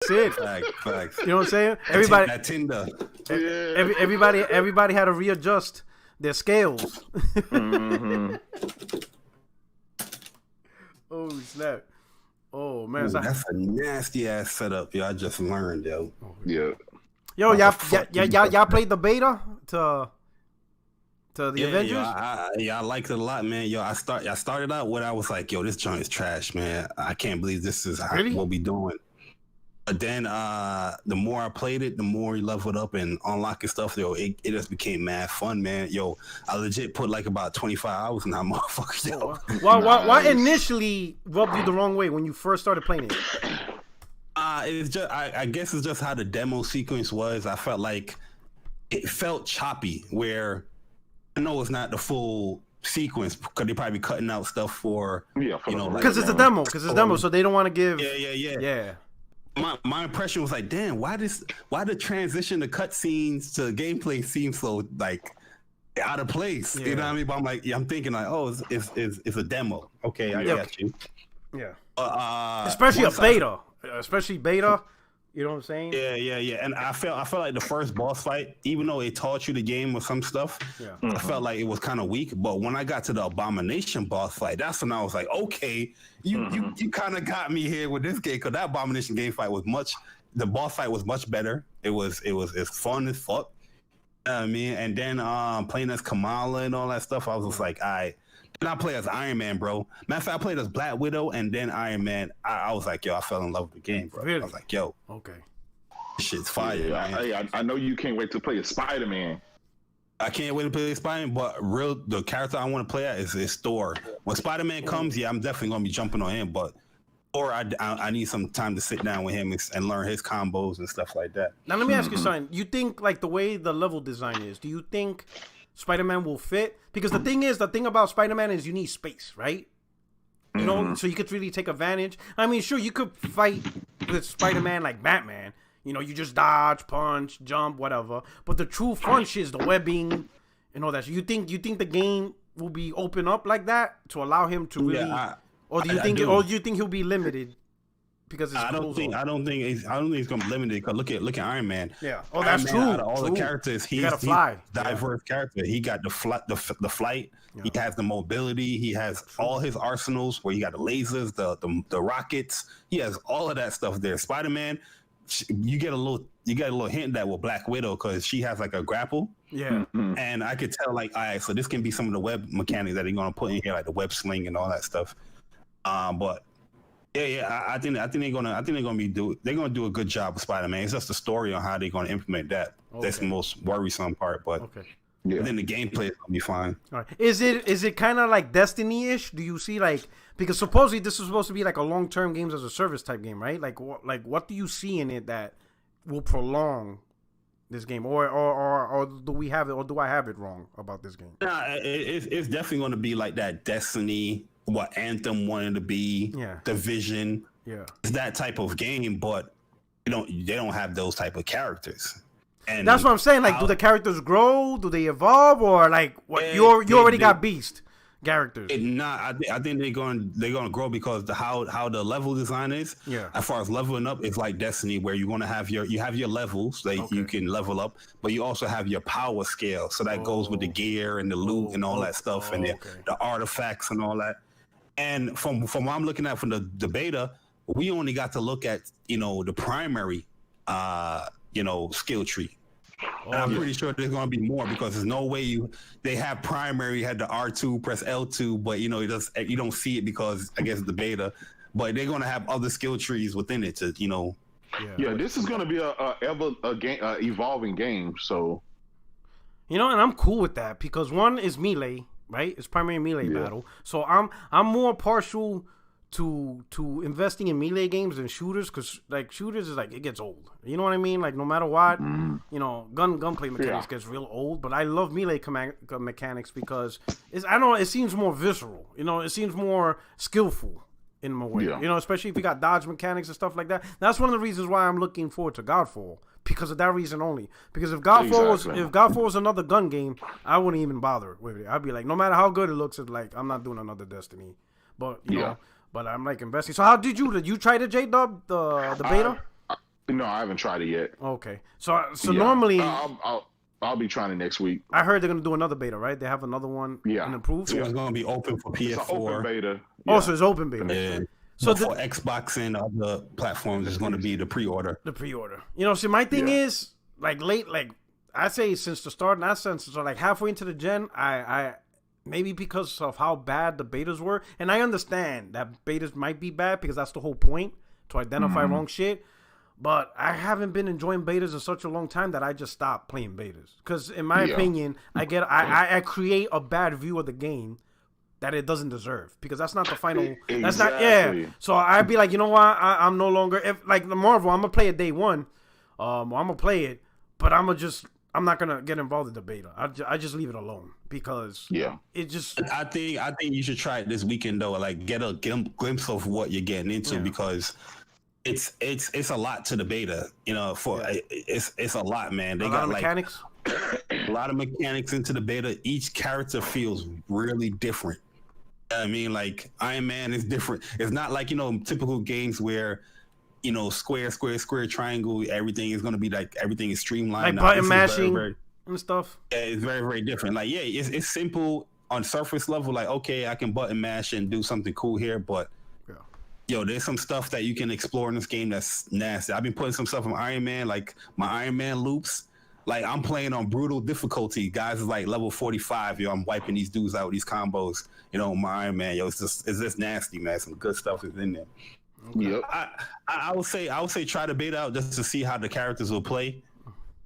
That's it. Facts. You know what I'm saying? Everybody, that Tinder. everybody had to readjust their scales. Oh snap! Oh man, Ooh, that's a nasty ass setup. Yo, I just learned, yo. Yeah. Yo, y'all played the beta to the Avengers? I liked it a lot, man. Yo, I started out when I was like, yo, this joint is trash, man. I can't believe this is what we doing. But then the more I played it, the more you leveled up and unlocking stuff, yo, it just became mad fun, man. Yo, I legit put like about 25 hours in that motherfucker, yo. Why initially rubbed you the wrong way when you first started playing it? It's just I guess it's just how the demo sequence was. I felt like it felt choppy, where I know it's not the full sequence because they probably cutting out stuff for because it's a demo, so they don't want to give yeah. My impression was like, damn, why the transition to cutscenes to gameplay seems so like out of place? You know what I mean? But I'm like, I'm thinking like, oh, it's a demo. Okay, I got you. Yeah. Especially beta. You know what I'm saying? Yeah. And I felt like the first boss fight, even though it taught you the game with some stuff, I felt like it was kind of weak. But when I got to the Abomination boss fight, that's when I was like, okay, you kind of got me here with this game, because that Abomination game fight was the boss fight was much better. It's fun as fuck. You know what I mean? And then playing as Kamala and all that stuff, I was just like, Then I play as Iron Man, bro. Matter of fact, I played as Black Widow and then Iron Man. I was like, yo, I fell in love with the game, bro. Really? I was like, yo, okay, this shit's fire. Yeah, I know you can't wait to play as Spider-Man. I can't wait to play Spider-Man, but the character I want to play at is Thor. When Spider-Man comes, I'm definitely gonna be jumping on him. But Thor, I need some time to sit down with him and learn his combos and stuff like that. Now let me ask you something. You think like the way the level design is? Do you think Spider-Man will fit? Because the thing about Spider-Man is you need space, right? You know, so you could really take advantage. I mean, sure, you could fight with Spider-Man like Batman. You know, you just dodge, punch, jump, whatever. But the true fun shit is the webbing and all that. So you think the game will be open up like that to allow him to really, or do you think he'll be limited? Because it's I don't think it's gonna be limited. Because look at Iron Man. Yeah. Oh, that's true. Out of all the characters, he's a diverse character. He got the flight. Yeah. He has the mobility. He has all his arsenals where you got the lasers, the rockets. He has all of that stuff there. Spider-Man, you get a little hint that with Black Widow, because she has like a grapple. Yeah. And I could tell like, all right, so this can be some of the web mechanics that they're gonna put in here, like the web sling and all that stuff. But I think they're gonna do a good job with Spider-Man. It's just the story on how they're gonna implement that. Okay. That's the most worrisome part. But then the gameplay is gonna be fine. All right. Is it kind of like Destiny-ish? Do you see like, because supposedly this is supposed to be like a long-term games as a service type game, right? Like what do you see in it that will prolong this game, or do we have it, or do I have it wrong about this game? Nah, it's definitely gonna be like that Destiny. What Anthem wanted to be, Division, it's that type of game, but they don't have those type of charers. And that's what I'm saying. Like, do the characters grow? Do they evolve, or like what you already got Beast characters? I think they're gonna grow because how the level design is. Yeah. As far as leveling up, it's like Destiny, where you're gonna have your levels that you can level up, but you also have your power scale. So that goes with the gear and the loot and all that stuff, and the artifacts and all that. And from what I'm looking at from the beta, we only got to look at, the primary, skill tree. And I'm pretty sure there's going to be more, because there's no way they have primary, had the R2, press L2, but, you don't see it because I guess the beta. But they're going to have other skill trees within it to, Yeah, this is going to be a evolving game, so. And I'm cool with that, because one is melee. Right, it's primary melee battle. So I'm more partial to investing in melee games than shooters, because like shooters is like it gets old. You know what I mean? Like no matter what, gunplay mechanics gets real old. But I love melee mechanics because it seems more visceral. It seems more skillful in a way. Yeah. Especially if you got dodge mechanics and stuff like that. That's one of the reasons why I'm looking forward to Godfall. Because of that reason only. Because if Godfall was another gun game, I wouldn't even bother with it. I'd be like, no matter how good it looks, it's like I'm not doing another Destiny. But you know, but I'm like investing. So how did you try to J-Dub the beta? No, I haven't tried it yet. Okay, so normally I'll be trying it next week. I heard they're gonna do another beta, right? They have another one. Yeah, and approved. So it's gonna be open for PS4. It's an open beta. Oh, so it's open beta. Yeah. So for Xbox and other platforms, it's going to be the pre-order. See, my thing is like I say since the start, not since so like halfway into the gen, I maybe because of how bad the betas were, and I understand that betas might be bad because that's the whole point, to identify wrong shit. But I haven't been enjoying betas in such a long time that I just stopped playing betas. Because in my opinion, I create a bad view of the game that it doesn't deserve, because that's not the final. Exactly. That's not So I'd be like, you know what? I'm no longer like the Marvel. I'm gonna play it day one. I'm gonna play it, but I'm not gonna get involved in the beta. I just leave it alone because it just. I think you should try it this weekend though. Like get a glimpse of what you're getting into because it's a lot to the beta. It's a lot, man. They got mechanics. A lot of mechanics into the beta. Each character feels really different. I mean, like Iron Man is different. It's not like typical games where square, triangle. Everything is going to be like everything is streamlined. Like button mashing and stuff. Yeah, it's very, very different. Like it's simple on surface level. Like okay, I can button mash and do something cool here, but there's some stuff that you can explore in this game that's nasty. I've been putting some stuff on Iron Man, like my Iron Man loops. Like I'm playing on brutal difficulty. Guys is like level 45. I'm wiping these dudes out with these combos. My Iron Man. It's just nasty, man. Some good stuff is in there. Yep. I would say try the beta out just to see how the characters will play.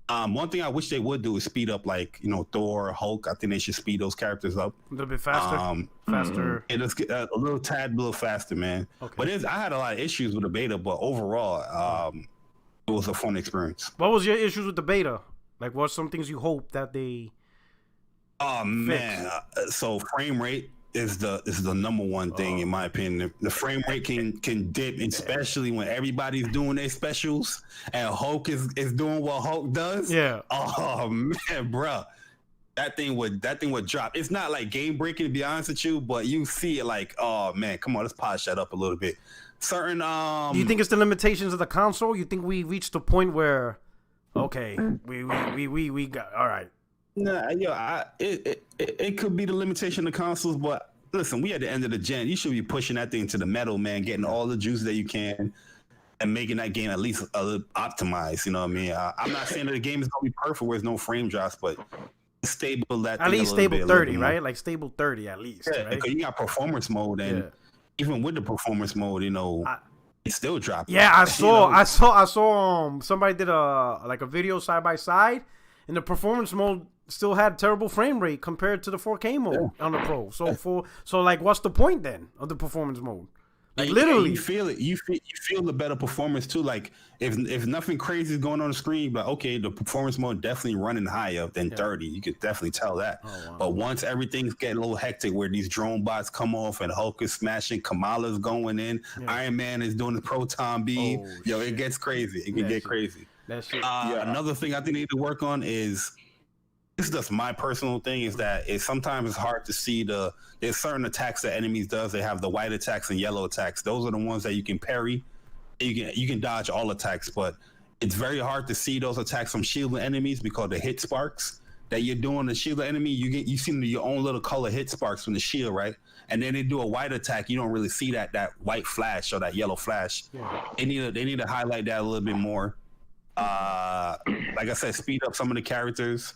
One thing I wish they would do is speed up, like Thor, Hulk. I think they should speed those characters up a little bit faster. Faster. And let's get a little faster, man. Okay. But I had a lot of issues with the beta, but overall, it was a fun experience. What was your issues with the beta? Like, what's some things you hope that they? Oh man! So frame rate is the number one thing in my opinion. The frame rate can dip, especially when everybody's doing their specials and Hulk is doing what Hulk does. Yeah. Oh man, bro, that thing would drop. It's not like game breaking, to be honest with you, but you see it like, oh man, come on, let's polish that up a little bit. Certain. Do you think it's the limitations of the console? You think we reached the point where, okay, we got all right. Nah, it could be the limitation of consoles, but listen, we at the end of the gen. You should be pushing that thing to the metal, man. Getting all the juice that you can, and making that game at least a little optimized. You know what I mean? I'm not saying that the game is gonna be perfect where there's no frame drops, but stable that at least stable 30, right? Like stable 30 at least. Yeah, right? Because you got performance mode, and even with the performance mode, it still drops. Yeah, I saw. Somebody did a video side by side, and the performance mode still had terrible frame rate compared to the 4K mode on the Pro. So like, what's the point then of the performance mode? Like literally, you feel it. You feel the better performance too. Like if nothing crazy is going on the screen, but okay, the performance mode definitely running higher than 30. You could definitely tell that. Oh, wow. But once everything's getting a little hectic, where these drone bots come off and Hulk is smashing, Kamala's going in, Iron Man is doing the proton beam. It gets crazy. It can get crazy. That shit. Another thing I think they need to work on is. This is just my personal thing, is that sometimes it's hard to see there's certain attacks that enemies does. They have the white attacks and yellow attacks. Those are the ones that you can parry. You can dodge all attacks, but it's very hard to see those attacks from shielded enemies because the hit sparks that you're doing the shielded enemy, you see your own little color hit sparks from the shield, right? And then they do a white attack, you don't really see that white flash or that yellow flash. Yeah. They need to highlight that a little bit more. Like I said, speed up some of the characters.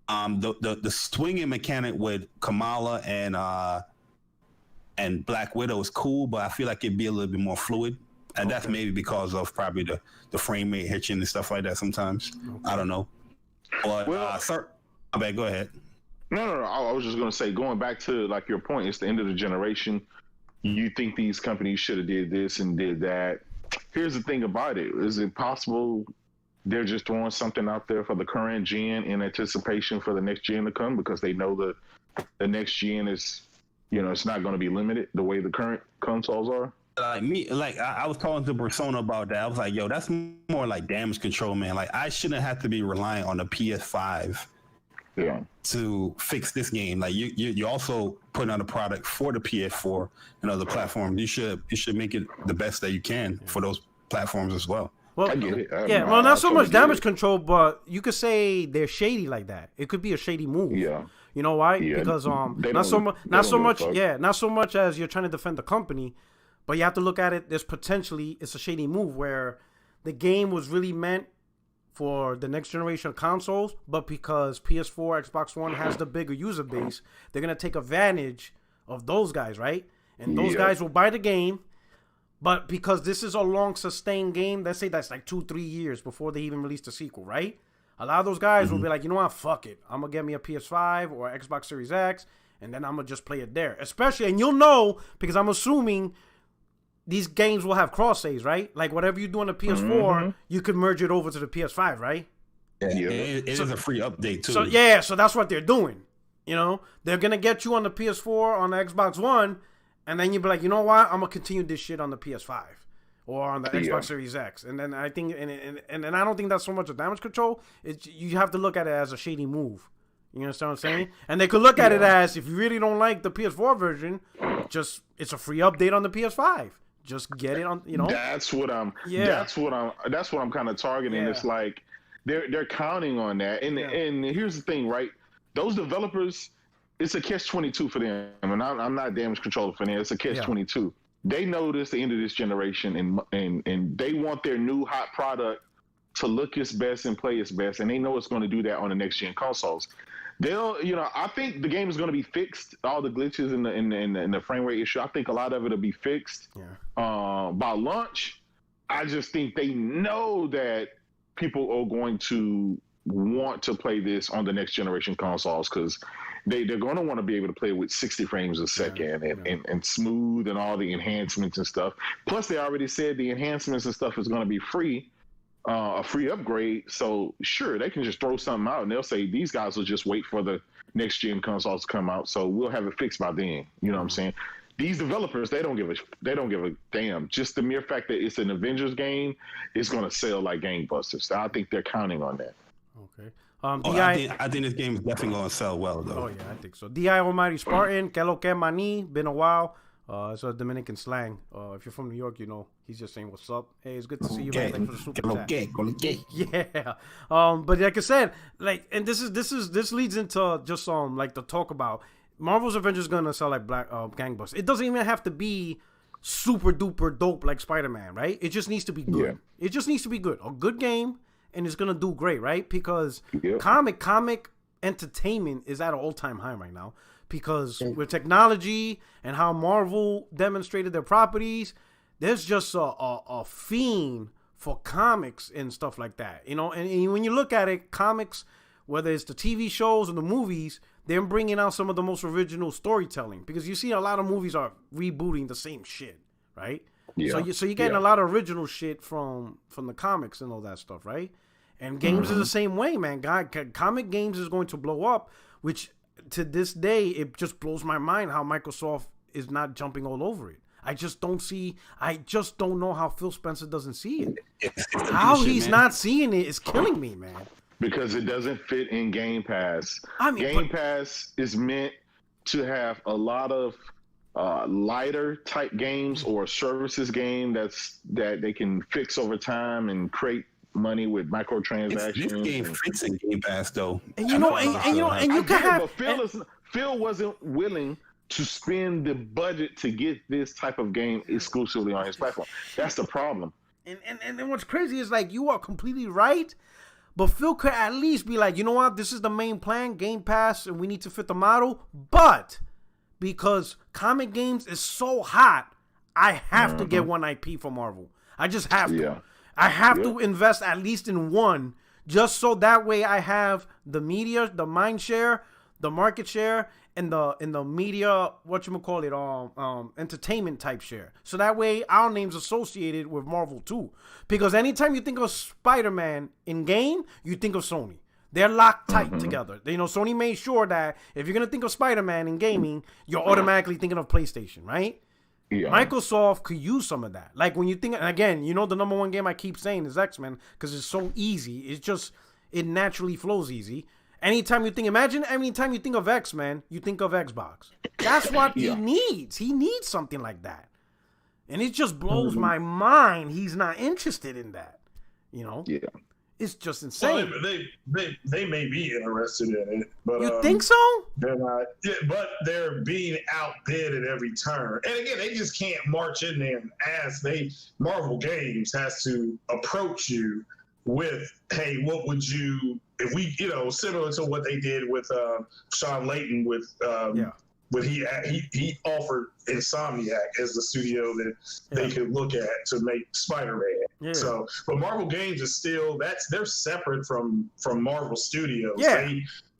The swinging mechanic with Kamala and Black Widow is cool, but I feel like it'd be a little bit more fluid, and that's maybe because of probably the frame rate hitching and stuff like that. Sometimes I don't know. But sir, okay, go ahead. No. I was just gonna say, going back to like your point, it's the end of the generation. You think these companies should have did this and did that. Here's the thing about it: is it possible? They're just throwing something out there for the current gen in anticipation for the next gen to come, because they know the next gen is, it's not going to be limited the way the current consoles are. I was talking to Persona about that. I was like, yo, that's more like damage control, man. Like, I shouldn't have to be relying on the PS5 to fix this game. Like, you're also putting out a product for the PS4 and other platforms. You should make it the best that you can for those platforms as well. Well, I get it. Yeah, well, not so much damage control, but you could say they're shady like that. It could be a shady move. Yeah. You know why? Yeah. Because not so much as you're trying to defend the company, but you have to look at it. There's potentially it's a shady move where the game was really meant for the next generation of consoles, but because PS4, Xbox One has the bigger user base, they're gonna take advantage of those guys, right? And those guys will buy the game. But because this is a long sustained game, let's say that's like 2-3 years before they even release the sequel, right? A lot of those guys will be like, you know what, fuck it. I'm going to get me a PS5 or Xbox Series X, and then I'm going to just play it there. Especially, and you'll know, because I'm assuming these games will have cross saves, right? Like whatever you do on the PS4, you could merge it over to the PS5, right? Yeah, it is a free update too. So that's what they're doing. You know, they're going to get you on the PS4, on the Xbox One, and then you'll be like, you know what? I'm going to continue this shit on the PS5 or on the Xbox Series X. And then I think, and I don't think that's so much a damage control. You have to look at it as a shady move. You understand what I'm saying? And they could look at it as, if you really don't like the PS4 version, it's a free update on the PS5. Just get it on, you know? That's what I'm kind of targeting. It's like they're counting on that. And here's the thing, right? Those developers, it's a catch-22 for them, and I'm not damage controller for them. It's a catch-22. They know this the end of this generation, and they want their new hot product to look its best and play its best, and they know it's going to do that on the next gen consoles. I think the game is going to be fixed. All the glitches and the frame rate issue, I think a lot of it will be fixed by launch. I just think they know that people are going to want to play this on the next generation consoles because they're going to want to be able to play with 60 frames a second and smooth and all the enhancements and stuff. Plus, they already said the enhancements and stuff is going to be free, a free upgrade. So, sure, they can just throw something out and they'll say these guys will just wait for the next gen consoles to come out. So we'll have it fixed by then. You know what I'm saying? These developers, they don't give a damn. Just the mere fact that it's an Avengers game is going to sell like gangbusters. I think they're counting on that. Okay. I think this game is definitely going to sell well, though. Oh, yeah, I think so. D.I. Almighty Spartan, que lo que mani, been a while. It's a Dominican slang. If you're from New York, you know, he's just saying, what's up? Hey, it's good to see you, man. Thanks for the super chat. Yeah. But like I said, like, and this leads into just, like, the talk about Marvel's Avengers going to sell like gangbusters. It doesn't even have to be super duper dope like Spider-Man, right? It just needs to be good. Yeah. It just needs to be good. A good game. And it's gonna do great, right? Because comic entertainment is at an all-time high right now. Because with technology and how Marvel demonstrated their properties, there's just a fiend for comics and stuff like that, you know. And when you look at it, comics, whether it's the TV shows or the movies, they're bringing out some of the most original storytelling. Because you see a lot of movies are rebooting the same shit, right? Yeah. So you're getting a lot of original shit from the comics and all that stuff, right? And games is the same way, man. Comic games is going to blow up, which to this day, it just blows my mind how Microsoft is not jumping all over it. I just don't know how Phil Spencer doesn't see it. How he's not seeing it is killing me, man. Because it doesn't fit in Game Pass. Game Pass is meant to have a lot of lighter type games or services game that they can fix over time and create money with microtransactions. This game fits in Game Pass though. And you know, and you can have. But Phil wasn't willing to spend the budget to get this type of game exclusively on his platform. That's the problem. And what's crazy is, like, you are completely right. But Phil could at least be like, you know what? This is the main plan, Game Pass, and we need to fit the model. But because comic games is so hot, I have to get one IP for Marvel. I just have to. Yeah. I have to invest at least in one, just so that way I have the media, the mind share, the market share, and the media, entertainment type share. So that way our name's associated with Marvel too. Because anytime you think of Spider-Man in game, you think of Sony. They're locked tight together. You know, Sony made sure that if you're going to think of Spider-Man in gaming, you're automatically thinking of PlayStation, right? Yeah. Microsoft could use some of that. Like when you think, and again, you know, the number one game I keep saying is X-Men because it's so easy. It's just, it naturally flows easy. Anytime you think of X-Men, you think of Xbox. That's what he needs. He needs something like that. And it just blows my mind he's not interested in that. You know? Yeah. It's just insane. Well, they may be interested in it, but you think so? They're not. Yeah, but they're being outbid at every turn. And again, they just can't march in there and Marvel Games has to approach you with, hey, what would you, if we, similar to what they did with Sean Layton with when he offered Insomniac as the studio that they could look at to make Spider-Man. Yeah. So, but Marvel Games is still they're separate from Marvel Studios. Yeah.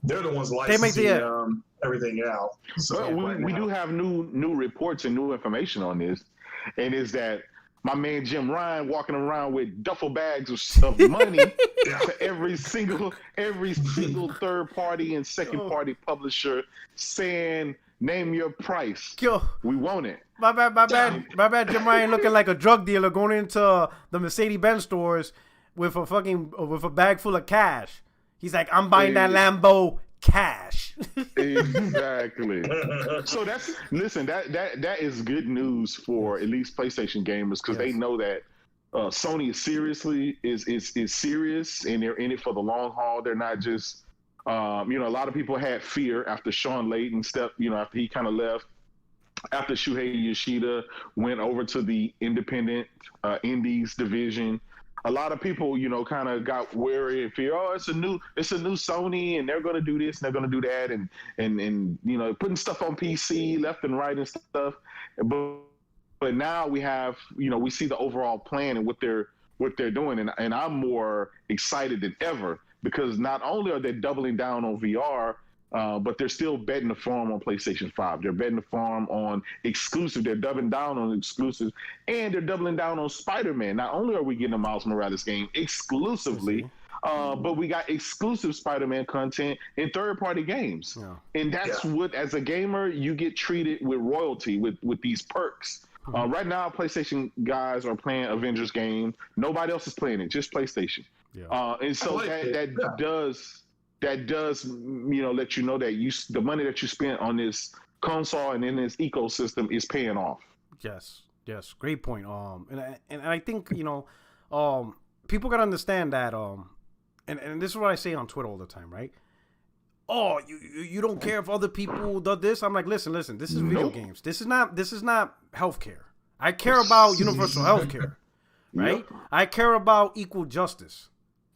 They're the ones licensing everything out. So we do have new reports and new information on this, and is that my man Jim Ryan walking around with duffel bags of money to every single third party and second party publisher saying, name your price. Yo, we want it. My bad. Jim Ryan looking like a drug dealer going into the Mercedes-Benz stores with a bag full of cash. He's like, I'm buying that Lambo cash. Exactly. So that is good news for at least PlayStation gamers, because they know that Sony is serious, and they're in it for the long haul. They're not just a lot of people had fear after Sean Layton after he kind of left, after Shuhei Yoshida went over to the independent indies division. A lot of people, kind of got wary and fear. Oh, it's a new Sony, and they're going to do this and they're going to do that, and putting stuff on PC left and right and stuff. But now we have, we see the overall plan and what they're doing, and I'm more excited than ever, because not only are they doubling down on VR, but they're still betting the farm on PlayStation 5. They're betting the farm on exclusive. They're doubling down on exclusives, and they're doubling down on Spider-Man. Not only are we getting a Miles Morales game exclusively, but we got exclusive Spider-Man content in third-party games. Yeah. And that's what, as a gamer, you get treated with royalty, with these perks. Right now, PlayStation guys are playing Avengers game. Nobody else is playing it, just PlayStation. Yeah. And so that does let you know that the money that you spent on this console and in this ecosystem is paying off. Yes, great point. And I think people gotta understand that and this is what I say on Twitter all the time, right? Oh, you don't care if other people do this? I'm like, listen, this is video games. This is not healthcare. I care about universal healthcare, right? Yep. I care about equal justice.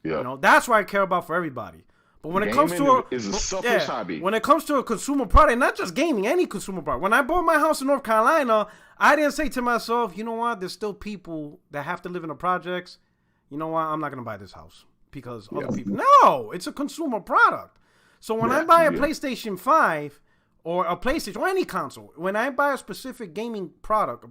Yeah. That's what I care about for everybody. But when it comes to a selfish hobby. When it comes to a consumer product, not just gaming, any consumer product. When I bought my house in North Carolina, I didn't say to myself, you know what? There's still people that have to live in the projects. You know what? I'm not gonna buy this house because other people. No, it's a consumer product. So when I buy a PlayStation 5 or a PlayStation or any console, when I buy a specific gaming product,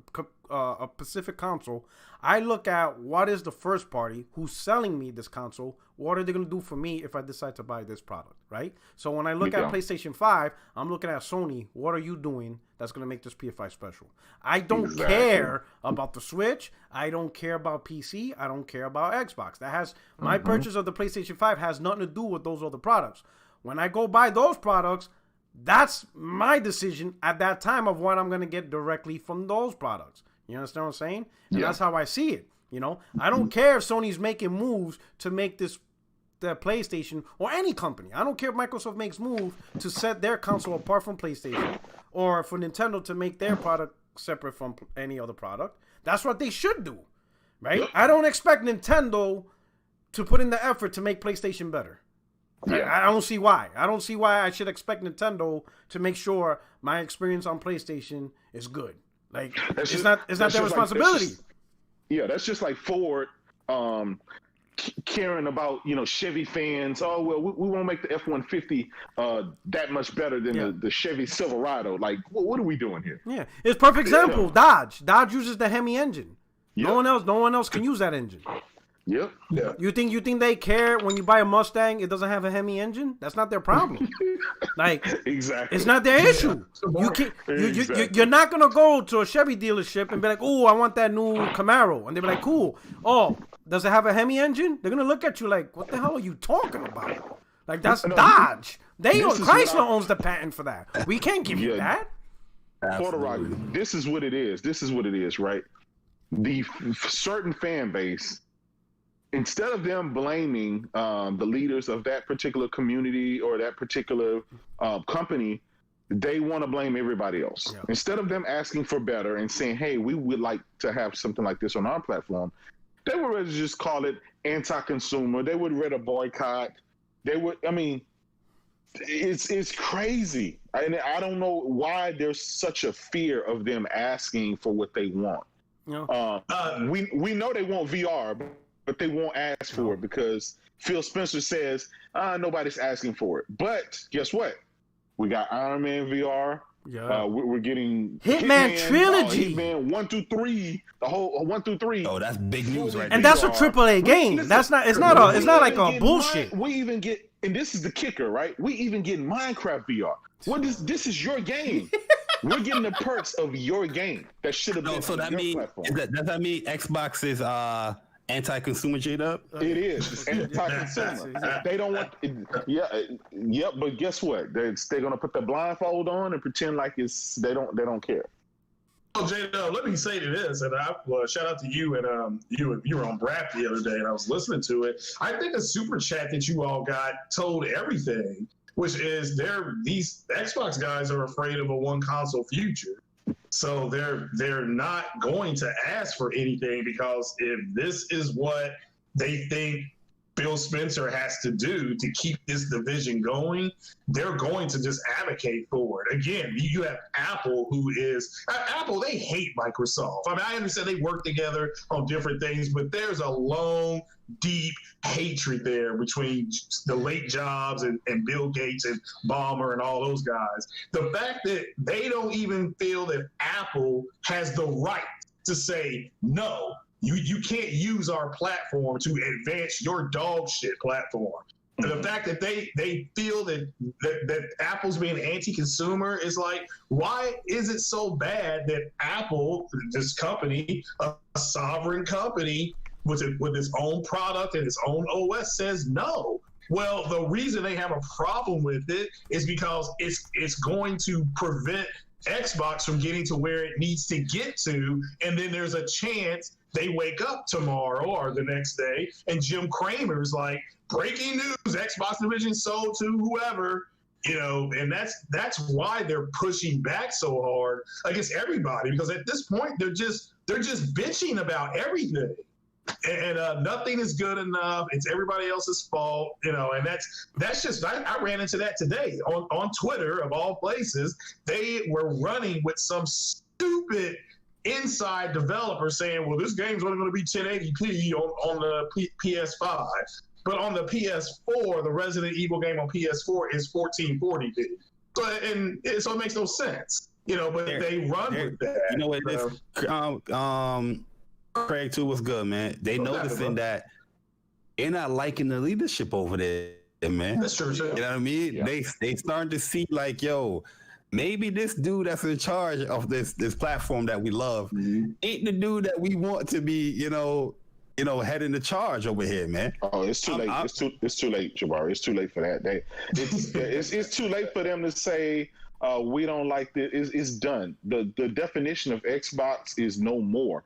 a specific console, I look at what is the first party who's selling me this console. What are they going to do for me if I decide to buy this product, right? So when I look at PlayStation 5, I'm looking at Sony. What are you doing that's going to make this PS5 special? I don't care about the Switch. I don't care about PC. I don't care about Xbox. That has my purchase of the PlayStation 5 has nothing to do with those other products. When I go buy those products, that's my decision at that time of what I'm going to get directly from those products. You understand what I'm saying? And that's how I see it. I don't care if Sony's making moves to make the PlayStation or any company. I don't care if Microsoft makes moves to set their console apart from PlayStation, or for Nintendo to make their product separate from any other product. That's what they should do, right? I don't expect Nintendo to put in the effort to make PlayStation better. I don't see why. I don't see why I should expect Nintendo to make sure my experience on PlayStation is good. Like, it's not their responsibility. That's just like Ford caring about Chevy fans. Oh well, we won't make the F-150 that much better than the Chevy Silverado. Like, what are we doing here? Yeah, it's perfect example. Dodge uses the Hemi engine. No one else can use that engine. Yep. Yeah. You think they care when you buy a Mustang? It doesn't have a Hemi engine. That's not their problem. Like, exactly, it's not their issue. You're not gonna go to a Chevy dealership and be like, "Oh, I want that new Camaro," and they be like, "Cool. Oh, does it have a Hemi engine?" They're gonna look at you like, "What the hell are you talking about?" Like, that's Dodge. Chrysler owns the patent for that. We can't give you that. This is what it is. Right? The certain fan base instead of them blaming the leaders of that particular community or that particular company, they want to blame everybody else. Yeah. Instead of them asking for better and saying, hey, we would like to have something like this on our platform, they would rather just call it anti-consumer. They would rather boycott. They would, I mean, it's crazy. And I don't know why there's such a fear of them asking for what they want. Yeah. We know they want VR, but they won't ask for it because Phil Spencer says nobody's asking for it. But guess what? We got Iron Man VR. Yeah, we're getting Hitman Trilogy. Hitman 1 through 3, the whole 1 through 3. Oh, that's big news right there. And that's a AAA game. Listen, that's not. It's not like a bullshit. We even get, and this is the kicker, right? We even get Minecraft VR. This is your game. We're getting the perks of your game that should have been so on your platform. Does that mean Xbox is anti-consumer, J-Dub? It is. It's anti-consumer. They don't want it. Yeah, but guess what? They're gonna put the blindfold on and pretend like they don't care. Oh, J-Dub, let me say to this, and shout out to you, and you were on Brap the other day, and I was listening to it. I think the super chat that you all got told everything, which is these Xbox guys are afraid of a one console future. So they're not going to ask for anything because if this is what they think Phil Spencer has to do to keep this division going, they're going to just advocate for it. Again, you have Apple, Apple, they hate Microsoft. I mean, I understand they work together on different things, but there's a long, deep hatred there between the late Jobs and Bill Gates and Ballmer and all those guys. The fact that they don't even feel that Apple has the right to say, no, you can't use our platform to advance your dog shit platform. And the fact that they feel that Apple's being anti-consumer is like, why is it so bad that Apple, this company, a sovereign company with its own product and its own OS, says no? Well, the reason they have a problem with it is because it's going to prevent Xbox from getting to where it needs to get to, and then there's a chance they wake up tomorrow or the next day and Jim Cramer's like, breaking news, Xbox division sold to whoever, and that's why they're pushing back so hard against everybody, because at this point they're just bitching about everything. And nothing is good enough. It's everybody else's fault, and that's just, I ran into that today on Twitter, of all places. They were running with some stupid inside developer saying, well, this game's only going to be 1080p on the PS5. But on the PS4, the Resident Evil game on PS4 is 1440p. So it makes no sense, but they run with that. You know what it is? Craig, too, was good, man. They noticing that they're not liking the leadership over there, man. That's true. You know what I mean? Yeah. They starting to see like, yo, maybe this dude that's in charge of this platform that we love ain't the dude that we want to be, heading the charge over here, man. Oh, it's too late. It's too late, Jabari. It's too late for that. It's too late for them to say we don't like this. It's done. The definition of Xbox is no more.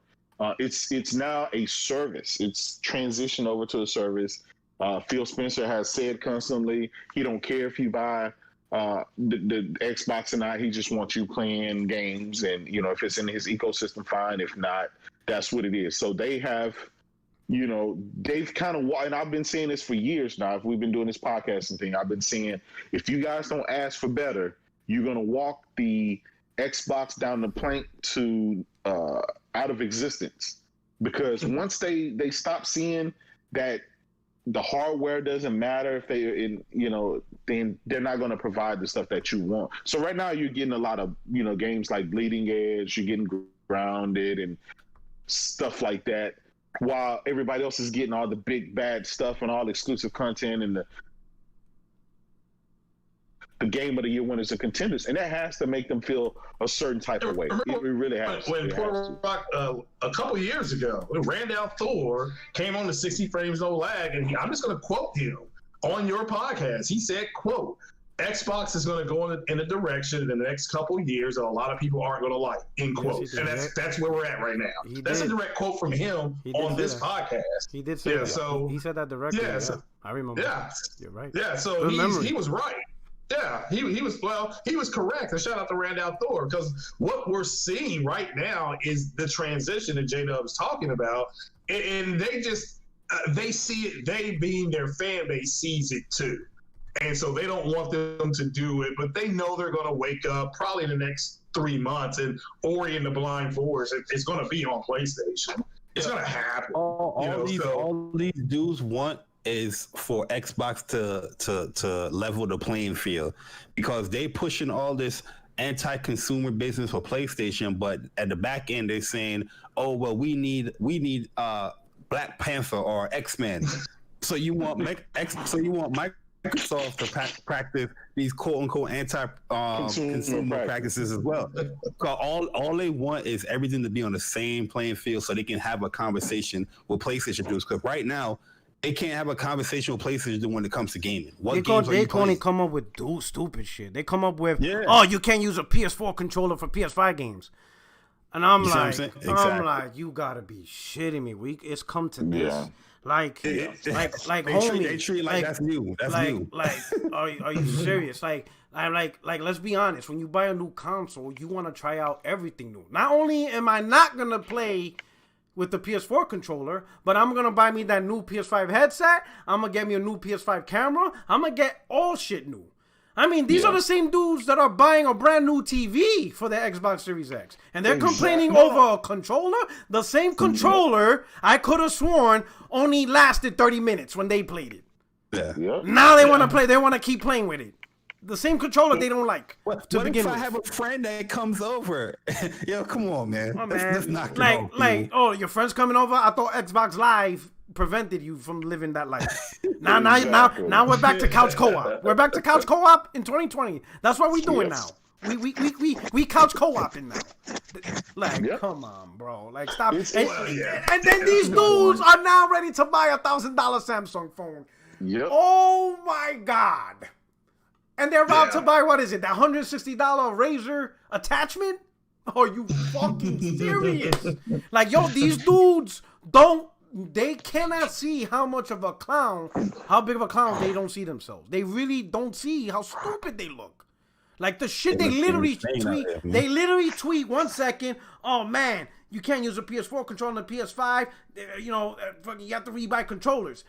It's now a service. It's transitioned over to a service. Phil Spencer has said constantly he don't care if you buy the Xbox or not. He just wants you playing games, and if it's in his ecosystem, fine. If not, that's what it is. So they have, they've kind of, and I've been saying this for years now. If we've been doing this podcasting thing, I've been saying, if you guys don't ask for better, you're gonna walk the Xbox down the plank to out of existence, because once they stop seeing that the hardware doesn't matter, if then they're not going to provide the stuff that you want. So right now you're getting a lot of games like Bleeding Edge, you're getting Grounded and stuff like that, while everybody else is getting all the big bad stuff and all the exclusive content and the game of the year winners and contenders, and that has to make them feel a certain type of way. It really has. When Porter Rock a couple of years ago, when Randall Thor came on the 60 frames no lag, and I'm just going to quote him on your podcast. He said, "quote Xbox is going to go in a direction in the next couple of years that a lot of people aren't going to like, in quotes. And that's where we're at right now. That's a direct quote from him on this podcast. He did say that. So he said that directly. Yeah, so, I remember. Yeah. You're right. Yeah, so he was right. Yeah, he was correct. And shout out to Randall Thor, because what we're seeing right now is the transition that J-Dub is talking about. And they just, they see it, they being their fan base sees it too. And so they don't want them to do it, but they know they're going to wake up probably in the next 3 months, and Ori and the Blind Forest is going to be on PlayStation. It's going to happen. All these dudes want is for Xbox to level the playing field, because they pushing all this anti-consumer business for PlayStation, but at the back end they're saying, oh well, we need Black Panther or X-Men. So you want Microsoft to practice these quote-unquote anti-consumer practices as well. All they want is everything to be on the same playing field so they can have a conversation with PlayStation dudes. Because right now, they can't have a conversation with PlayStation when it comes to gaming. They only come up with stupid shit. They come up with, oh, you can't use a PS4 controller for PS5 games. And I'm like, you gotta be shitting me. It's come to this. Yeah. Like homie, they treat like that's new. That's new. Like, are you serious? Like, let's be honest. When you buy a new console, you want to try out everything new. Not only am I not gonna play with the PS4 controller, but I'm gonna buy me that new PS5 headset. I'm gonna get me a new PS5 camera. I'm gonna get all shit new. I mean, these are the same dudes that are buying a brand new TV for the Xbox Series X. And they're complaining over a controller. The same controller, I could have sworn, only lasted 30 minutes when they played it. Yeah. Now they want to play. They want to keep playing with it. The same controller they don't like. What if I have a friend that comes over? Yo, come on, man. Let's knock it off. Oh, your friend's coming over? I thought Xbox Live prevented you from living that life. Now we're back to couch co-op. We're back to couch co-op in 2020. That's what we're doing now. We couch co-oping now. Come on, bro. Like, stop. And then these dudes are now ready to buy $1,000 Samsung phone. Yep. Oh my God. And they're about to buy, what is it, that $160 Razer attachment? Are you fucking serious? Like, yo, these dudes they cannot see how big of a clown they don't see themselves. They really don't see how stupid they look. Like, the shit they literally tweet 1 second, oh man, you can't use a PS4 controller on the PS5, you have to rebuy controllers.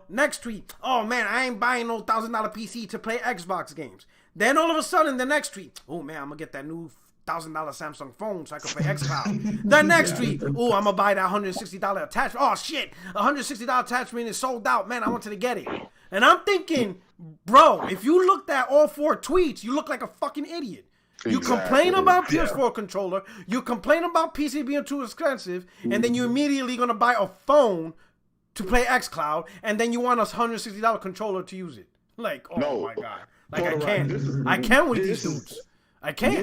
Next tweet, oh man, I ain't buying no $1,000 PC to play Xbox games. Then all of a sudden, the next tweet, oh man, I'm gonna get that new $1,000 Samsung phone so I can play xCloud. The next tweet, oh, I'm gonna buy that $160 attachment. Oh shit, $160 attachment is sold out. Man, I wanted to get it. And I'm thinking, bro, if you looked at all 4 tweets, you look like a fucking idiot. You complain about PS4 controller, you complain about PC being too expensive, and then you're immediately gonna buy a phone to play xCloud, and then you want a $160 controller to use it. Like, my God. Like, I can't with these dudes. I can't.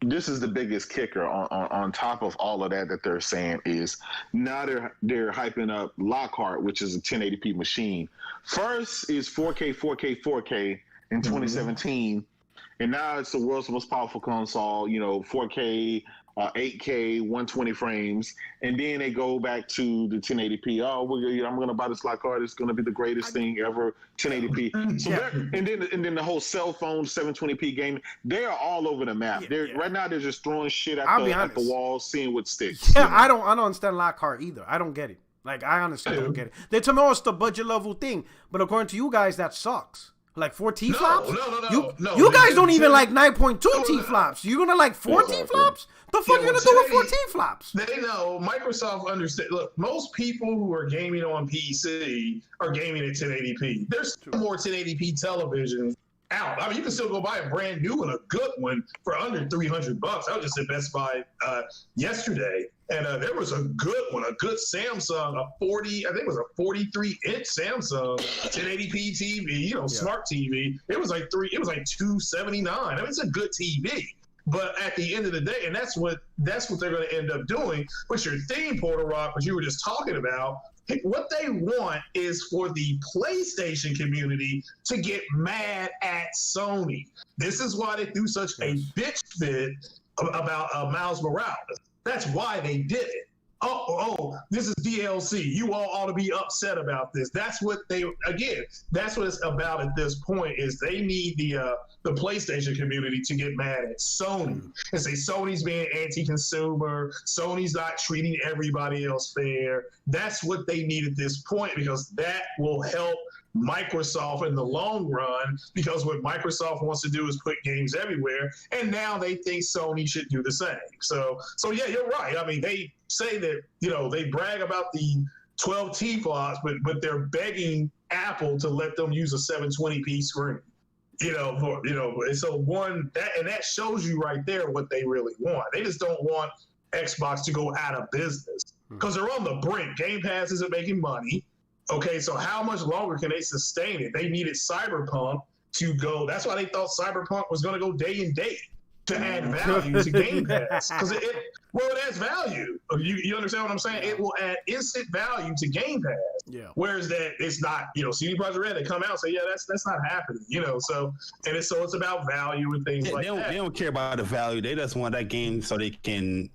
This is the biggest kicker on top of all of that they're saying is now they're hyping up Lockhart, which is a 1080p machine. First is 4K in 2017, and now it's the world's most powerful console, 4K, 8K, 120 frames, and then they go back to the 1080p. Oh, I'm going to buy this Lockhart. It's going to be the greatest thing ever, 1080p. So and then the whole cell phone 720p game. They are all over the map. Right now they're just throwing shit at the wall, seeing what sticks. Yeah, I don't understand Lockhart either. I don't get it. Like, I honestly don't get it. They tell me, it's the budget level thing, but according to you guys, that sucks. Like 4 T-flops? No. You guys don't even like 9.2 T-flops. You're going to like 4 T-flops? The fuck you going to do with 4 T-flops? They know. Microsoft understands. Look, most people who are gaming on PC are gaming at 1080p. There's more 1080p televisions out. I mean, you can still go buy a brand new one, a good one, for under $300. I was just at Best Buy yesterday, and there was a good one, a good Samsung, I think it was a 43-inch Samsung 1080p TV, smart TV. It was like $279. I mean, it's a good TV. But at the end of the day, and that's what they're going to end up doing. But your theme, Porter Rock, which you were just talking about, What they want is for the PlayStation community to get mad at Sony. This is why they threw such a bitch fit about Miles Morales. That's why they did it. Oh, this is DLC. You all ought to be upset about this. That's what that's what it's about at this point, is they need the PlayStation community to get mad at Sony and say Sony's being anti-consumer, Sony's not treating everybody else fair. That's what they need at this point, because that will help Microsoft in the long run, because what Microsoft wants to do is put games everywhere, and now they think Sony should do the same. So yeah, you're right. I mean, they say that, they brag about the 12 T-Flops, but they're begging Apple to let them use a 720p screen. And so that shows you right there what they really want. They just don't want Xbox to go out of business, because they're on the brink. Game Pass isn't making money. Okay, so how much longer can they sustain it? They needed Cyberpunk to go. That's why they thought Cyberpunk was going to go day and date to add value to Game Pass, because it adds value. You understand what I'm saying? It will add instant value to Game Pass. Yeah. Whereas that it's not. CD Projekt Red, they come out and say, yeah, that's not happening. So it's about value and things like that. They don't care about the value. They just want that game so they can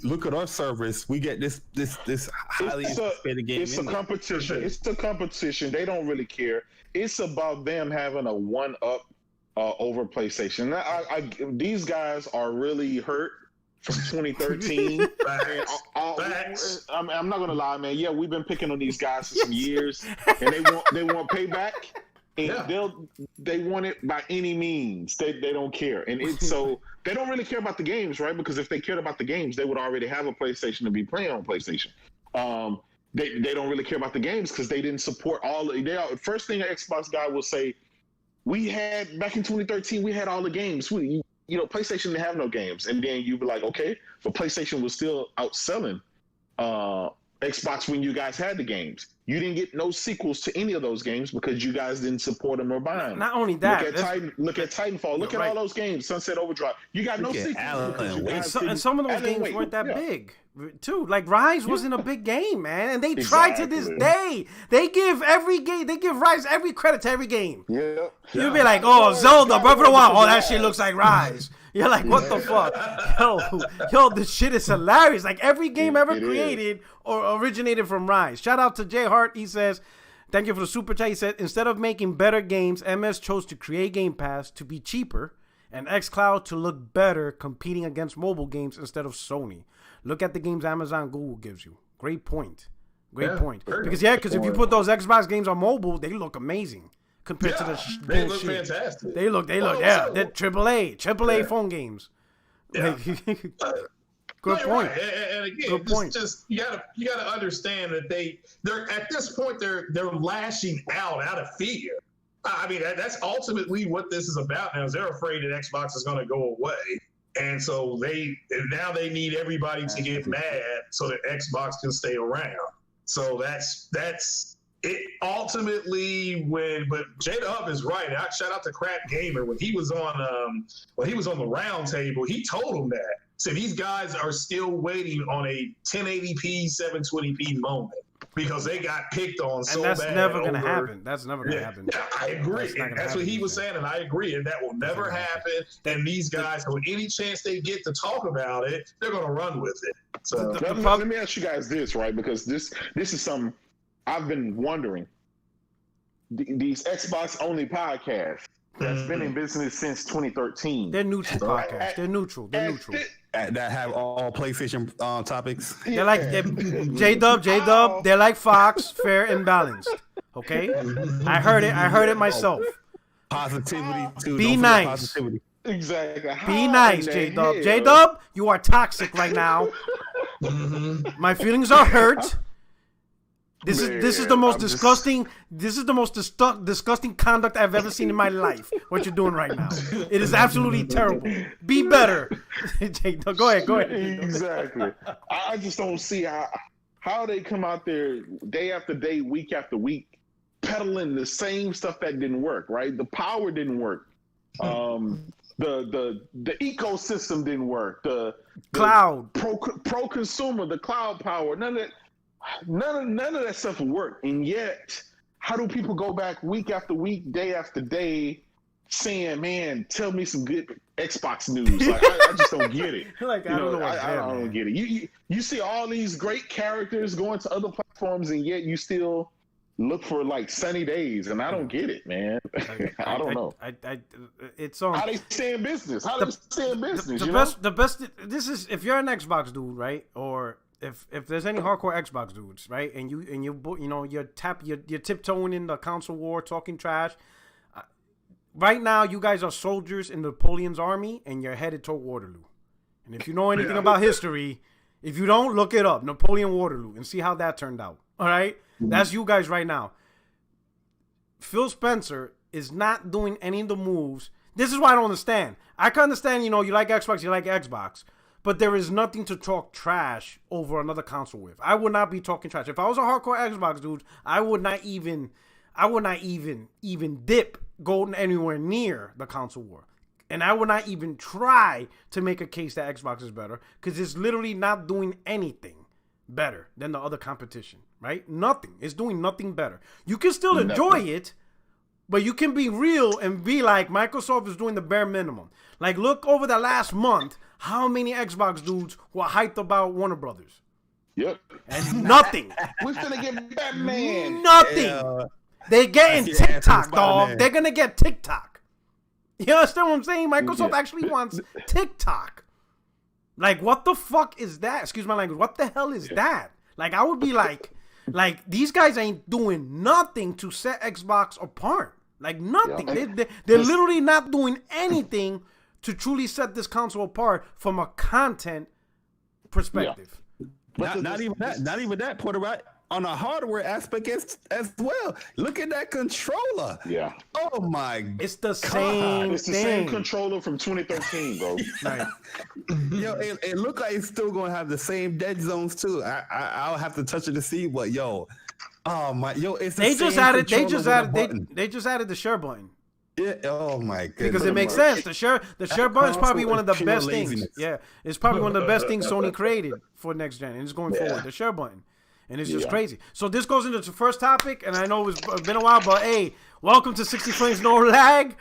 look at our service. We get this highly anticipated game. It's a competition. It's a competition. They don't really care. It's about them having a one-up over PlayStation. Now, these guys are really hurt from 2013. I'm not gonna lie, man. Yeah, we've been picking on these guys for some years, and they want payback. And they want it by any means. They don't care, and so they don't really care about the games, right? Because if they cared about the games, they would already have a PlayStation to be playing on PlayStation. They don't really care about the games because they didn't support all. First thing an Xbox guy will say, we had back in 2013, we had all the games. PlayStation didn't have no games, and then you'd be like, okay, but PlayStation was still outselling Xbox when you guys had the games. You didn't get no sequels to any of those games because you guys didn't support them or buy them. Not only that, look at Titanfall. Look at all those games. Sunset Overdrive. You got no sequels. And some of those games weren't that big, too. Like Rise wasn't a big game, man, and they tried to this day. They give Rise every credit to every game. Yeah. You'd be like, oh, Zelda, Breath of the Wild. Oh, that shit looks like Rise. You're like, what the fuck? Yo, this shit is hilarious. Like, every game ever created or originated from Rise. Shout out to Jay Hart. He says, thank you for the super chat. He said, instead of making better games, MS chose to create Game Pass to be cheaper and xCloud to look better competing against mobile games instead of Sony. Look at the games Amazon Google gives you. Great point. Great point. Because if you put those Xbox games on mobile, they look amazing. Compared to they look fantastic. They look, they're AAA phone games. Yeah. Good point. Right. And again, just you gotta understand that they're at this point they're lashing out of fear. I mean, that's ultimately what this is about now. Is they're afraid that Xbox is going to go away, and so they need everybody to get mad so that Xbox can stay around. So that's it ultimately. But J-Dub is right. Shout out to Crap Gamer when he was on the round table. He told him that. So these guys are still waiting on a 1080p 720p moment because they got picked on so bad. And that's never going to happen. That's never going to happen. Yeah, I agree. That's what he was saying, and I agree. And that will never happen. And these guys, so any chance they get to talk about it, they're going to run with it. So let me ask you guys this, right? Because this is something I've been wondering. These Xbox-only podcasts that's been in business since 2013. They're neutral podcasts. They're neutral. That have all PlayStation topics. They're like J-Dub. They're like Fox, fair and balanced. Okay, I heard it myself. Positivity too. Be nice. Positivity. Exactly. Be nice, J-Dub. J-Dub, you are toxic right now. My feelings are hurt. This is the most disgusting. This is the most disgusting conduct I've ever seen in my life. What you're doing right now, it is absolutely terrible. Be better. Go ahead. Exactly. I just don't see how they come out there day after day, week after week, peddling the same stuff that didn't work. Right? The power didn't work. The ecosystem didn't work. The cloud pro consumer, the cloud power. None of that. None of that stuff will work. And yet, how do people go back week after week, day after day, saying, "Man, tell me some good Xbox news"? Like, I just don't get it. Like, I don't know. I don't get it. You see all these great characters going to other platforms, and yet you still look for like sunny days, and I don't get it, man. I don't know. It's how they stay in business. The best. This is if you're an Xbox dude, right? Or if there's any hardcore Xbox dudes, right? And you're tiptoeing in the console war, talking trash. Right now, you guys are soldiers in Napoleon's army, and you're headed toward Waterloo. And if you know anything about history, if you don't, look it up, Napoleon Waterloo, and see how that turned out. All right? That's you guys right now. Phil Spencer is not doing any of the moves. This is why I don't understand. I can understand, you like Xbox, but there is nothing to talk trash over another console with. I would not be talking trash. If I was a hardcore Xbox dude, I would not even dip going anywhere near the console war. And I would not even try to make a case that Xbox is better, because it's literally not doing anything better than the other competition, right? Nothing. It's doing nothing better. You can still enjoy it, but you can be real and be like, Microsoft is doing the bare minimum. Like, look over the last month, how many Xbox dudes were hyped about Warner Brothers? Yep. And nothing. We're gonna get Batman. Nothing. Yeah. They're getting TikTok, dog. They're gonna get TikTok. You understand what I'm saying? Microsoft actually wants TikTok. Like, what the fuck is that? Excuse my language. What the hell is that? Like, I would be like, these guys ain't doing nothing to set Xbox apart. Like, nothing. Yeah. They're literally not doing anything to truly set this console apart from a content perspective. Yeah. Not even that, Porter, right? On a hardware aspect as well. Look at that controller. Yeah. Oh my. It's the same. It's the same controller from 2013, bro. Right. Yo, it look like it's still gonna have the same dead zones too. I'll have to touch it to see, but yo, oh my, yo, it's the same controller. They just added the share button. Yeah. Oh my goodness. Because it makes sense. The share button is probably one of the best things. Yeah, it's probably one of the best things Sony created for next gen, and it's going forward. The share button. And it's just crazy. So this goes into the first topic, and I know it's been a while, but hey, welcome to 60 Frames No Lag.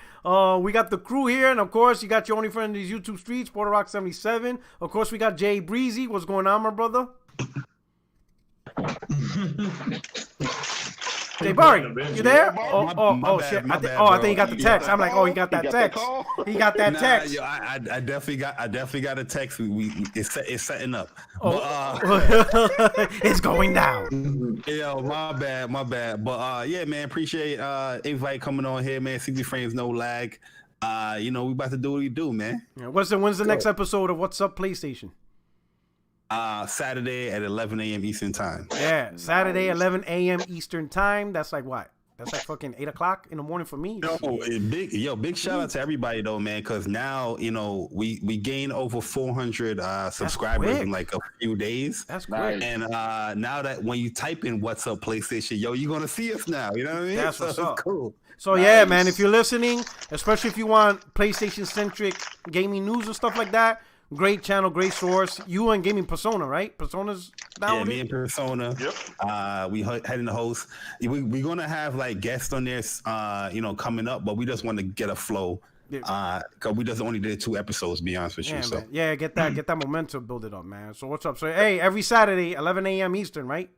We got the crew here, and of course, you got your only friend in these YouTube streets, Porter Rock 77. Of course, we got Jay Breezy. What's going on, my brother? Jay Barry, you there? Shit. I think he got the text. I'm like, he got that text. He got that text. Yo, I definitely got a text. It's setting up. It's going down. Yo, my bad. But yeah, man, appreciate everybody coming on here, man. 60 Frames No Lag. We about to do what we do, man. Yeah, when's the next episode of What's Up PlayStation? Saturday at 11 a.m. Eastern time. Yeah, Saturday 11 a.m. Eastern time. That's like what? That's like fucking 8 o'clock in the morning for me. Big shout out to everybody though, man, because now we gained over 400 subscribers in like a few days. That's great. And now that when you type in "What's Up PlayStation," you're gonna see us now. You know what I mean? That's what's up. Cool. So yeah, man, if you're listening, especially if you want PlayStation centric gaming news and stuff like that. Great channel, great source. You and Gaming Persona, right? Persona's down. Yeah, me and Persona. Yep. We heading the host. We're gonna have like guests on there, coming up, but we just want to get a flow. Cause we just only did 2 episodes. To be honest with you, man. so yeah, get that momentum, build it up, man. So what's up? So hey, every Saturday, 11 a.m. Eastern, right?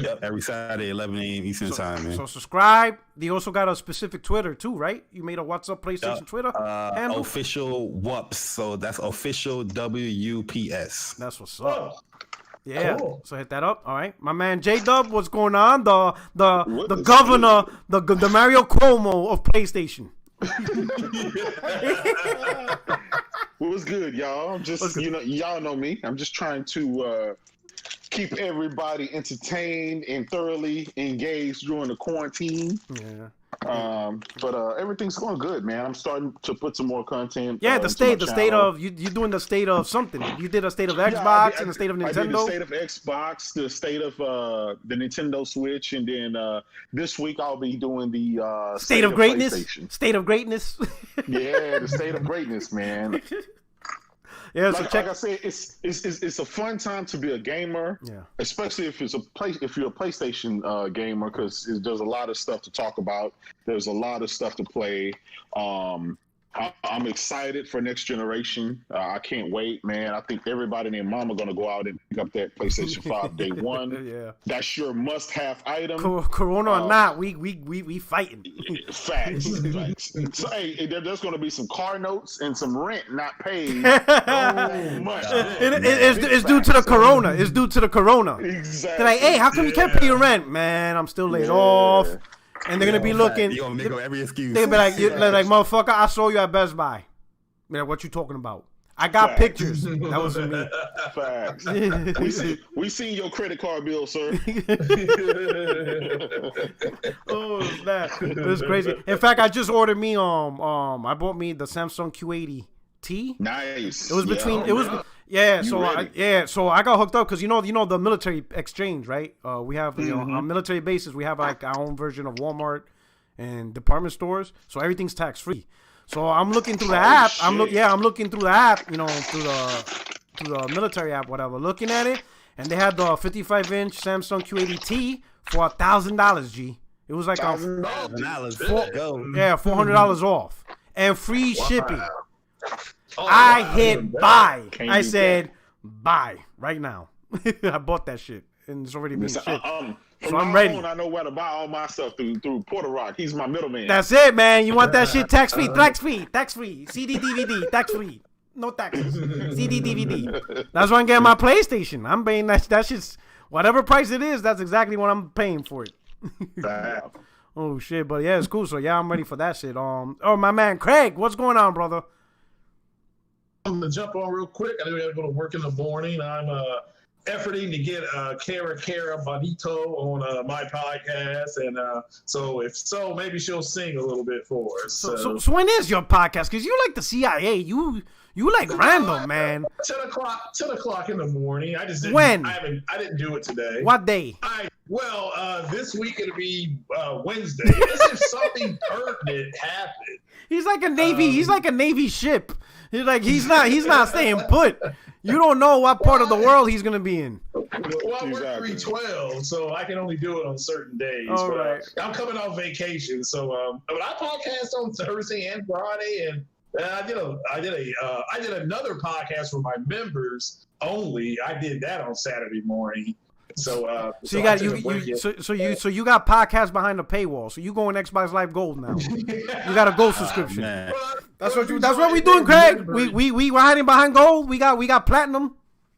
Yep, every Saturday, 11 a.m. Eastern time, man. So subscribe. They also got a specific Twitter too, right? You made a What's Up PlayStation Twitter handle? Official WUPS. So that's official WUPS. That's what's up. Yeah. Cool. So hit that up. All right, my man J Dub, what's going on? The governor, the Mario Cuomo of PlayStation. What's good, y'all? I'm just y'all know me. I'm just trying to keep everybody entertained and thoroughly engaged during the quarantine. Yeah. But everything's going good, man. I'm starting to put some more content. Yeah, the state of you're doing the state of something. You did a state of Xbox and the state of Nintendo. I did the state of Xbox, the state of the Nintendo Switch, and then this week I'll be doing the state of greatness. State of greatness. Yeah, the state of greatness, man. Yeah, so like I said, it's a fun time to be a gamer. Yeah. Especially if you're a PlayStation gamer, because there's a lot of stuff to talk about. There's a lot of stuff to play. I'm excited for next generation. I can't wait, man. I think everybody and their mama gonna go out and pick up that PlayStation 5 day one. Yeah. That's your must-have item. Corona or not, we fighting. Facts. So hey, there's gonna be some car notes and some rent not paid. It's due to the Corona. It's due to the Corona. Exactly. They're like, hey, how come you can't pay your rent? Man, I'm still laid off. And they're gonna be looking. You're gonna make up every excuse. They're gonna be like, motherfucker, I saw you at Best Buy. Man, what you talking about? I got pictures. That wasn't me. Facts. we seen your credit card bill, sir. Oh snap! It's crazy. In fact, I just ordered me I bought me the Samsung Q80T. Nice. It was between. So I got hooked up because you know the military exchange, right? We have on military bases we have like our own version of Walmart and department stores, so everything's tax free. So I'm looking through the app. I'm looking through the app, through the military app, whatever. Looking at it, and they had the 55-inch Samsung Q80T for $1,000. G. It was like $400 off and free shipping. I hit buy. I said buy right now. I bought that shit, and it's already been shipped. So I'm ready. I know where to buy all my stuff through Porter Rock. He's my middleman. That's it, man. You want that shit tax free, CD, DVD, tax free, no taxes. CD, DVD. That's why I'm getting my PlayStation. I'm paying that shit's whatever price it is. That's exactly what I'm paying for it. Oh shit, but yeah, it's cool. So yeah, I'm ready for that shit. My man Craig, what's going on, brother? I'm gonna jump on real quick. I know I gotta go to work in the morning. I'm efforting to get Cara Bonito on my podcast, and so maybe she'll sing a little bit for us. So when is your podcast? Because you like the CIA, you like random, man. 10 o'clock in the morning. I just didn't. When? I didn't do it today. What day? This week it'll be Wednesday. As if something pertinent happened. He's like a Navy. He's like a Navy ship. He's not staying put. You don't know what part of the world he's gonna be in. Well, I work 312, so I can only do it on certain days. All right. I'm coming off vacation, so but I podcast on Thursday and Friday, and I did another podcast for my members only. I did that on Saturday morning. So you got podcasts behind the paywall. So you go on Xbox Live Gold now. You got a Gold subscription. That's what we doing, Craig. We hiding behind Gold. We got Platinum.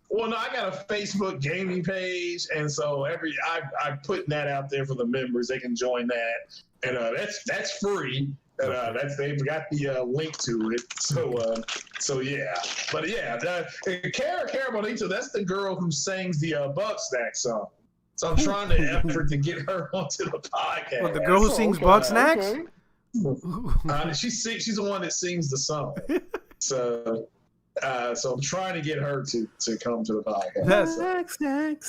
Well, no, I got a Facebook gaming page, and so I'm putting that out there for the members. They can join that, and that's free. They've got the link to it. So yeah. But yeah, Cara Bonito, that's the girl who sings the Bugsnax song. So I'm trying to effort to get her onto the podcast. What, the girl who sings Bugsnax? Okay. She's the one that sings the song. So I'm trying to get her to come to the podcast. That's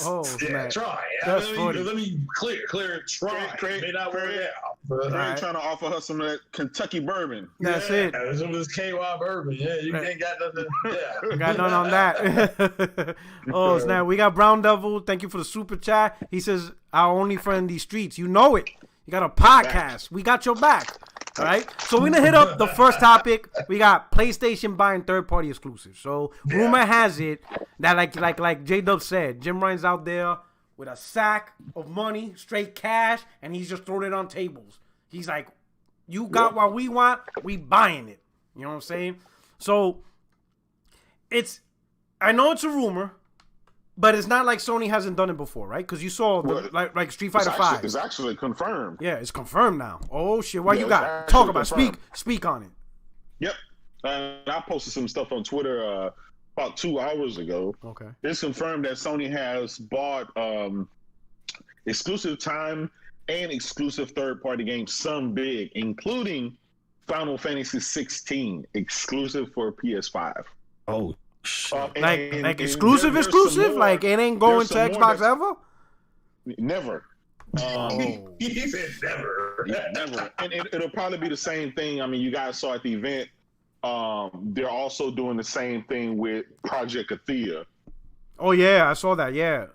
oh yeah, man. Try. Let me clear it. Try. Craig may not work out. But right. Trying to offer her some of that Kentucky bourbon. That's it. Some of this KY bourbon. Yeah, you ain't got nothing. Yeah, got none on that. Oh snap! We got Brown Devil. Thank you for the super chat. He says, "Our only friend in these streets. You know it. You got a podcast. We got your back." All right, so we're gonna hit up the first topic. We got PlayStation buying third-party exclusives. So rumor has it that like J-Dub said, Jim Ryan's out there with a sack of money, straight cash, and he's just throwing it on tables. He's like, "You got what we want, we buying it." You know what I'm saying? So I know it's a rumor, but it's not like Sony hasn't done it before, right? Because you saw like Street Fighter 5. It's actually confirmed. Yeah, it's confirmed now. Oh shit! What you got? Talk about speak on it. Yep. I posted some stuff on Twitter about 2 hours ago. Okay. It's confirmed that Sony has bought exclusive time and exclusive third-party games, some big, including Final Fantasy 16, exclusive for PS5. Oh. Like exclusive, like it ain't going to Xbox ever. Never. He said never. Yeah, never. And it'll probably be the same thing. I mean, you guys saw at the event They're also doing the same thing with Project Athea. Oh yeah, I saw that. Yeah,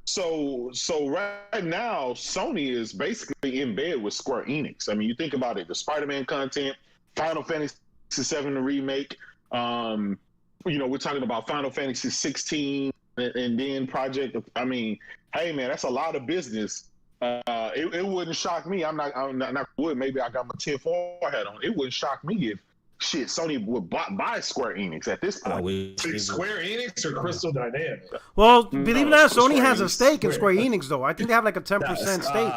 So right now, Sony is basically in bed with Square Enix. I mean, you think about it: the Spider-Man content, Final Fantasy VII the remake. We're talking about Final Fantasy 16, and then Project. I mean, hey man, that's a lot of business. It wouldn't shock me. I'm not would. Maybe I got my tinfoil hat on. It wouldn't shock me if Sony would buy Square Enix at this point. Square Enix or Crystal Dynamics? Well, believe it or not, Sony has a stake in Square Enix, though. I think they have like a 10% stake.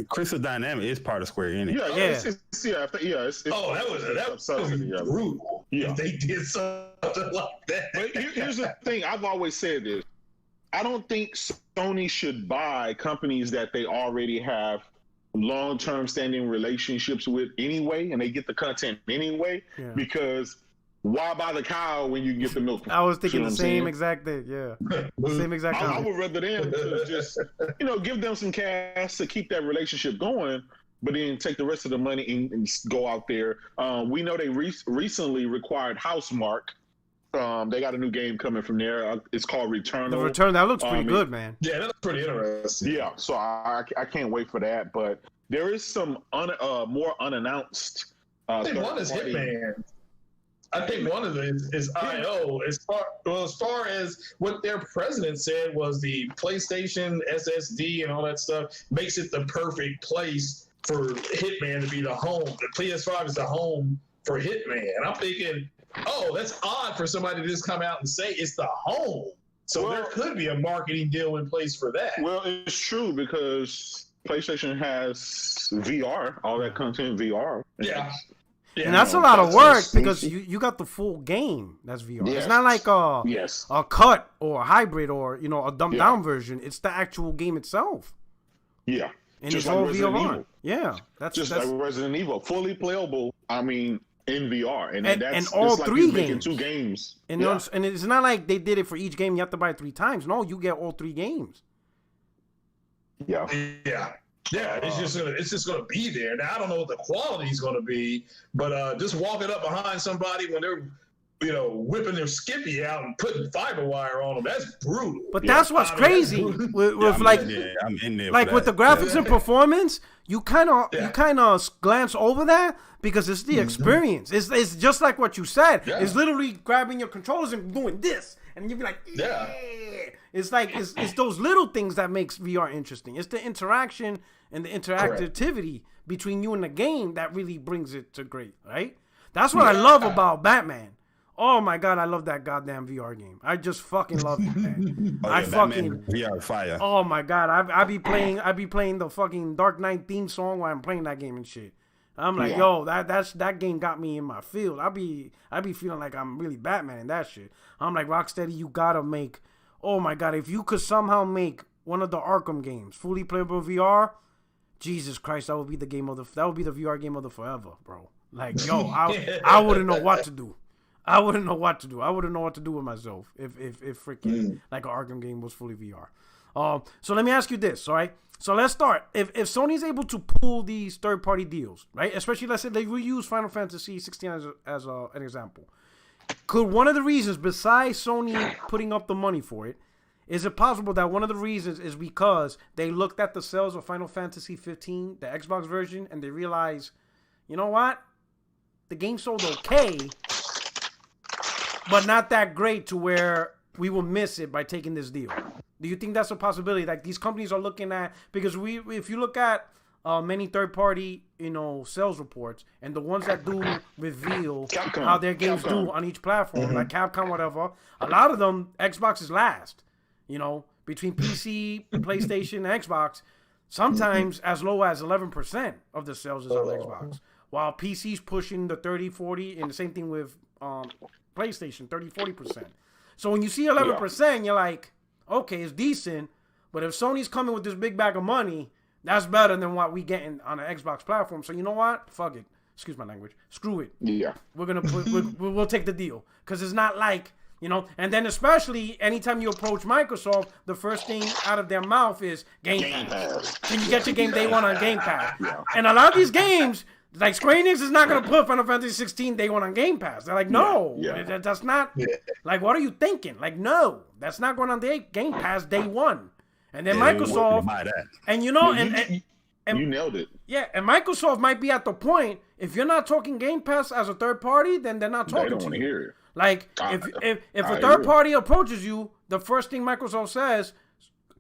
Crystal Dynamics is part of Square Enix. That was brutal. Yeah, if they did something like that. But here's the thing: I've always said this. I don't think Sony should buy companies that they already have long-term standing relationships with anyway, and they get the content anyway, because why buy the cow when you can get the milk? I was thinking the same exact thing. Same exact thing. I would rather them to just give them some cash to keep that relationship going, but then take the rest of the money and go out there. We know they recently required Housemarque. They got a new game coming from there. It's called Returnal. The Return, that looks pretty good, man. Yeah, that looks pretty interesting. Yeah, so I can't wait for that. But there is some more unannounced. I think one is Hitman. I think one of them is IO. As far as what their president said was the PlayStation SSD and all that stuff makes it the perfect place for Hitman to be the home. The PS5 is the home for Hitman. I'm thinking, that's odd for somebody to just come out and say it's the home. So there could be a marketing deal in place for that. Well, it's true because PlayStation has VR, all that content VR. Yeah. And that's a lot of work because you got the full game that's VR. Yes. It's not like a cut or a hybrid or a dumbed down version. It's the actual game itself. Yeah. And just it's all VR. Yeah. That's like Resident Evil. Fully playable, in VR. And all like 3 games. 2 games. And it's not like they did it for each game you have to buy it 3 times. No, you get all 3 games. Yeah. Yeah, it's just gonna be there. Now I don't know what the quality is gonna be, but just walking up behind somebody when they're whipping their Skippy out and putting fiber wire on them, that's brutal. But that's what's crazy with I'm in there like with the graphics and performance, you kind of glance over that because it's the experience. It's just like what you said. Yeah. It's literally grabbing your controllers and doing this, and you'd be like, yeah. It's like it's those little things that makes VR interesting. It's the interaction and the interactivity between you and the game that really brings it to great, right? That's what I love about Batman. Oh my god, I love that goddamn VR game. I just fucking love it, man. Batman VR fire. Oh my god, I be playing the fucking Dark Knight theme song while I'm playing that game and shit. I'm like, yo, that game got me in my field. I be feeling like I'm really Batman in that shit. I'm like, Rocksteady, you gotta make. Oh my god, if you could somehow make one of the Arkham games fully playable VR, Jesus Christ, that would be the VR game of the forever, bro. Like, yo, I wouldn't know what to do. I wouldn't know what to do with myself if freaking like an Arkham game was fully VR. So let me ask you this, all right? So let's start. If Sony's able to pull these third-party deals, right? Especially, let's say they reuse Final Fantasy 16 as an example. Could one of the reasons, besides Sony putting up the money for it, is it possible that one of the reasons is because they looked at the sales of Final Fantasy 15, the Xbox version, and they realized, you know what? The game sold okay, but not that great to where we will miss it by taking this deal. Do you think that's a possibility? Like these companies are looking at, because if you look at many third-party, sales reports, and the ones that do reveal how their games do on each platform, like Capcom, whatever, a lot of them, Xbox is last. Between PC, PlayStation, and Xbox, sometimes as low as 11% of the sales is on Xbox, while PC's pushing the 30, 40, and the same thing with PlayStation, 30, 40%. So when you see 11%, you're like, okay, it's decent, but if Sony's coming with this big bag of money, that's better than what we getting on an Xbox platform. So you know what? Fuck it. Excuse my language. Screw it. Yeah. We're gonna we'll take the deal because it's not like And then especially anytime you approach Microsoft, the first thing out of their mouth is Game Pass. Can you get your game day one on Game Pass? Yeah. And a lot of these games, Like, Square Enix is not going to put Final Fantasy 16 day one on Game Pass. They're like, no, that's not. Yeah. Like, what are you thinking? Like, no, that's not going on the Game Pass day one. And then Microsoft, and you know, and you nailed it. Yeah, and Microsoft might be at the point, if you're not talking Game Pass as a third party, then they're not talking to you. They don't want to hear it. Like, if a third party approaches you, the first thing Microsoft says,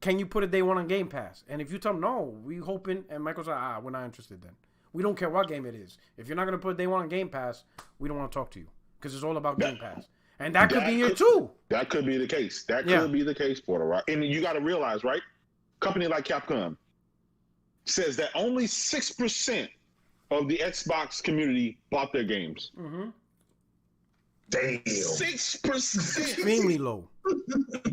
can you put a day one on Game Pass? And if you tell them, no, we hoping, and Microsoft, we're not interested then. We don't care what game it is. If you're not going to put day one on Game Pass, we don't want to talk to you because it's all about Game Pass. And that could be here too. That could be the case. That could be the case, Porter, right? And you got to realize, right? Company like Capcom says that only 6% of the Xbox community bought their games. Mm-hmm. Damn. 6%. Extremely low.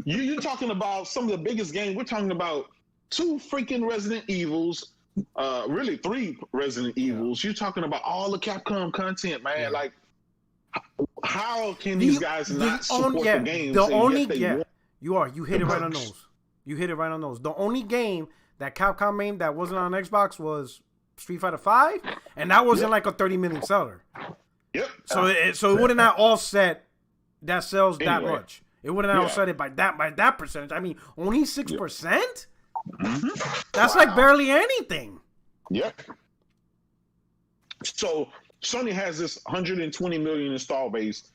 You're talking about some of the biggest games. We're talking about 2 freaking Resident Evils. Really 3 Resident Evils. You're talking about all the Capcom content, man. Like, how can these guys not support the games? You hit it right on those. You hit it right on those. The only game that Capcom made that wasn't on Xbox was Street Fighter V, and that wasn't like a 30 million seller. Yep. So it wouldn't have offset that sells that much. It wouldn't have offset it by that percentage. I mean, only 6%. That's like barely anything. Yep. So Sony has this 120 million install base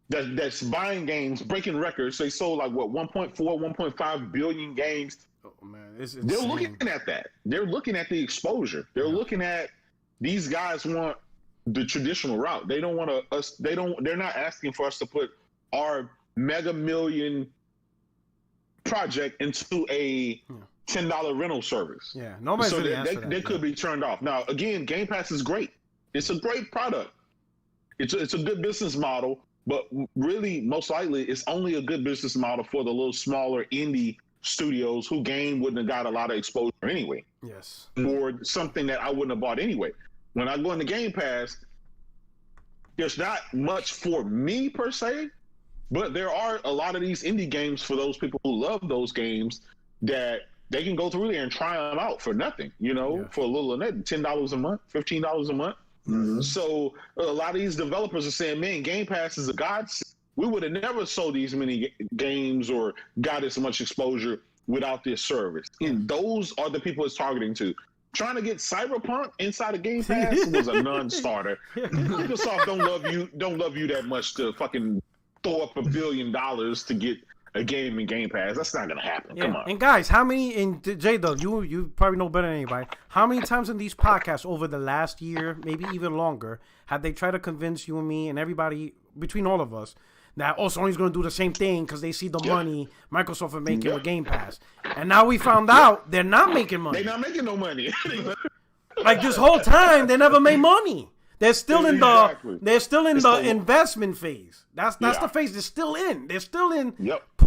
that's buying games, breaking records. They sold like 1.4, 1.5 billion games. Oh man, they're looking at that. They're looking at the exposure. They're looking at these guys want the traditional route. They don't want us. They're not asking for us to put our mega million project into a $10 rental service. Yeah, nobody's so really they could be turned off. Now, again, Game Pass is great. It's a great product. It's a good business model, but really, most likely, it's only a good business model for the little smaller indie studios who game wouldn't have got a lot of exposure anyway. Yes. Or something that I wouldn't have bought anyway. When I go into Game Pass, there's not much for me per se, but there are a lot of these indie games for those people who love those games that they can go through there and try them out for nothing, for a little of that, $10 a month, $15 a month. Mm-hmm. So a lot of these developers are saying, man, Game Pass is a godsend. We would have never sold these many games or got as much exposure without this service. And those are the people it's targeting to. Trying to get Cyberpunk inside of Game Pass was a non-starter. Microsoft don't love you that much to fucking throw up $1 billion to get a game in Game Pass. That's not gonna happen. Come on. And guys, how many J-Dub, you probably know better than anybody. How many times in these podcasts over the last year, maybe even longer, have they tried to convince you and me and everybody between all of us that Sony's going to do the same thing because they see the money Microsoft is making with Game Pass. And now we found out they're not making money. They're not making no money. Like this whole time, they never made money. They're still in the investment phase. That's the phase they're still in. They're still in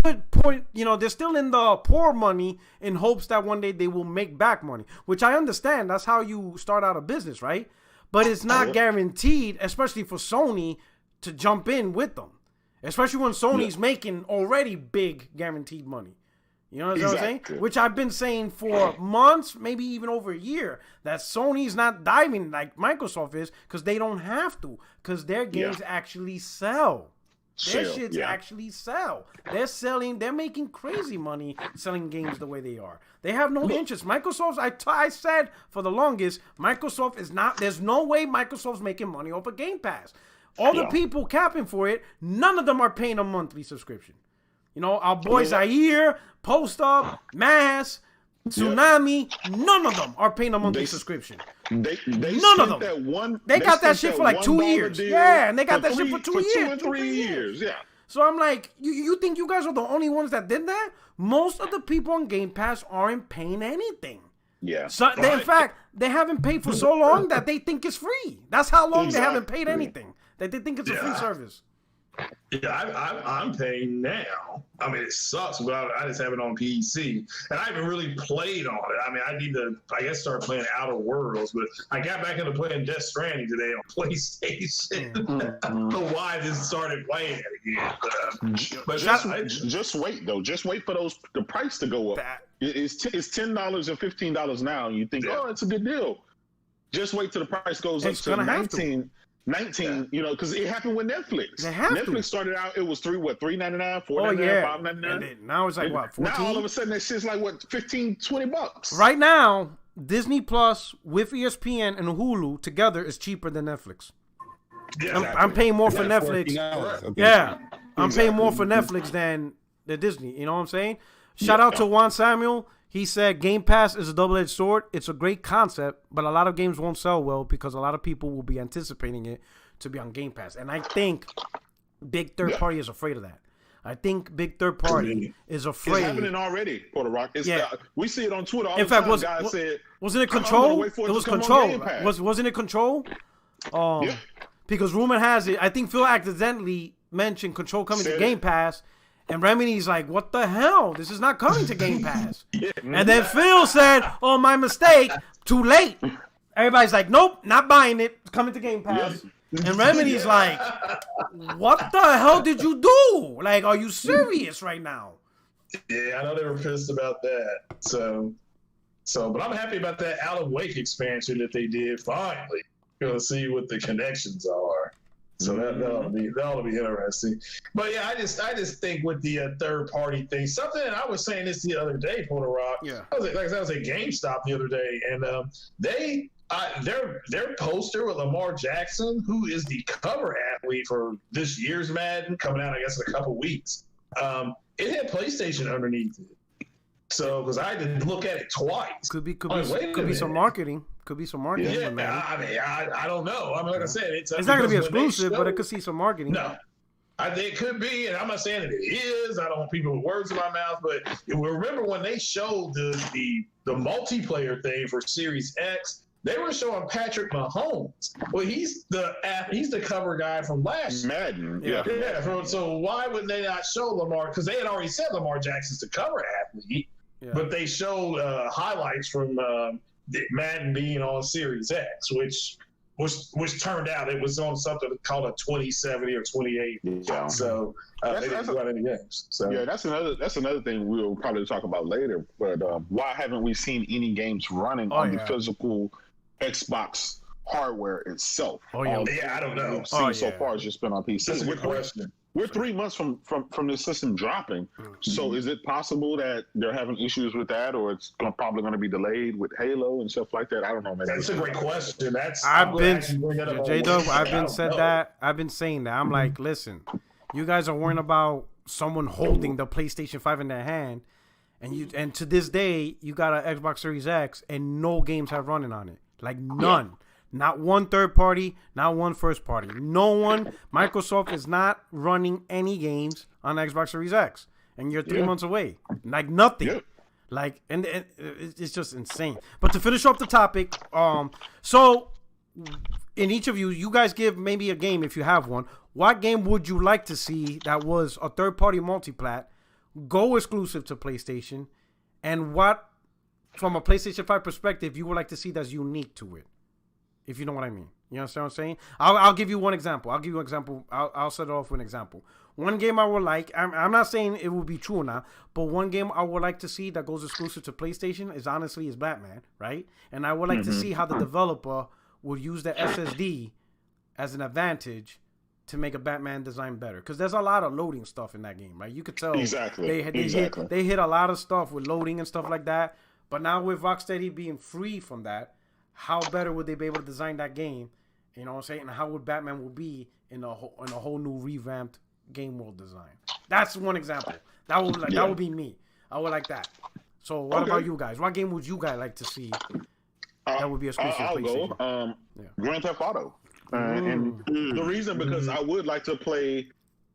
they're still in the pour money in hopes that one day they will make back money, which I understand. That's how you start out a business, right? But it's not guaranteed, especially for Sony, to jump in with them. Especially when Sony's making already big guaranteed money. You know what I'm saying? Which I've been saying for months, maybe even over a year, that Sony's not diving like Microsoft is because they don't have to, because their games actually sell. Their shits actually sell. They're making crazy money selling games the way they are. They have no interest. Microsoft's, I said for the longest, Microsoft is not, there's no way Microsoft's making money off of Game Pass. All the people capping for it, none of them are paying a monthly subscription. Our boys Zaire, Post Up, Mass, Tsunami, none of them are paying a monthly subscription. None of them. They got that shit for like 2 years. Yeah, and they got that shit for 2 years. 2 and 3 years, yeah. So I'm like, you think you guys are the only ones that did that? Most of the people on Game Pass aren't paying anything. Yeah. So in fact, they haven't paid for so long that they think it's free. That's how long they haven't paid anything. That they think it's a free service. Yeah, I'm paying now. I mean, it sucks, but I just have it on PC, and I haven't really played on it. I mean, I need to, I guess, start playing Outer Worlds, but I got back into playing Death Stranding today on PlayStation. I don't know why I just started playing it again. But just wait though. Just wait for the price to go up. It's $10 and $15 now, and you think, oh, it's a good deal. Just wait till the price goes up to 19. You know, because it happened with Netflix. Netflix started out, it was $3.99, $4.99, $5.99. Now it's like what, 14? Now all of a sudden that shit's like what, $15-$20. Right now, Disney Plus with ESPN and Hulu together is cheaper than Netflix. Yeah, I'm paying more for Netflix. Yeah, I'm paying more for Netflix than the Disney. You know what I'm saying? Shout out to Juan Samuel. He said Game Pass is a double-edged sword. It's a great concept, but a lot of games won't sell well because a lot of people will be anticipating it to be on Game Pass. And I think big third party is afraid of that. I think big third party is afraid. It's happening already, Puerto Rock. We see it on Twitter all the time. In fact, wasn't it Control? It was Control. Wasn't it Control? Because rumor has it, I think Phil accidentally mentioned Control coming to Game Pass. And Remedy's like, what the hell? This is not coming to Game Pass. And then Phil said, oh, my mistake. Too late. Everybody's like, nope, not buying it. It's coming to Game Pass. And Remedy's like, what the hell did you do? Like, are you serious right now? Yeah, I know they were pissed about that. So, but I'm happy about that Alan Wake expansion that they did finally. Gonna see what the connections are. So that ought to be interesting. But yeah, I just think with the third party thing, something I was saying this the other day, Puerto Rock. Yeah. I was at GameStop the other day, and their poster with Lamar Jackson, who is the cover athlete for this year's Madden, coming out I guess in a couple weeks. It had PlayStation underneath it. So, because I had to look at it twice. Could be some marketing. Could be some marketing. Yeah, I mean, I don't know. I mean, like I said, it's not going to be exclusive, but it could see some marketing. No, it could be, and I'm not saying that it is. I don't want people with words in my mouth, but remember when they showed the multiplayer thing for Series X, they were showing Patrick Mahomes. Well, he's the cover guy from last Madden. Yeah. So why would they not show Lamar? Because they had already said Lamar Jackson's the cover athlete, but they showed highlights from Madden being on Series X, which turned out it was on something called a 2070 or 2080. Yeah. So they didn't run any games. So yeah, that's another thing we'll probably talk about later. But why haven't we seen any games running on the physical Xbox hardware itself? I don't know. So far it's just been on PC. That's a good question. We're 3 months from the system dropping. So is it possible that they're having issues with that, or it's probably going to be delayed with Halo and stuff like that? I don't know, man. That's a great question. I've been saying that. I'm like, listen, you guys are worrying about someone holding the PlayStation 5 in their hand, and to this day, you got an Xbox Series X, and no games have running on it. Like none. Yeah. Not one third party, not one first party. No one. Microsoft is not running any games on Xbox Series X. And you're 3 months away. Like nothing. Yeah. Like, and it's just insane. But to finish off the topic, so in each of you guys give maybe a game if you have one. What game would you like to see that was a third party multiplat, go exclusive to PlayStation, and what, from a PlayStation 5 perspective, you would like to see that's unique to it? If you know what I mean. You understand what I'm saying? I'll give you one example. I'll set it off with an example. One game I would like, I'm not saying it will be true or not, but one game I would like to see that goes exclusive to PlayStation is Batman, right? And I would like to see how the developer would use the SSD as an advantage to make a Batman design better. Because there's a lot of loading stuff in that game, right? You could tell they hit a lot of stuff with loading and stuff like that. But now with Rocksteady being free from that, how better would they be able to design that game? You know what I'm saying? And how would Batman will be in a whole new revamped game world design? That's one example. That would be me. I would like that. So what about you guys? What game would you guys like to see that would be exclusive to PlayStation? I'll go. Grand Theft Auto. And the reason, because I would like to play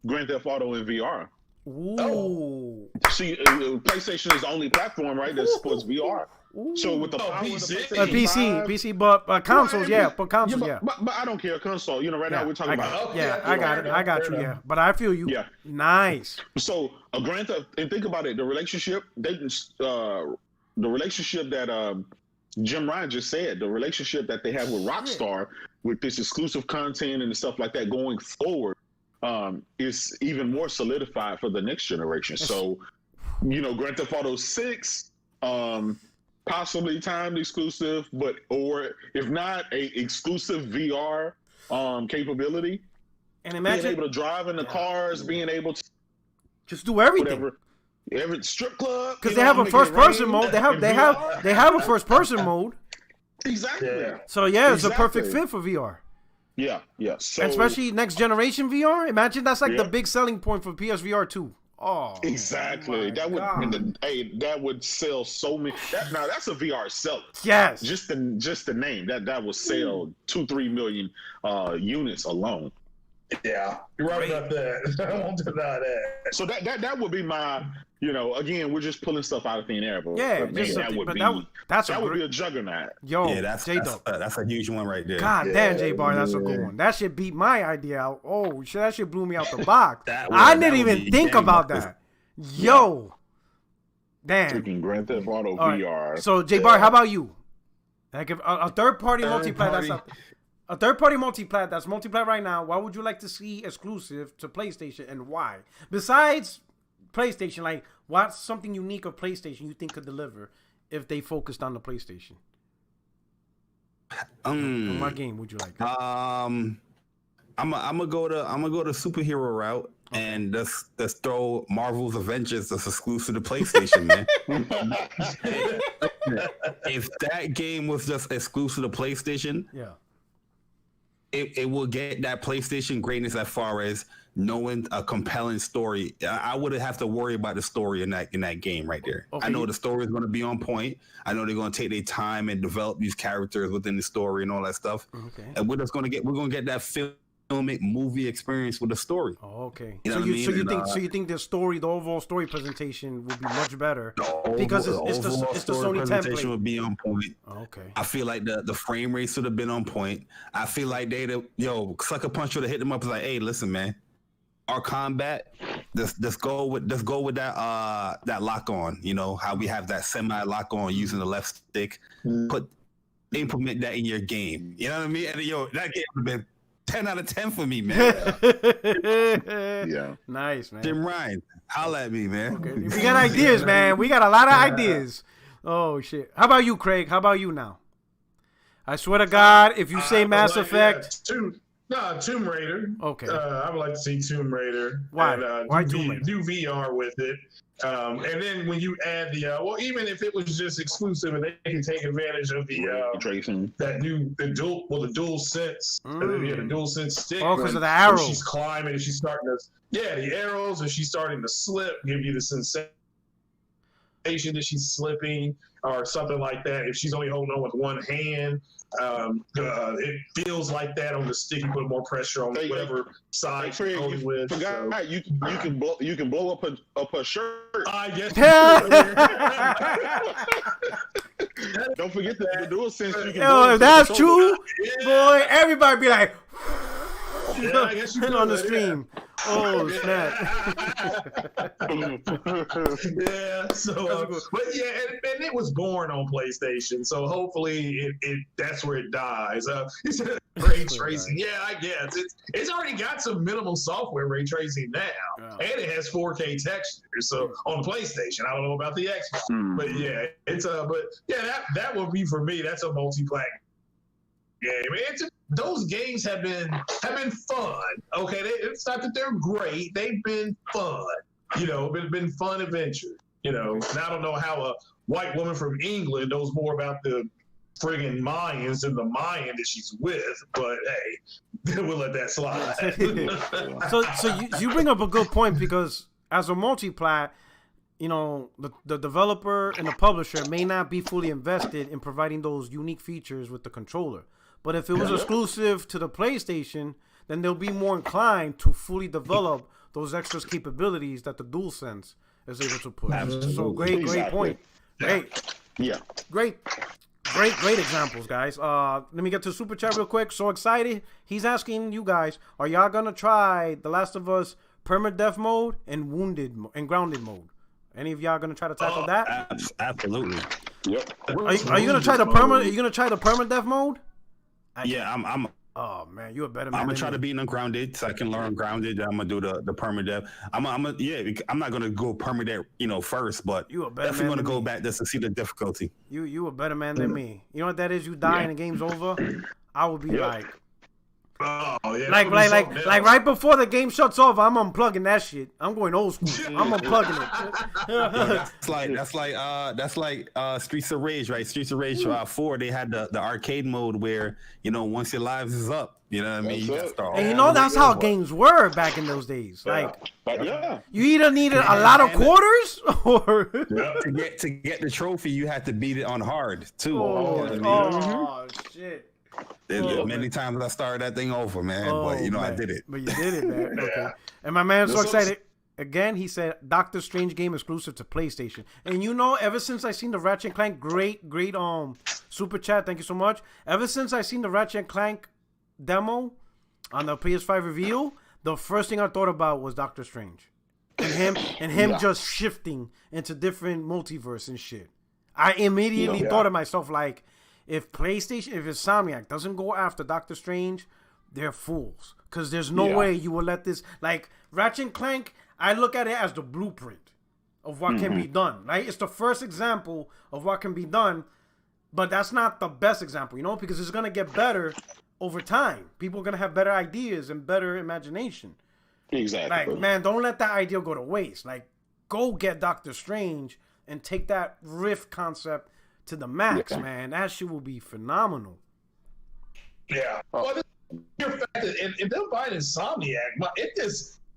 Grand Theft Auto in VR. Ooh. See, PlayStation is the only platform, right, that supports VR. Ooh. So with the power PC, but consoles, But I don't care, console. You know, right now we're talking about. I got you. Yeah, but I feel you. Yeah, nice. So a Grand Theft, and think about it. The relationship that Jim Ryan just said, the relationship that they have with Rockstar, with this exclusive content and stuff like that going forward, is even more solidified for the next generation. So, you know, Grand Theft Auto 6. possibly timed exclusive, or if not, a exclusive VR capability. And imagine being able to drive in the cars, being able to just do everything. Whatever. Every strip club, because they have a first person mode. They have a first person mode. Exactly. Yeah. So it's a perfect fit for VR. Yeah. So, especially next generation VR. Imagine that's like the big selling point for PSVR 2. Oh, exactly. That would sell so many. That's a VR seller. Yes. Just the name that would sell 2-3 million units alone. Yeah, you're right about that. I won't deny that. So that would be my, again, we're just pulling stuff out of thin air, but that would be a juggernaut. Yo, that's a huge one right there. God damn, J-Bar, that's a good one. That shit beat my idea out. Oh, shit, that shit blew me out the box. I didn't even think about that. Yo, damn. Freaking Grand Theft Auto VR. Right. So J-Bar, how about you? Like if a third-party multiplayer a third-party multiplat that's multiplat right now, what would you like to see exclusive to PlayStation and why? Besides PlayStation, like what's something unique of PlayStation you think could deliver if they focused on the PlayStation? What game would you like? I'm gonna go to superhero route and just throw Marvel's Avengers that's exclusive to PlayStation, man. If that game was just exclusive to PlayStation, it will get that PlayStation greatness as far as knowing a compelling story. I wouldn't have to worry about the story in that game right there. Okay. I know the story is going to be on point. I know they're going to take their time and develop these characters within the story and all that stuff. Okay. And we're going to get that filmic movie experience with the story. Oh, okay. So you think the overall story presentation would be much better because it's the Sony presentation would be on point. Okay. I feel like the frame rates would have been on point. I feel like Sucker Punch would have hit them up and like, hey, listen, man, our combat, just go with that lock on. You know how we have that semi lock on using the left stick. Implement that in your game. You know what I mean? And that game would have been 10 out of 10 for me, man. Yeah. Nice, man. Jim Ryan, holla at me, man. Okay. We got ideas, man. We got a lot of ideas. Oh, shit. How about you, Craig? How about you now? I swear to God, if you say Mass Effect... Tomb Raider. Okay. I would like to see Tomb Raider. Why? And, Why Tomb Raider? Do VR with it. And then when you add even if it was just exclusive and they can take advantage of the tracing, the dual sense, the dual sense stick. Oh, because of the arrows. She's climbing and she's starting to, the arrows, and she's starting to slip, give you the sensation that she's slipping or something like that. If she's only holding on with one hand, it feels like that on the stick. You put more pressure on whatever side you're holding with. You can blow up her shirt. Yes. Don't forget the dual sense. You can if that's true, boy, everybody be like, I guess you on the stream. Oh snap! But and it was born on PlayStation, so hopefully that's where it dies. You said ray tracing, I guess it's already got some minimal software ray tracing now, and it has 4K textures. So on PlayStation, I don't know about the Xbox, but that would be for me. That's a multi-plat game. Those games have been fun. Okay, it's not that they're great. They've been fun. Been fun adventures. And I don't know how a white woman from England knows more about the friggin' Mayans than the Mayan that she's with. But hey, we'll let that slide. So you bring up a good point because as a multiplat, the developer and the publisher may not be fully invested in providing those unique features with the controller. But if it was exclusive to the PlayStation, then they'll be more inclined to fully develop those extra capabilities that the DualSense is able to push. Absolutely. So great point. Great examples, guys. Let me get to Super Chat real quick. So excited. He's asking you guys, are y'all gonna try The Last of Us permadeath mode and grounded mode? Any of y'all gonna try to tackle that? Absolutely. Yep. Are you gonna try the permadeath mode? Yeah, I'm Oh man, you a better man. I'm gonna try to be ungrounded so I can learn grounded. I'm gonna do the permadeath. I'm not gonna go permadeath, first, but you a better definitely man gonna go me. back just to see the difficulty. You a better man than me. You know what that is? You die and the game's over. I would be like, oh yeah, like right before the game shuts off, I'm unplugging that shit. I'm going old school. I'm unplugging it. That's like Streets of Rage, right? Streets of Rage 4. They had the arcade mode where once your lives is up, you know what I mean. You start and that's how games were back in those days. Yeah. Like, you either needed a lot of quarters or to get the trophy, you had to beat it on hard too. Oh shit. Many times I started that thing over, man. But man. I did it. But you did it, man. Okay. And my man's so excited. Again, he said Doctor Strange game exclusive to PlayStation. And ever since I seen the Ratchet and Clank, great super chat, thank you so much. Ever since I seen the Ratchet and Clank demo on the PS5 reveal, the first thing I thought about was Doctor Strange. And him just shifting into different multiverse and shit. I immediately thought to myself, like, if Insomniac doesn't go after Doctor Strange, they're fools. Because there's no way you will let this... Like, Ratchet and Clank, I look at it as the blueprint of what can be done, right? It's the first example of what can be done, but that's not the best example, because it's going to get better over time. People are going to have better ideas and better imagination. Exactly. Like, man, don't let that idea go to waste. Like, go get Doctor Strange and take that Rift concept to the max, man. That shit will be phenomenal. Yeah. Well, the fact that if they're buying Insomniac,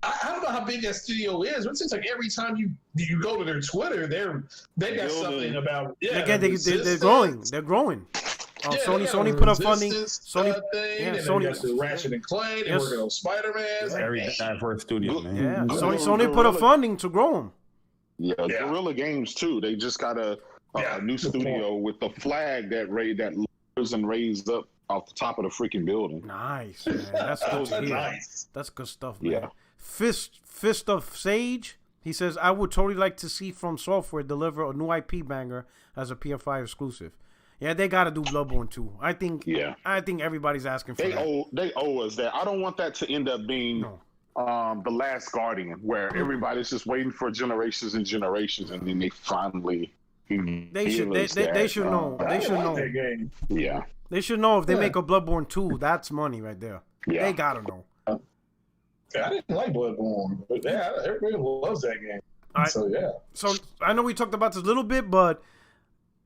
I don't know how big that studio is, but it seems like every time you go to their Twitter, they got something about again. They're growing. They're growing. Sony put up funding. Sony got the Ratchet and Clank. They're working on Spider-Man. Very diverse studio, man. Yeah, Sony put up funding to grow them. Yeah, Guerrilla Games too. They just got a new studio with the flag that lowers and raised up off the top of the freaking building. Nice, man. That's good to hear. Nice. That's good stuff, man. Yeah. Fist of Sage. He says, I would totally like to see From Software deliver a new IP banger as a PS5 exclusive. Yeah, they got to do Bloodborne 2. I think everybody's asking for that. They owe us that. I don't want that to end up being The Last Guardian, where everybody's just waiting for generations and generations, and then they finally... They should know. They should know. Yeah. They should know if they make a Bloodborne 2, that's money right there. Yeah. They got to know. I didn't like Bloodborne, but everybody loves that game. So I know we talked about this a little bit, but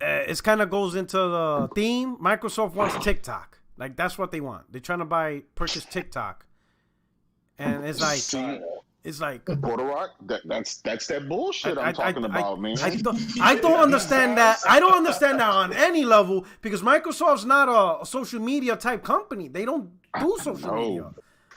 it kind of goes into the theme. Microsoft wants TikTok. Like, that's what they want. They're trying to purchase TikTok. And it's like Puerto Rock. That's that bullshit I'm talking about, man. I don't understand that. I don't understand that on any level, because Microsoft's not a social media type company. They don't do social media.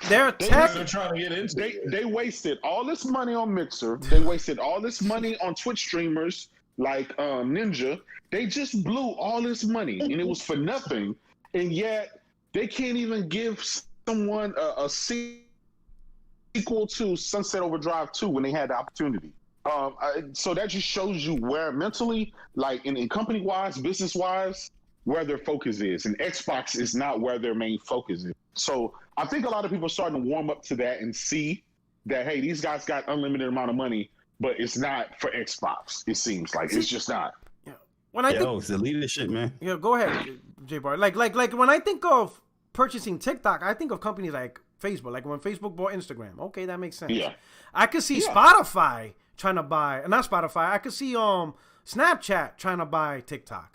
They're trying to get into they wasted all this money on Mixer. They wasted all this money on Twitch streamers like Ninja. They just blew all this money, and it was for nothing. And yet they can't even give someone a sequel to Sunset Overdrive 2 when they had the opportunity. So that just shows you where mentally, like in company-wise, business-wise, where their focus is. And Xbox is not where their main focus is. So I think a lot of people are starting to warm up to that and see that, hey, these guys got unlimited amount of money, but it's not for Xbox. It seems like it's just not. Yeah. When I think it's the leadership, man. Yeah, go ahead, J Bar. Like when I think of purchasing TikTok, I think of companies like Facebook. Like when Facebook bought Instagram. Okay, that makes sense. Yeah. I could see Spotify trying to buy, not Spotify. I could see Snapchat trying to buy TikTok.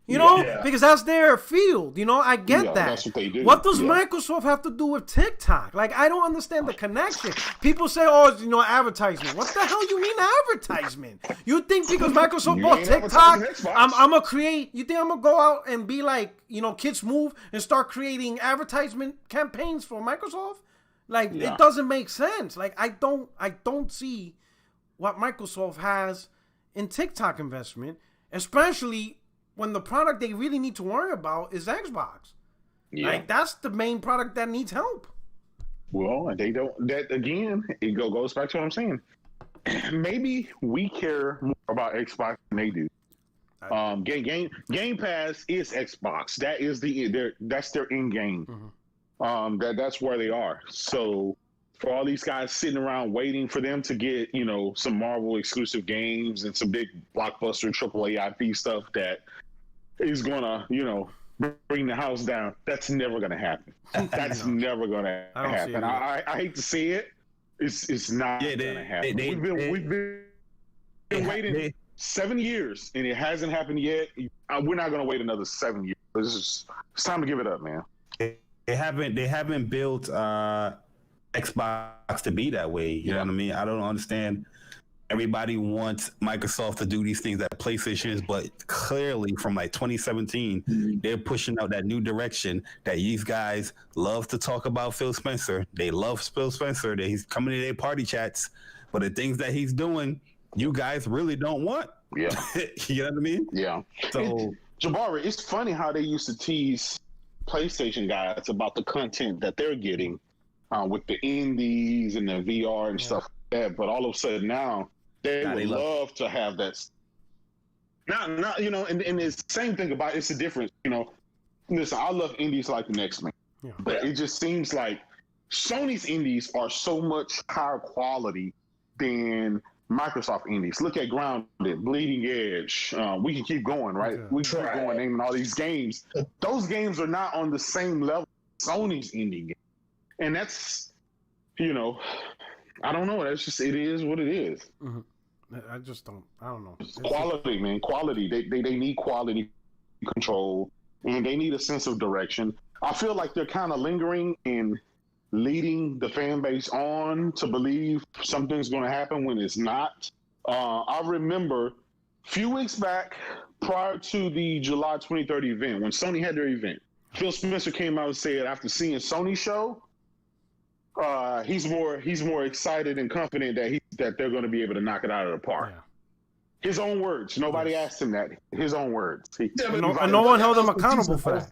Because that's their field. I get that. That's what they do. What does Microsoft have to do with TikTok? Like, I don't understand the connection. People say, advertisement. What the hell you mean advertisement? You think because Microsoft bought TikTok, I'm going to create, you think I'm going to go out and be like, Kids Move and start creating advertisement campaigns for Microsoft? Like, it doesn't make sense. Like, I don't see what Microsoft has in TikTok investment, especially when the product they really need to worry about is Xbox. Yeah. Like, that's the main product that needs help. Well, they don't. That again, it goes back to what I'm saying. Maybe we care more about Xbox than they do. Game Pass is Xbox. That is that's their end game. That's where they are. So for all these guys sitting around waiting for them to get, some Marvel exclusive games and some big blockbuster AAA IP stuff that is gonna, bring the house down, that's never gonna happen. That's never gonna happen. I hate to say it. It's not gonna happen. We've been waiting 7 years and it hasn't happened yet. We're not gonna wait another 7 years. It's time to give it up, man. They haven't built Xbox to be that way. You know what I mean? I don't understand. Everybody wants Microsoft to do these things that PlayStation is, but clearly from like 2017, they're pushing out that new direction that these guys love to talk about Phil Spencer. They love Phil Spencer. That he's coming to their party chats, but the things that he's doing, you guys really don't want. Yeah. You know what I mean? Yeah. So, Jabari, it's funny how they used to tease PlayStation guys about the content that they're getting with the indies and the VR and stuff like that, but all of a sudden now they would love to have that. Now, and it's the same thing about it's the difference. Listen, I love indies like the next man, but it just seems like Sony's indies are so much higher quality than Microsoft indies. Look at Grounded, Bleeding Edge. We can keep going, right? We can keep going naming all these games. Those games are not on the same level as Sony's indie game. And that's, I don't know. That's just, it is what it is. Mm-hmm. I don't know. It's quality, man. Quality. They need quality control and they need a sense of direction. I feel like they're kind of lingering in leading the fan base on to believe something's going to happen when it's not. I remember a few weeks back, prior to the July 23rd event, when Sony had their event, Phil Spencer came out and said after seeing Sony's show, he's more excited and confident that they're going to be able to knock it out of the park. Yeah. His own words. Nobody asked him that. His own words. No one held him accountable for that.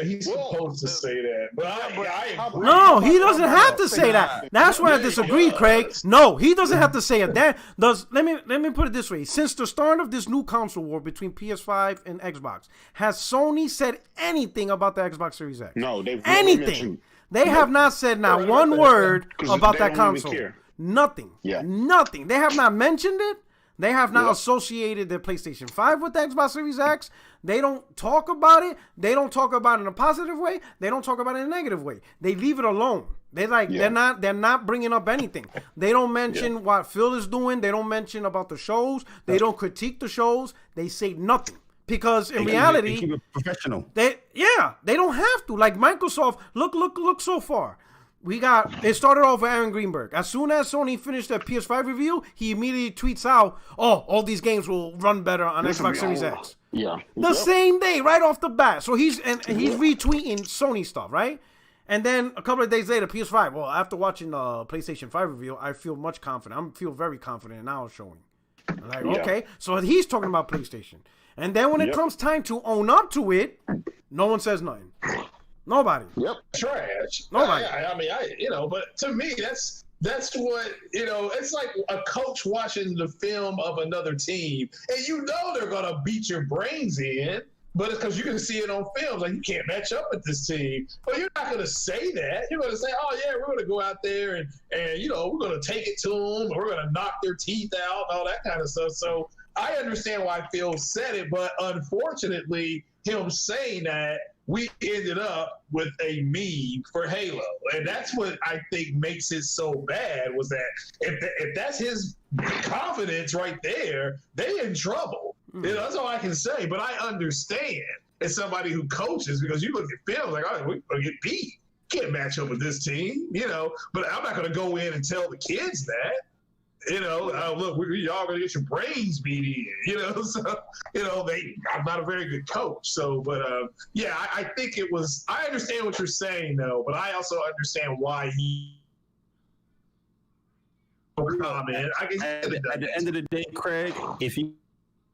He's supposed to say that, but no, he doesn't have to say that. That's why I disagree, Craig. No, he doesn't have to say it. Let me put it this way: since the start of this new console war between PS5 and Xbox, has Sony said anything about the Xbox Series X? No, they've anything. They have not said not one word about that console. Nothing. Yeah. Nothing. They have not mentioned it. They have not associated their PlayStation 5 with the Xbox Series X. They don't talk about it. They don't talk about it in a positive way. They don't talk about it in a negative way. They leave it alone. They're not bringing up anything. They don't mention what Phil is doing. They don't mention about the shows. They don't critique the shows. They say nothing. Because in reality, they keep it professional. They don't have to. Like Microsoft, look so far. It started off with Aaron Greenberg. As soon as Sony finished their PS5 review, he immediately tweets out, all these games will run better on Xbox Series X. Yeah. The same day, right off the bat. So he's retweeting Sony stuff, right? And then a couple of days later, PS5. Well, after watching the PlayStation 5 review, I feel much confident. I feel very confident in now showing. Okay. So he's talking about PlayStation. And then when it comes time to own up to it, no one says nothing. Nobody. Yep. Trash. Nobody. But to me, that's what, it's like a coach watching the film of another team, and they're going to beat your brains in, but it's because you can see it on film. Like, you can't match up with this team. But you're not going to say that. You're going to say, oh, yeah, we're going to go out there and we're going to take it to them, or we're going to knock their teeth out, and all that kind of stuff. So I understand why Phil said it, but unfortunately, him saying that, we ended up with a meme for Halo. And that's what I think makes it so bad, was that if that's his confidence right there, they in trouble. That's all I can say. But I understand as somebody who coaches, because you look at film like, we're going to get beat. Can't match up with this team, But I'm not going to go in and tell the kids that. Look, y'all gonna get your brains beat in, so, I'm not a very good coach. So, but, I think I understand what you're saying though, but I also understand why he comment. At the end of the day, Craig, if you're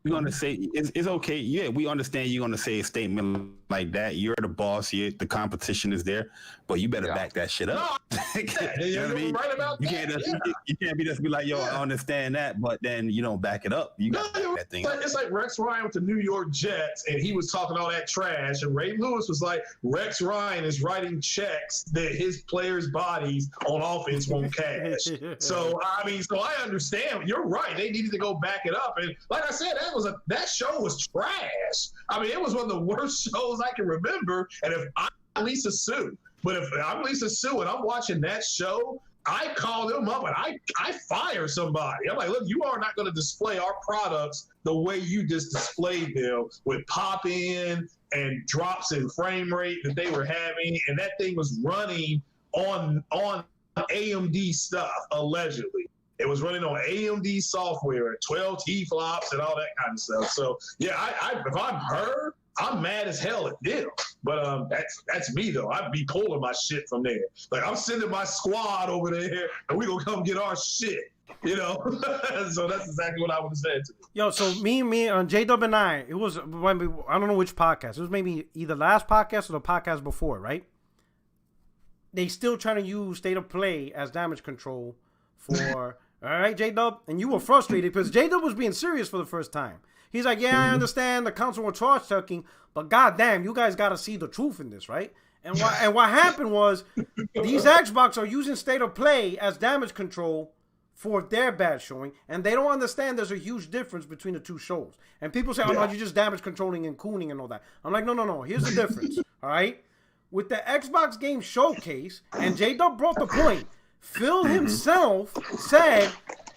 going to say, it's okay. Yeah, we understand you're going to say a statement like that. You're the boss. The competition is there, but you better back that shit up. You know what I mean? Right about you can't be like, yo, I understand that, but then you don't back it up. You got that thing. It's like Rex Ryan with the New York Jets, and he was talking all that trash, and Ray Lewis was like, Rex Ryan is writing checks that his players' bodies on offense won't cash. So I understand. You're right. They needed to go back it up, and like I said, that show was trash. I mean, it was one of the worst shows I can remember. And if I'm Lisa Sue, and I'm watching that show, I call them up and I fire somebody. I'm like, look, you are not going to display our products the way you just displayed them with pop in and drops in frame rate that they were having, and that thing was running on AMD stuff allegedly. It was running on AMD software, 12 T-flops and all that kind of stuff. So, yeah, if I'm her, I'm mad as hell at them. But that's me, though. I'd be pulling my shit from there. Like, I'm sending my squad over there, and we going to come get our shit, you know? So that's exactly what I would have said to them. Yo, so me, J-Dub and I, it was, I don't know which podcast. It was maybe either last podcast or the podcast before, right? They still trying to use state of play as damage control for... All right, J-Dub? And you were frustrated because J-Dub was being serious for the first time. He's like, yeah, I understand the council were charge tucking, but goddamn, you guys got to see the truth in this, right? And what happened was these Xbox are using state of play as damage control for their bad showing, and they don't understand there's a huge difference between the two shows. And people say, oh, no, you're just damage controlling and cooning and all that. I'm like, no, here's the difference, all right? With the Xbox game showcase, and J-Dub brought the point, Phil himself said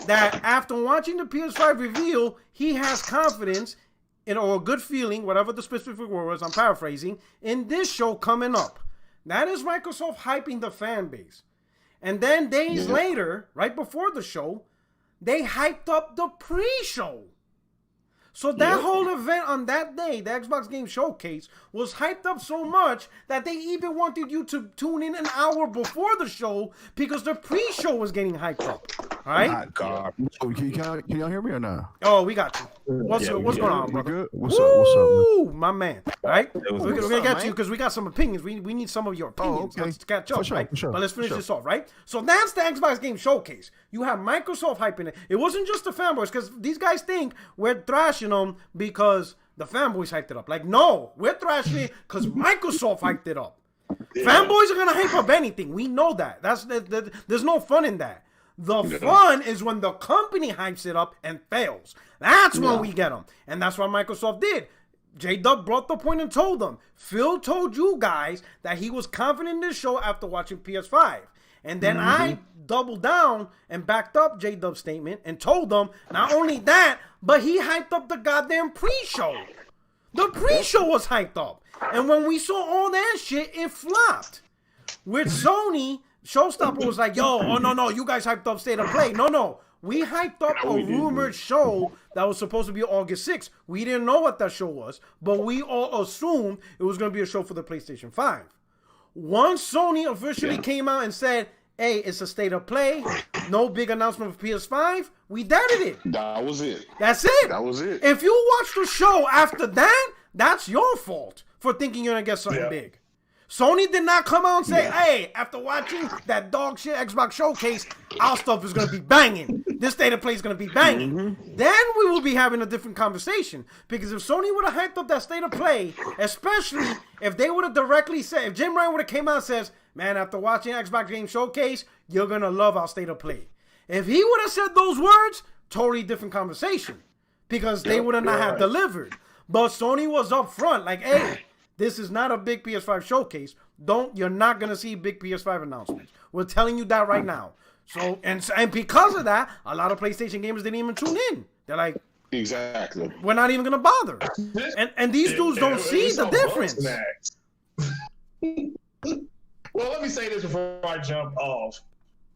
that after watching the PS5 reveal, he has confidence or a good feeling, whatever the specific word was, I'm paraphrasing, in this show coming up. That is Microsoft hyping the fan base. And then days later, right before the show, they hyped up the pre-show. So that whole event on that day, the Xbox Game Showcase, was hyped up so much that they even wanted you to tune in an hour before the show because the pre-show was getting hyped up. All right? God. Can y'all hear me or not? Oh, we got you. What's going on, brother? Good? What's up? My man. All right? We're going to get you because we got some opinions. We need some of your opinions to catch up, right? But let's finish this off, right? So that's the Xbox Game Showcase. You have Microsoft hyping it. It wasn't just the fanboys because these guys think we're thrashing them because the fanboys hyped it up. Like, no, we're thrashing it because Microsoft hyped it up. Fanboys are going to hype up anything. We know that. There's no fun in that. The fun is when the company hypes it up and fails. That's when we get them. And that's what Microsoft did. J-Dub brought the point and told them. Phil told you guys that he was confident in this show after watching PS5. And then I doubled down and backed up J-Dub's statement and told them not only that, but he hyped up the goddamn pre-show. The pre-show was hyped up. And when we saw all that shit, it flopped. With Sony, Showstopper was like, no, you guys hyped up State of Play. No. We hyped up a rumored show that was supposed to be August 6th. We didn't know what that show was, but we all assumed it was going to be a show for the PlayStation 5. Once Sony officially came out and said, hey, it's a State of Play, no big announcement for PS5, we doubted it. That was it. That's it. That was it. If you watch the show after that, that's your fault for thinking you're going to get something big. Sony did not come out and say, hey, after watching that dog shit Xbox showcase, our stuff is going to be banging. This State of Play is going to be banging. Then we will be having a different conversation. Because if Sony would have hyped up that State of Play, especially if they would have directly said, if Jim Ryan would have came out and says, man, after watching Xbox Game Showcase, you're going to love our State of Play. If he would have said those words, totally different conversation. Because they would have not have delivered. But Sony was up front, like, hey, this is not a big PS5 showcase. You're not gonna see big PS5 announcements. We're telling you that right now. So and because of that, a lot of PlayStation gamers didn't even tune in. They're like, exactly, we're not even gonna bother. And these dudes don't see the difference. Well, let me say this before I jump off.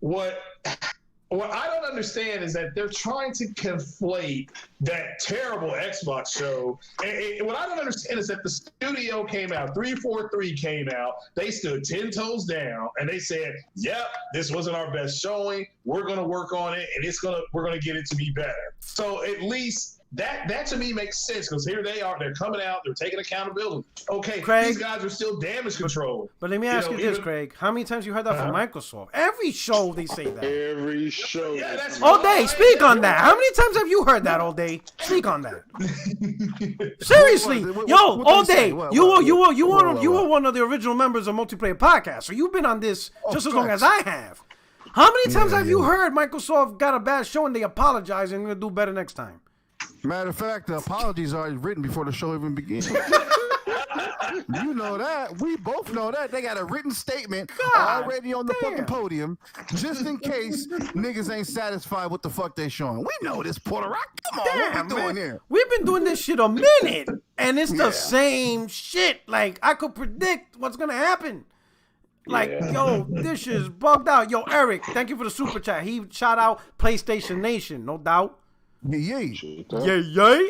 What I don't understand is that they're trying to conflate that terrible Xbox show. And what I don't understand is that the studio came out, 343 came out, they stood 10 toes down, and they said, yep, this wasn't our best showing. We're going to work on it, and we're going to get it to be better. So at least That to me makes sense because here they are, they're coming out, they're taking accountability. Okay, Craig, these guys are still damage control. But let me ask you this, Craig. How many times you heard that from Microsoft? Every show they say that. Every show. Yeah, that's all day. Speak on that. How many times have you heard that all day? Speak on that. Seriously, yo, all day. You were one of the original members of Multiplayer Podcast, so you've been on this just as long as I have. How many times have you heard Microsoft got a bad show and they apologize and they're gonna do better next time? Matter of fact, the apologies are written before the show even begins. You know that. We both know that. They got a written statement already on the fucking podium just in case niggas ain't satisfied with the fuck they showing. We know this, Puerto Rico. Come on, what we doing here? We've been doing this shit a minute, and it's the same shit. Like, I could predict what's going to happen. Like, yo, this shit's bugged out. Yo, Eric, thank you for the super chat. He shout out PlayStation Nation, no doubt. Yay.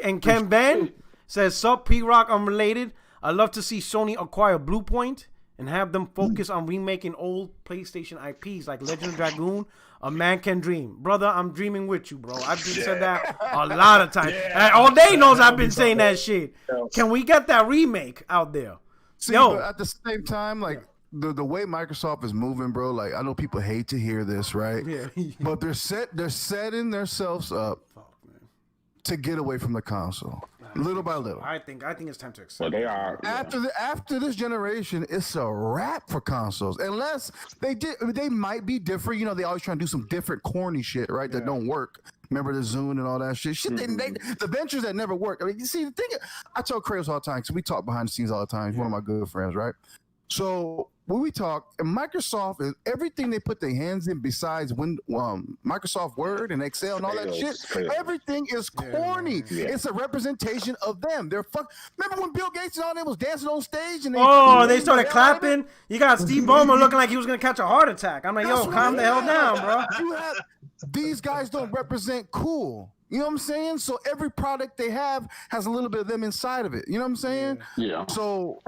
And Ken Ben says, sup, P-Rock, unrelated. I'd love to see Sony acquire Bluepoint and have them focus on remaking old PlayStation IPs like Legend of Dragoon. A man can dream. Brother, I'm dreaming with you, bro. I've been said that a lot of times. All day knows I've been saying that shit. Can we get that remake out there? See, but at the same time, like, the way Microsoft is moving, bro, like, I know people hate to hear this, right? Yeah. But they're setting themselves up to get away from the console. Little by little. I think it's time to accept. But they are after this generation, it's a wrap for consoles. Unless they might be different. You know, they always try to do some different corny shit, right? That don't work. Remember the Zune and all that shit. The ventures that never work. I mean, you see the thing. I tell Kratos all the time because we talk behind the scenes all the time. He's one of my good friends, right? So when we talk, and Microsoft is everything they put their hands in besides Microsoft Word and Excel and all that shit. Everything is corny. Yeah. It's a representation of them. They're Remember when Bill Gates and all them was dancing on stage and they started clapping? You got Steve Ballmer looking like he was gonna catch a heart attack. I'm like, yo, calm the hell down, bro. These guys don't represent cool. You know what I'm saying? So every product they have has a little bit of them inside of it. You know what I'm saying? Yeah. So,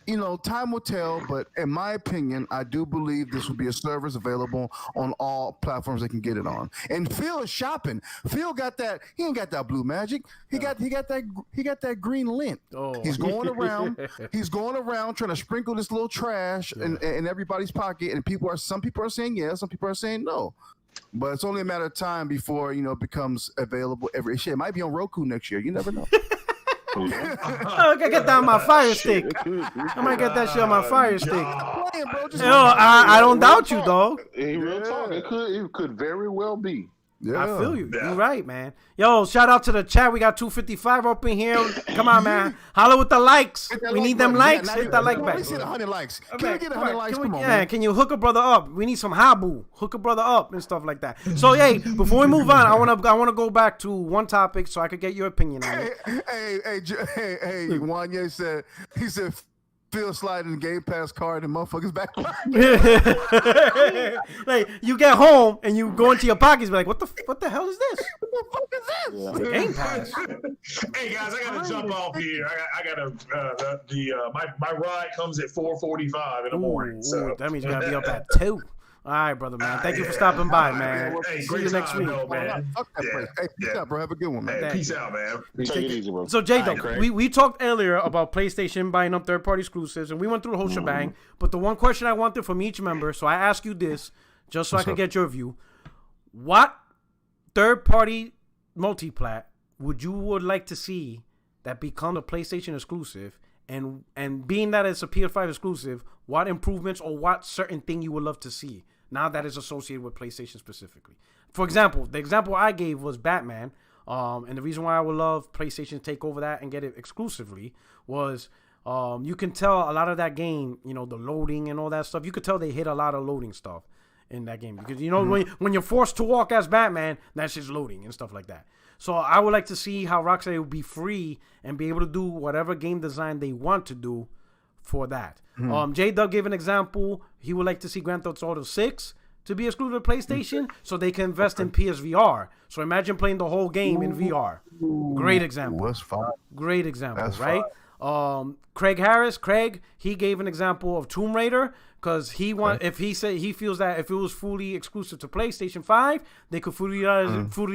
you know, time will tell, but in my opinion, I do believe this will be a service available on all platforms they can get it on. And Phil is shopping. Phil got that. He ain't got that blue magic. He got that green lint. Oh. He's going around. He's going around trying to sprinkle this little trash in everybody's pocket. And some people are saying yes, some people are saying no. But it's only a matter of time before, you know, it becomes available every shit. It might be on Roku next year. You never know. I gotta get that on my Fire Stick. I might get that shit on my Fire Stick. I don't doubt you, dog. Real talk. It could very well be. Yeah. I feel you. You're right, man. Yo, shout out to the chat. We got 255 up in here. Come on, man. Holla with the likes. We need them likes. Hit that like button. Let's hit 100 likes. Can we get 100 likes? Come on, man. Can you hook a brother up? We need some habu. Hook a brother up and stuff like that. So, hey, before we move on, I wanna go back to one topic so I could get your opinion on it. Hey, Wanye said, he said, Phil sliding the Game Pass card and motherfuckers back. Like, you get home and you go into your pockets, be like, what the hell is this? What the fuck is this? Game Pass. Hey guys, I gotta jump off here. I gotta my ride comes at 4:45 in the morning. So that means you gotta be up at 2. All right, brother, man. Thank you for stopping by, man. Hey, see you next week. Man. Hey, peace out, bro. Have a good one, man. Hey, peace out, man. Take it easy, bro. So, J-Dub, we talked earlier about PlayStation buying up third-party exclusives, and we went through the whole shebang. But the one question I wanted from each member, so I ask you this, just so I could get your view. What third-party multiplat would like to see that become a PlayStation exclusive? And being that it's a PS5 exclusive, what improvements or what certain thing you would love to see now that is associated with PlayStation specifically? For example, the example I gave was Batman. And the reason why I would love PlayStation to take over that and get it exclusively was you can tell a lot of that game, you know, the loading and all that stuff. You could tell they hit a lot of loading stuff in that game. Because, you know, when you're forced to walk as Batman, that's just loading and stuff like that. So I would like to see how Rockstar will be free and be able to do whatever game design they want to do for that. J-Dub gave an example. He would like to see Grand Theft Auto 6 to be exclusive to PlayStation so they can invest in PSVR. So imagine playing the whole game in VR. Great example. That's fine. Great example, That's right? Craig Harris, he gave an example of Tomb Raider because if he said he feels that if it was fully exclusive to PlayStation 5, they could fully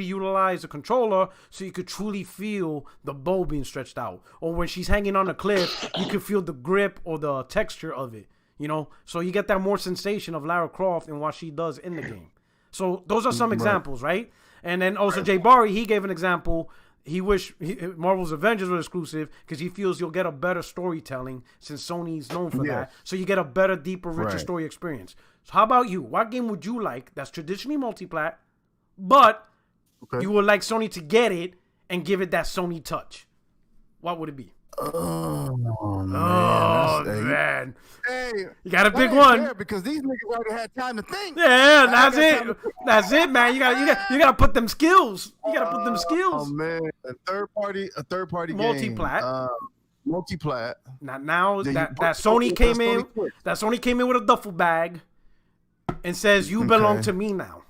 utilize the controller so you could truly feel the bow being stretched out. Or when she's hanging on a cliff, you could feel the grip or the texture of it. You know, so you get that more sensation of Lara Croft and what she does in the game. So those are some examples, right? And then also Jay Barry, he gave an example. He Marvel's Avengers were exclusive because he feels you'll get a better storytelling since Sony's known for that. So you get a better, deeper, richer story experience. So how about you? What game would you like that's traditionally multi-plat, but you would like Sony to get it and give it that Sony touch? What would it be? Oh man! Hey, you got a big one because these niggas already had time to think. Yeah, that's it. That's it, man. You gotta put them skills. You gotta put them skills. Oh man, a third party multi-plat. Multi-plat. Now that Sony came in, with a duffel bag and says you belong to me now.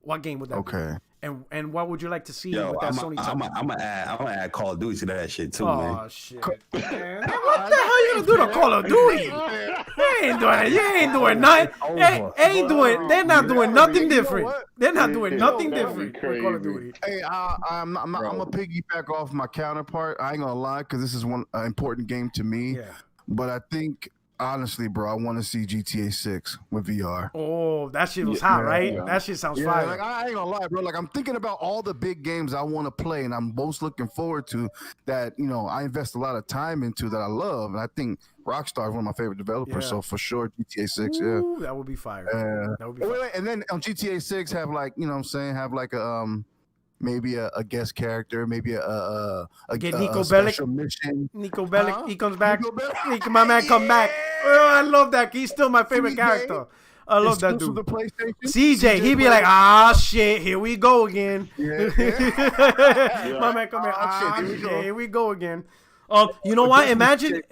What game would that be? Okay. And what would you like to see with that Sony touch? I'm gonna add Call of Duty to that shit too, man. Oh shit! Man. What the hell you gonna do to Call of Duty? You ain't doing it. You ain't doing nothing. They're not doing nothing different. They're not doing nothing different with Call of Duty. Hey, I'm gonna piggyback off my counterpart. I ain't gonna lie, because this is one important game to me. Yeah. But I think, honestly, bro, I want to see GTA 6 with VR. Oh, that shit was hot, right? Yeah. That shit sounds fire. Like, I ain't gonna lie, bro. Like, I'm thinking about all the big games I want to play, and I'm most looking forward to that, I invest a lot of time into that I love. And I think Rockstar is one of my favorite developers, so for sure, GTA 6, that would be fire. That would be fire. And then on GTA 6, have like, have like a maybe a guest character, maybe a Nico special Bellic. mission. Nico Bellic, he comes back. My man come back. Oh, I love that. He's still my favorite character. I love that dude. CJ, he be like, shit, here we go again. My man come here. Here we go again. You know what? Imagine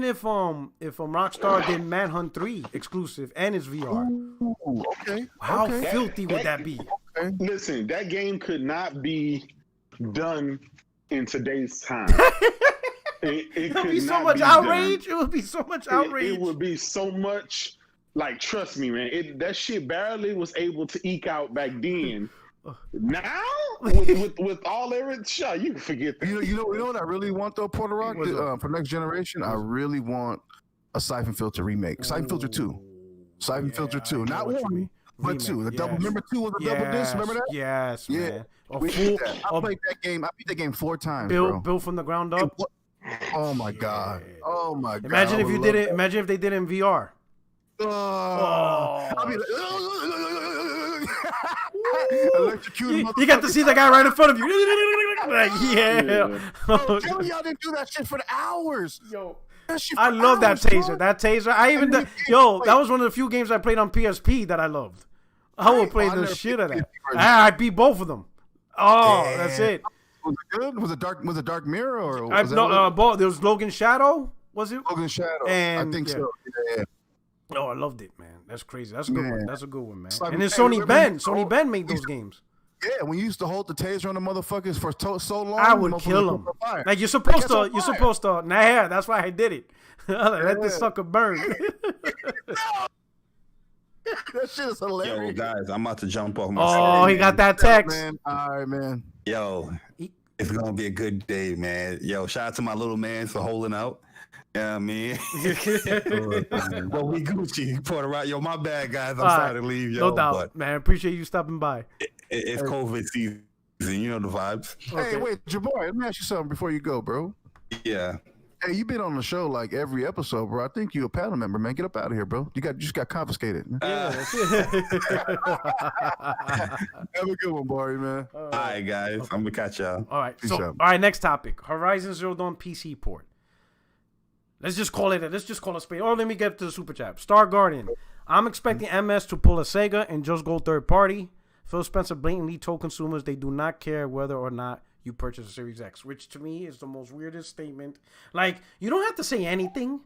if Rockstar did Manhunt 3 exclusive and it's VR. Ooh, okay. How filthy would that be? Okay. Listen, that game could not be done in today's time. It would be so much outrage. It would be so much outrage. It would be so much. Like, trust me, man. That shit barely was able to eke out back then. Now, with all every shot, you can forget that. You know what I really want though, Porter Rock, for next generation. I really want a Siphon Filter remake. Siphon Filter 2. Siphon Filter 2. Not one, but 2. The double. Remember 2 was a double disc. Remember that? Yes, man. I played that game. I beat that game 4 times. Built from the ground up. Oh my god. Oh my god. Imagine if you did it. Imagine if they did it in VR. I'll be like, you got to see the guy right in front of you. Like, Bro, tell me y'all didn't do that shit for the hours. Yo, I love that taser. That taser. That was one of the few games I played on PSP that I loved. I would play the shit out of that. I beat both of them. Oh, that's it. Was it good? Was it Dark Mirror or? There was Logan Shadow. Was it? Logan Shadow. And, I think so. Yeah. Oh, I loved it, man. That's crazy. That's a good one. That's a good one, man. And then Sony Ben made those games. Yeah, when you used to hold the taser on the motherfuckers for so long, I would kill them. Like you're supposed to. Nah, that's why I did it. Let this sucker burn. That shit is hilarious. Yo, guys, I'm about to jump off my screen. He got that text. Man. All right, man. Yo, it's gonna be a good day, man. Yo, shout out to my little man for holding out. Yeah, man. Well, we Gucci, Porter Rock. Yo, my bad, guys. I'm sorry to leave, yo. No doubt, man. Appreciate you stopping by. It's COVID season. You know the vibes. Hey, wait, Jabari, let me ask you something before you go, bro. Yeah. Hey, you've been on the show like every episode, bro. I think you're a panel member, man. Get up out of here, bro. You just got confiscated. Yeah. Have a good one, Barry, man. All right, guys. I'm gonna catch y'all. All right. All right. Next topic: Horizon Zero Dawn PC port. Let's just call it a space. Oh, let me get to the super chat. Star Guardian. I'm expecting MS to pull a Sega and just go third party. Phil Spencer blatantly told consumers they do not care whether or not you purchase a Series X, which to me is the most weirdest statement. Like, you don't have to say anything,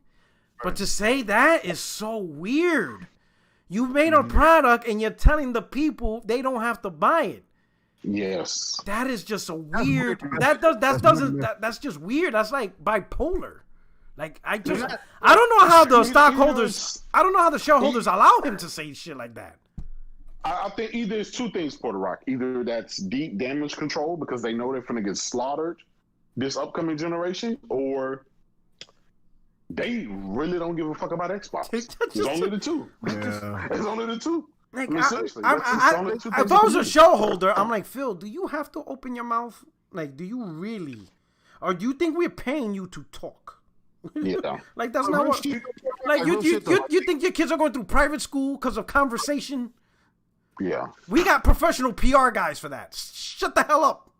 but to say that is so weird. You made a product and you're telling the people they don't have to buy it. Yes. That is just a weird. That's just weird. That's like bipolar. Like I don't know how the stockholders, I don't know how the shareholders allow him to say shit like that. I think either it's two things, Puerto Rock. Either that's deep damage control because they know they're going to get slaughtered this upcoming generation, or they really don't give a fuck about Xbox. It's only the two. Yeah. It's only the two. Like, if I was a shareholder, I'm like, Phil, do you have to open your mouth? Like, do you really? Or do you think we're paying you to talk? Yeah. Like, that's not what... Like, you think your kids are going through private school because of conversation? Yeah. We got professional PR guys for that. Shut the hell up.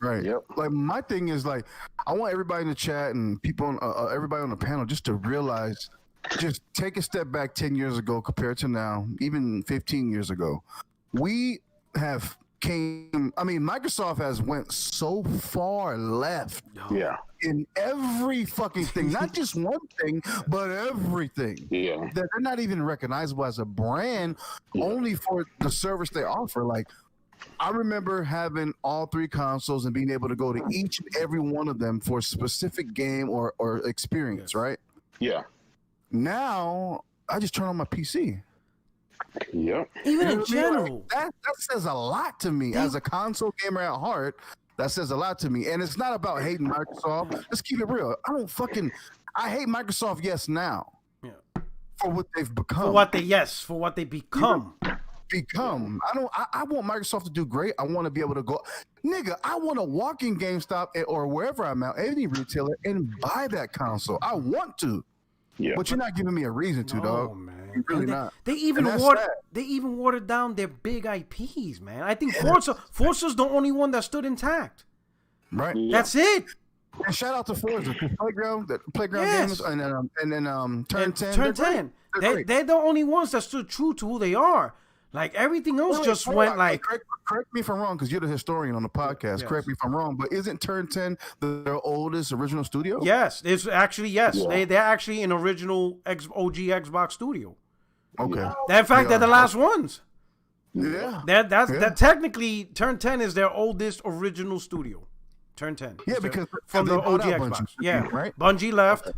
Right. Yep. Like, my thing is, like, I want everybody in the chat and people on everybody on the panel just to realize, just take a step back 10 years ago compared to now, even 15 years ago. We have Microsoft has went so far left. Yeah. In every fucking thing, not just one thing, but everything. Yeah. That they're not even recognizable as a brand, only for the service they offer. Like, I remember having all three consoles and being able to go to each and every one of them for a specific game or experience, right? Yeah. Now, I just turn on my PC. Yep. Even in general. That says a lot to me as a console gamer at heart. That says a lot to me. And it's not about hating Microsoft. Let's keep it real. I hate Microsoft, yes, now. Yeah. For what they've become. For what they become. I want Microsoft to do great. I want to be able to go, nigga, I want to walk in GameStop or wherever I'm at, any retailer, and buy that console. I want to. Yeah. But you're not giving me a reason to, dog. Man. You're really not. They even watered down their big IPs, man. I think Forza's the only one that stood intact. Right. Yeah. That's it. And shout out to Forza, Playground Games, and then Turn 10. Turn 10. They're the only ones that stood true to who they are. Like, everything else went like... Correct me if I'm wrong, because you're the historian on the podcast. Yes. Correct me if I'm wrong, but isn't Turn 10 their oldest original studio? Yes. It's actually, yes. Yeah. They're actually an original OG Xbox studio. Okay. In fact, they're the last ones. Yeah. That technically, Turn 10 is their oldest original studio. Turn 10. Yeah, because... From the OG Xbox. Bungie, yeah. Right? Bungie left.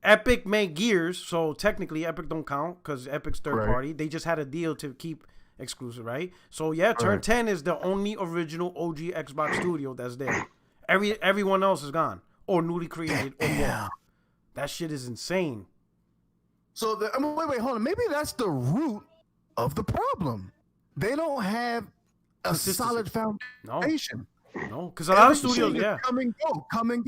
Epic made Gears, so technically Epic don't count because Epic's third party. They just had a deal to keep exclusive, right? So yeah, Turn 10 is the only original OG Xbox studio that's there. Everyone else is gone or newly created or more. That shit is insane. So wait, hold on. Maybe that's the root of the problem. They don't have a solid foundation. No, because a lot of studios, come and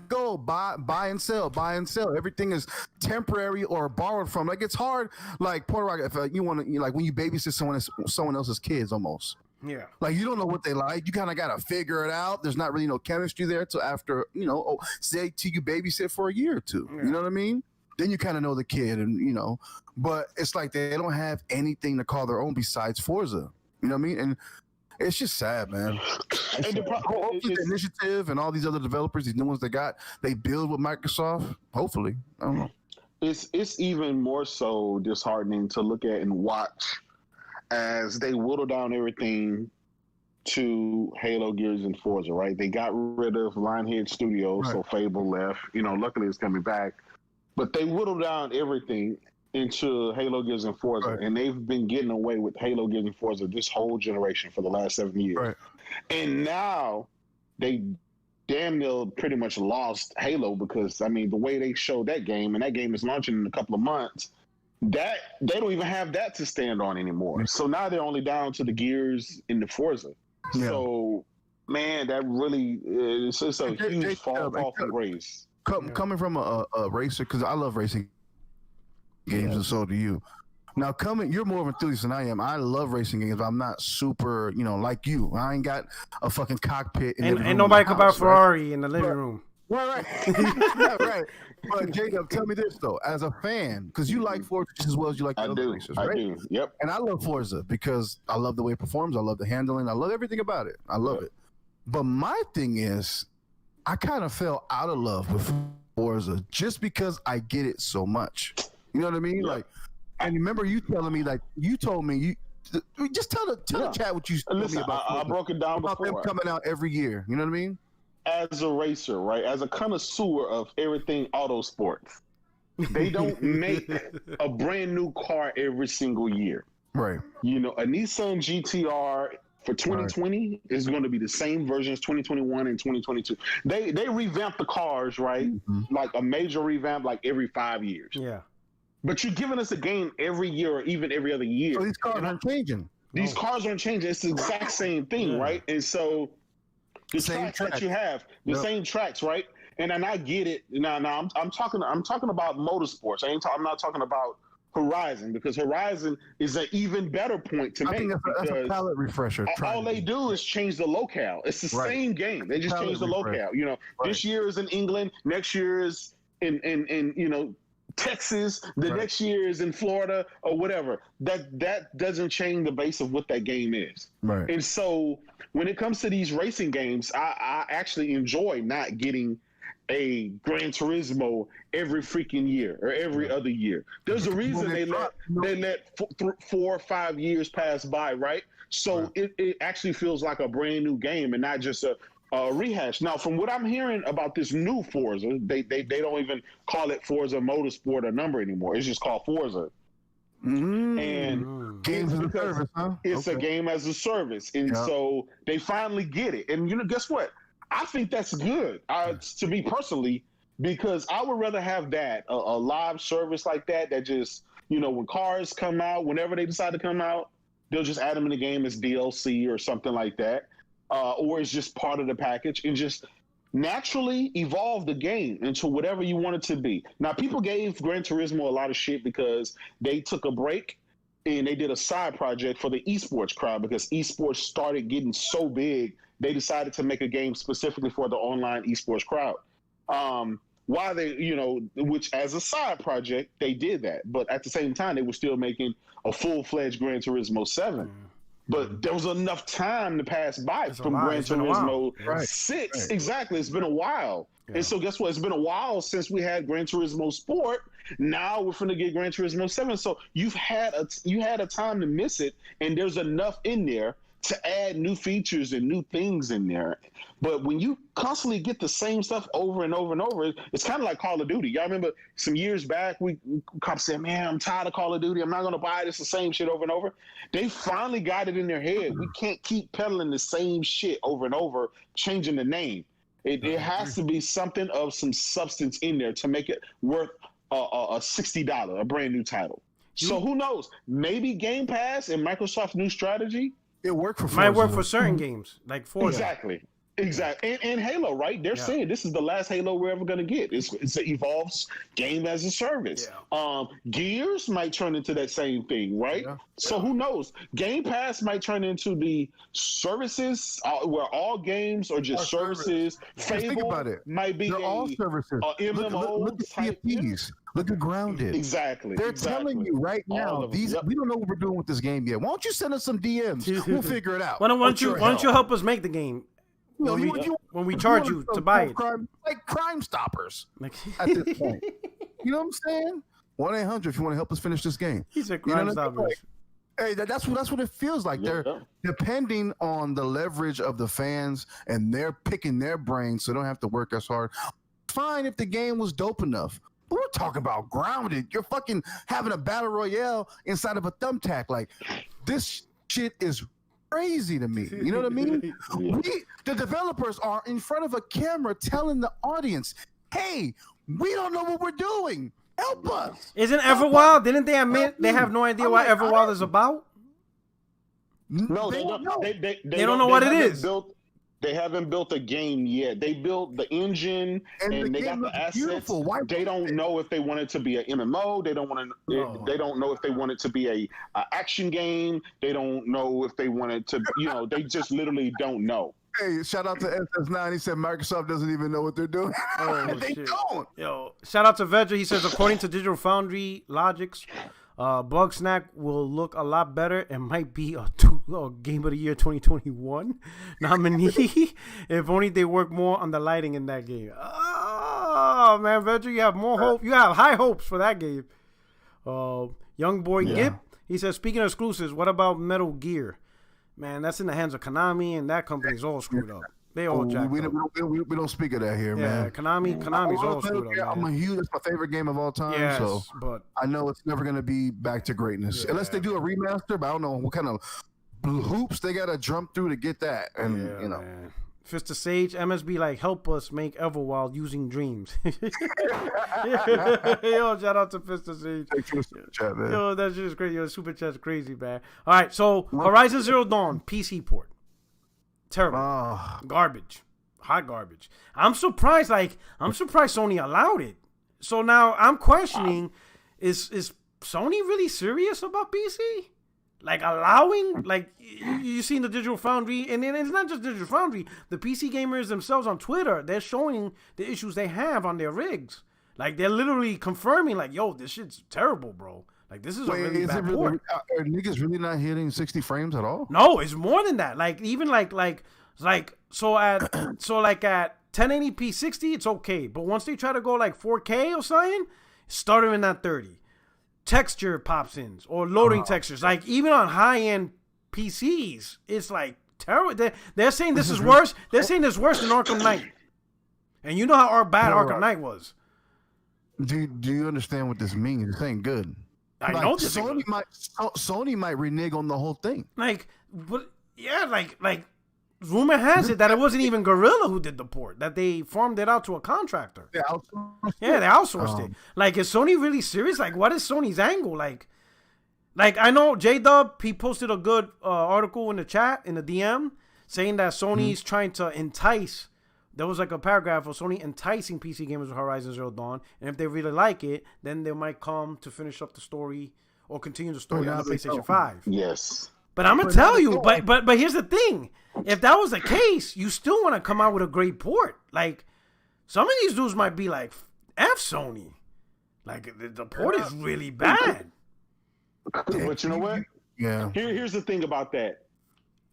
go, buy and sell. Everything is temporary or borrowed from. Like, it's hard. Like, Puerto Rock, if you want to, like, when you babysit someone else's kids, almost. Yeah. Like, you don't know what they like. You kind of got to figure it out. There's not really no chemistry there till after, say till you babysit for a year or two. Yeah. You know what I mean? Then you kind of know the kid, and but it's like they don't have anything to call their own besides Forza. You know what I mean? And it's just sad, man. Hopefully the initiative and all these other developers, these new ones they build with Microsoft. Hopefully, I don't know. It's even more so disheartening to look at and watch as they whittle down everything to Halo, Gears, and Forza. Right? They got rid of Lionhead Studios, so Fable left. Luckily it's coming back, but they whittled down everything into Halo, Gears, and Forza, and they've been getting away with Halo, Gears, and Forza this whole generation for the last 7 years. Right. And now they damn near pretty much lost Halo because, the way they showed that game, and that game is launching in a couple of months, that they don't even have that to stand on anymore. So now they're only down to the Gears and the Forza. Yeah. So, man, that really is a huge fall from grace. Coming from a racer, because I love racing games, and so do you. Now, you're more of an enthusiast than I am. I love racing games, but I'm not super, like you. I ain't got a fucking cockpit. And nobody could buy a Ferrari in the living room. Right. Right. But Jacob, tell me this though, as a fan, because you like Forza just as well as you like the other racers, right? I do. Yep. And I love Forza because I love the way it performs. I love the handling. I love everything about it. I love it. But my thing is, I kind of fell out of love with Forza just because I get it so much. You know what I mean? Yeah. Like, and remember you telling me, like, you told me just tell the chat what you told me about. I broke it down about before. Them coming out every year. You know what I mean? as a racer, right, as a connoisseur of everything auto sports, they don't make a brand new car every single year. Right. You know, a Nissan GTR for 2020 is going to be the same version as 2021 and 2022. They revamp the cars, right? Mm-hmm. Like a major revamp, like every 5 years. Yeah. But you're giving us a game every year or even every other year. So these cars aren't changing. These cars aren't changing. It's the exact same thing, right? And so the tracks that you have, the same tracks, right? And I get it. Now I'm talking about motorsports. I'm not talking about Horizon, because Horizon is an even better point to make. I think that's a palette refresher. All they do is change the locale. It's the same game. They just change the locale. You know, this year is in England, next year is in you know, Texas, the next year is in Florida or whatever. That doesn't change the base of what that game is. Right. And so when it comes to these racing games, I actually enjoy not getting a Gran Turismo every freaking year or every other year. There's a reason they let 4 or 5 years pass by, right? So it actually feels like a brand new game and not just a rehash. Now, from what I'm hearing about this new Forza, they don't even call it Forza Motorsport a number anymore. It's just called Forza. And games as a service, huh? It's a game as a service. And so they finally get it. And you know, guess what? I think that's good to me personally, because I would rather have that, a live service like that just, you know, when cars come out, whenever they decide to come out, they'll just add them in the game as DLC or something like that. Or it's just part of the package, and just naturally evolve the game into whatever you want it to be. Now, people gave Gran Turismo a lot of shit because they took a break and they did a side project for the esports crowd, because esports started getting so big, they decided to make a game specifically for the online esports crowd. Why they, you know, which as a side project, they did that. But at the same time, they were still making a full-fledged Gran Turismo 7. But there was enough time to pass by from Gran Turismo 6. Right. Exactly. It's been a while. Yeah. And so guess what? It's been a while since we had Gran Turismo Sport. Now we're finna get Gran Turismo 7. So you had a time to miss it, and there's enough in there to add new features and new things in there. But when you constantly get the same stuff over and over and over, it's kind of like Call of Duty. Y'all remember some years back, we cops said, man, I'm tired of Call of Duty. I'm not going to buy this, the same shit over and over. They finally got it in their head. We can't keep peddling the same shit over and over, changing the name. It has to be something of some substance in there to make it worth a $60, a brand new title. So who knows? Maybe Game Pass and Microsoft's new strategy, it worked for Forza. Might work for certain games, like Forza. Exactly. And Halo, right? They're saying this is the last Halo we're ever going to get. It's an evolved game as a service. Yeah. Gears might turn into that same thing, right? Yeah. So who knows? Game Pass might turn into the services where all games are just services. Fable think about it. Might be all services. MMO look at CFPs. Look at Grounded. Exactly. They're telling you right now, we don't know what we're doing with this game yet. Why don't you send us some DMs? We'll figure it out. Why don't you help us make the game? When we charge you to buy it. Like Crime Stoppers at this point. You know what I'm saying? 1-800 if you want to help us finish this game. He said Crime Stoppers. Hey, that's what it feels like. They're depending on the leverage of the fans, and they're picking their brains so they don't have to work as hard. Fine if the game was dope enough. But we're talking about Grounded. You're fucking having a battle royale inside of a thumbtack. Like, this shit is crazy to me. You know what I mean? The developers are in front of a camera telling the audience, hey, we don't know what we're doing. Help us. Isn't Everwild? Didn't they admit they have no idea what Everwild is about? No, they don't know. They don't know what it is. They haven't built a game yet. They built the engine and they got the assets. They don't know if they want it to be an MMO. They don't want to. They don't know if they want it to be a action game. They don't know if they want it to. You know, they just literally don't know. Hey, shout out to SS9. He said Microsoft doesn't even know what they're doing. They don't. Yo, shout out to Vedra. He says according to Digital Foundry Logics, Bug Snack will look a lot better and might be a Game of the Year 2021 nominee. If only they work more on the lighting in that game. Oh man, Vedra, you have more hope. You have high hopes for that game. Young boy Gip. He says, speaking of exclusives, what about Metal Gear? Man, that's in the hands of Konami, and that company's all screwed up. They all jacked we up. don't speak of that here, Yeah, man. Konami's all screwed up, I'm man. a huge. That's my favorite game of all time. Yes, so but I know it's never gonna be back to greatness unless they do a remaster. But I don't know what kind of hoops they gotta jump through to get that. And you know, man. Fist of Sage, MSB like help us make Everwild using dreams. Yo, shout out to Fist of Sage. Chat, man. Yo, that shit is crazy. Yo, super chat's crazy, man. All right, so Horizon Zero Dawn PC port, terrible, garbage, hot garbage. I'm surprised Sony allowed it. So now I'm questioning, is Sony really serious about PC? Like allowing, like you seen the Digital Foundry, and then it's not just Digital Foundry. The PC gamers themselves on Twitter, they're showing the issues they have on their rigs. Like they're literally confirming, like, "Yo, this shit's terrible, bro. Like this is a really bad port." Are niggas really not hitting 60 frames at all? No, it's more than that. Like even like so at 1080p 60, it's okay. But once they try to go like 4K or something, starting at 30. Texture pops in or loading textures. Like even on high-end PCs, it's like terrible. They're saying this is worse. They're saying this is worse than Arkham Knight. And you know how bad Arkham Knight was. Do you understand what this means? This ain't good. I know this. Sony might renege on the whole thing. Like, but yeah, like rumor has it that it wasn't even Gorilla who did the port, that they farmed it out to a contractor. They outsourced they outsourced it. Like, is Sony really serious? Like, what is Sony's angle? Like I know J-Dub, he posted a good article in the chat, in the DM, saying that Sony's trying to entice. There was like a paragraph of Sony enticing PC gamers with Horizon Zero Dawn, and if they really like it, then they might come to finish up the story or continue the story on the PlayStation 5. Yes. But I'm gonna tell you, but here's the thing: if that was the case, you still want to come out with a great port. Like some of these dudes might be like, "F Sony," like the port is really bad. But you know what? Yeah. Here's the thing about that.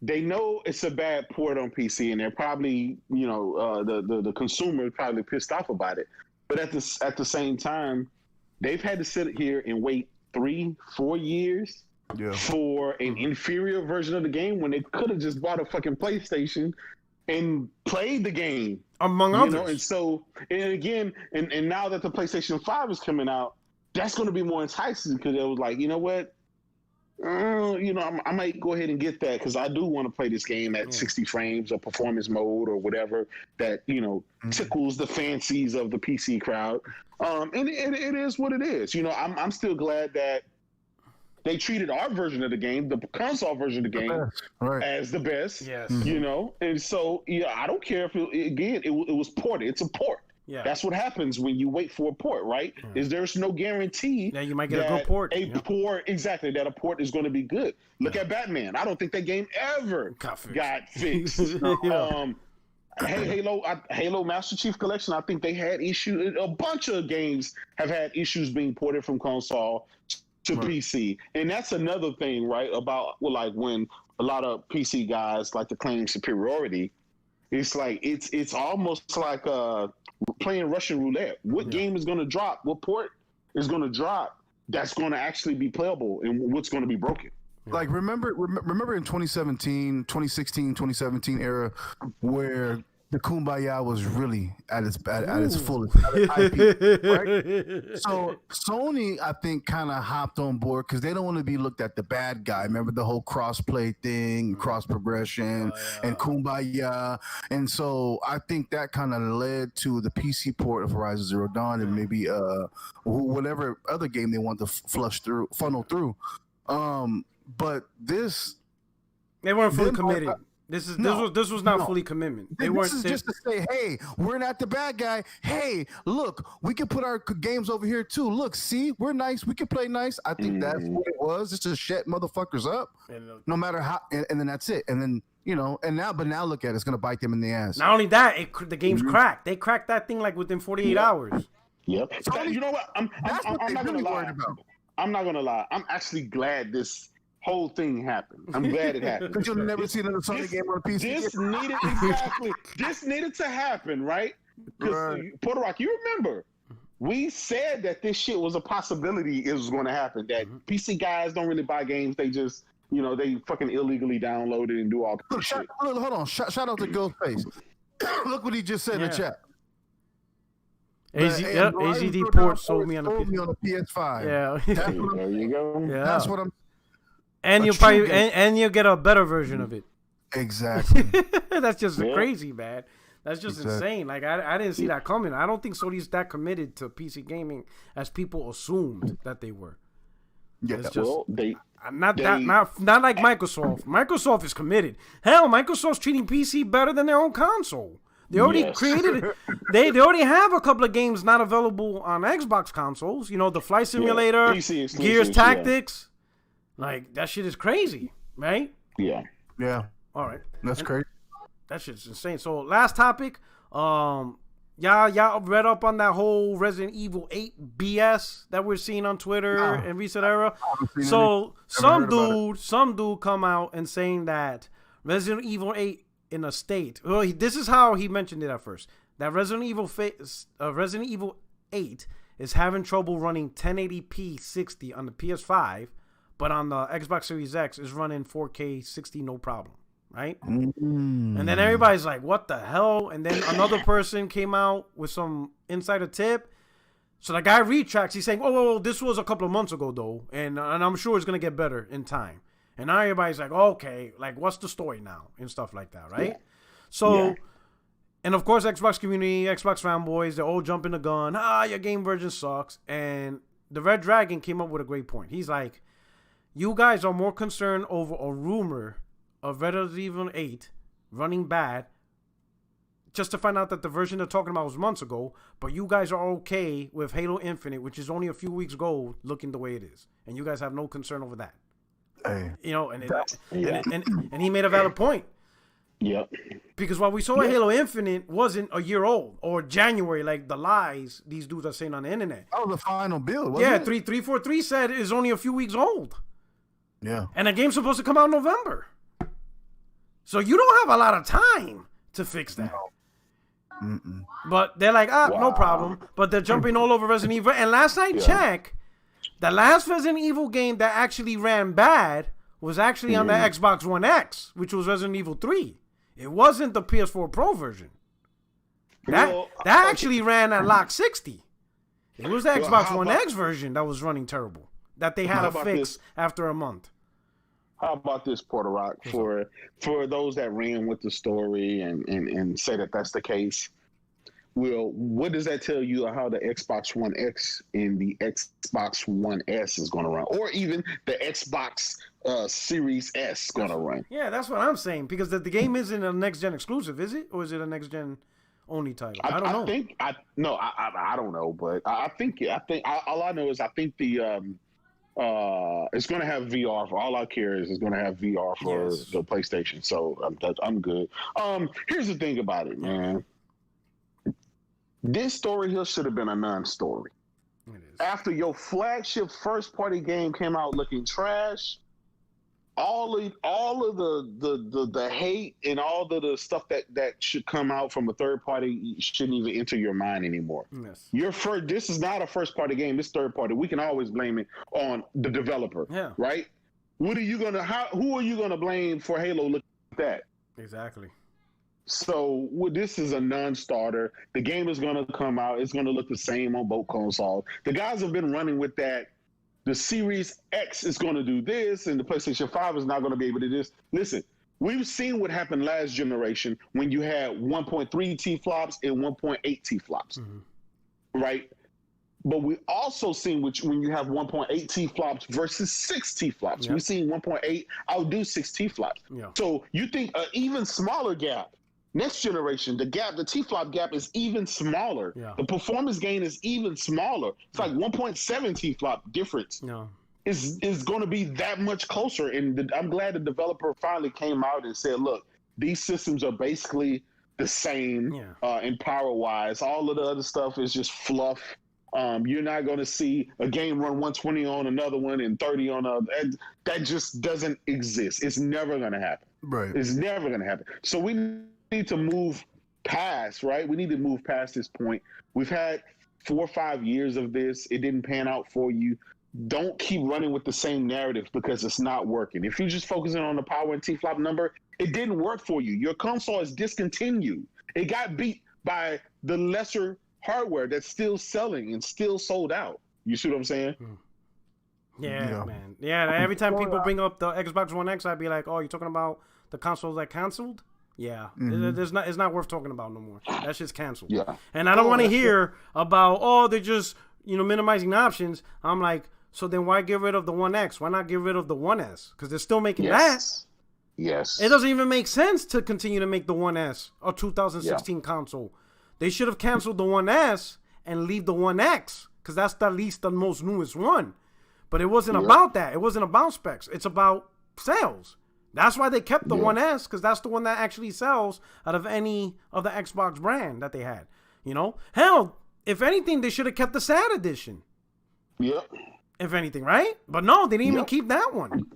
They know it's a bad port on PC, and they're probably, the consumer is probably pissed off about it. But at the same time, they've had to sit here and wait 3-4 years. Yeah. For an inferior version of the game when they could have just bought a fucking PlayStation and played the game. Among others. And so, and again, and now that the PlayStation 5 is coming out, that's going to be more enticing because it was like, you know what? I might go ahead and get that because I do want to play this game at 60 frames or performance mode or whatever that, tickles the fancies of the PC crowd. And it is what it is. I'm still glad that they treated our version of the game, the console version of the game, as the best. Yes. And so I don't care if it was ported. It's a port. Yeah. That's what happens when you wait for a port, right? Is there's no guarantee that you might get a good port. Exactly, that a port is going to be good. Look at Batman. I don't think that game ever got fixed. Halo Master Chief Collection, I think they had issues. A bunch of games have had issues being ported from console to PC. And that's another thing, right, about when a lot of PC guys like to claim superiority. It's like it's almost like playing Russian roulette. What game is going to drop? What port is going to drop that's going to actually be playable, and what's going to be broken? Like remember in 2016, 2017 era where the Kumbaya was really at its fullest. Right? So Sony, I think, kind of hopped on board because they don't want to be looked at the bad guy. Remember the whole cross-play thing, cross progression, and Kumbaya. And so I think that kind of led to the PC port of Horizon Zero Dawn and maybe whatever other game they want to funnel through. But this, they weren't fully committed. This was not fully commitment. This is just to say, hey, we're not the bad guy. Hey, look, we can put our games over here too. Look, see, we're nice. We can play nice. I think that's what it was. Just to shut motherfuckers up, no matter how. And then that's it. And then now look at it. It's gonna bite them in the ass. Not only that, the game's cracked. They cracked that thing like within 48 hours. Yep. You know what? I'm not gonna lie. I'm not gonna lie. I'm actually glad this whole thing happened. I'm glad it happened. Because you'll never see another Sony game on a PC. This needed to happen, right? Because Puerto Rock, you remember, we said that this shit was a possibility. It was going to happen. That PC guys don't really buy games. They just, they fucking illegally download it and do all the shit. Hold on. Shout out to Ghostface. Look what he just said in the chat. AZD port sold me on the PS5. Yeah. There you go. Yeah. That's what I'm. And you probably and you get a better version of it. Exactly. That's just crazy, man. That's just insane. Like I didn't see that coming. I don't think Sony's that committed to PC gaming as people assumed that they were. Yeah. It's just, Well, not like Microsoft. Microsoft is committed. Hell, Microsoft's treating PC better than their own console. They already created it. They already have a couple of games not available on Xbox consoles. You know, the Flight Simulator, Gears Tactics. Like, that shit is crazy, right? Yeah. Yeah. All right. That's crazy. That shit's insane. So, last topic. Y'all read up on that whole Resident Evil 8 BS that we're seeing on Twitter in recent era? So, some dude come out and saying that Resident Evil 8 in a state. Well, this is how he mentioned it at first. That Resident Evil 8 is having trouble running 1080p 60 on the PS5, but on the Xbox Series X is running 4K 60 no problem, right? And then everybody's like, what the hell? And then another person came out with some insider tip. So the guy retracts. He's saying, oh, this was a couple of months ago, though, and I'm sure it's going to get better in time. And now everybody's like, okay, like, what's the story now? And stuff like that, right? Yeah. So, and of course, Xbox community, Xbox fanboys, they're all jumping the gun. Your game version sucks. And the Red Dragon came up with a great point. He's like, you guys are more concerned over a rumor of Resident Evil 8 running bad just to find out that the version they're talking about was months ago, but you guys are okay with Halo Infinite, which is only a few weeks ago, looking the way it is. And you guys have no concern over that. Hey. You know, and he made a valid point. Yep. Because what we saw in Halo Infinite wasn't a year old or January, like the lies these dudes are saying on the internet. Oh, the final build. Wasn't it? 343 said it's only a few weeks old. Yeah. And the game's supposed to come out in November. So you don't have a lot of time to fix that. No. But they're like, no problem. But they're jumping all over Resident Evil. And last I checked, the last Resident Evil game that actually ran bad was actually on the Xbox One X, which was Resident Evil 3. It wasn't the PS4 Pro version. That actually ran at lock 60. It was the Xbox One X version that was running terrible, that they had to fix after a month. How about this, Porter Rock, for those that ran with the story and say that that's the case? Well, what does that tell you how the Xbox One X and the Xbox One S is going to run, or even the Xbox Series S is going to run? Yeah, that's what I'm saying, because the game isn't a next-gen exclusive, is it? Or is it a next-gen only title? I don't know. I don't know, but I think all I know is I think the it's going to have VR for all I care is going to have VR for the PlayStation. So I'm good. Here's the thing about it, man. This story here should have been a non-story. After your flagship first-party game came out looking trash, all of the hate and all of the stuff that should come out from a third party shouldn't even enter your mind anymore. Yes. This is not a first-party game. It's third-party. We can always blame it on the developer. Yeah. Right? Who are you gonna blame for Halo looking like that? Exactly. So this is a non-starter. The game is going to come out. It's going to look the same on both consoles. The guys have been running with that. The Series X is going to do this, and the PlayStation 5 is not going to be able to do this. Listen, we've seen what happened last generation when you had 1.3 T-flops and 1.8 T-flops, right? But we also seen when you have 1.8 T-flops versus 6 T-flops. Yep. We've seen 1.8 outdo 6 T-flops. Yeah. So you think an even smaller gap. Next generation, the T-flop gap is even smaller. Yeah. The performance gain is even smaller. It's like 1.7 T-flop difference. No. Is going to be that much closer. And I'm glad the developer finally came out and said, look, these systems are basically the same in power-wise. All of the other stuff is just fluff. You're not going to see a game run 120 on another one and 30 on another. That just doesn't exist. It's never going to happen. Right. It's never going to happen. So we need to move past, right? We need to move past this point. We've had 4 or 5 years of this. It didn't pan out for you. Don't keep running with the same narrative because it's not working. If you're just focusing on the power and T-flop number, it didn't work for you. Your console is discontinued. It got beat by the lesser hardware that's still selling and still sold out. You see what I'm saying? Yeah, man. Yeah, every time people bring up the Xbox One X, I'd be like, "Oh, you talking about the console that canceled?" Yeah, it's not worth talking about no more. That shit's canceled. Yeah, and I don't want to hear about they're just minimizing options. I'm like, so then why get rid of the One X? Why not get rid of the One S? Because they're still making that. Yes. It doesn't even make sense to continue to make the One S a 2016 console. They should have canceled the One S and leave the One X because that's at least the most newest one. But it wasn't about that. It wasn't about specs. It's about sales. That's why they kept the One S, because that's the one that actually sells out of any of the Xbox brand that they had. Hell, if anything, they should have kept the SAT edition. Yep. If anything, right? But no, they didn't even keep that one.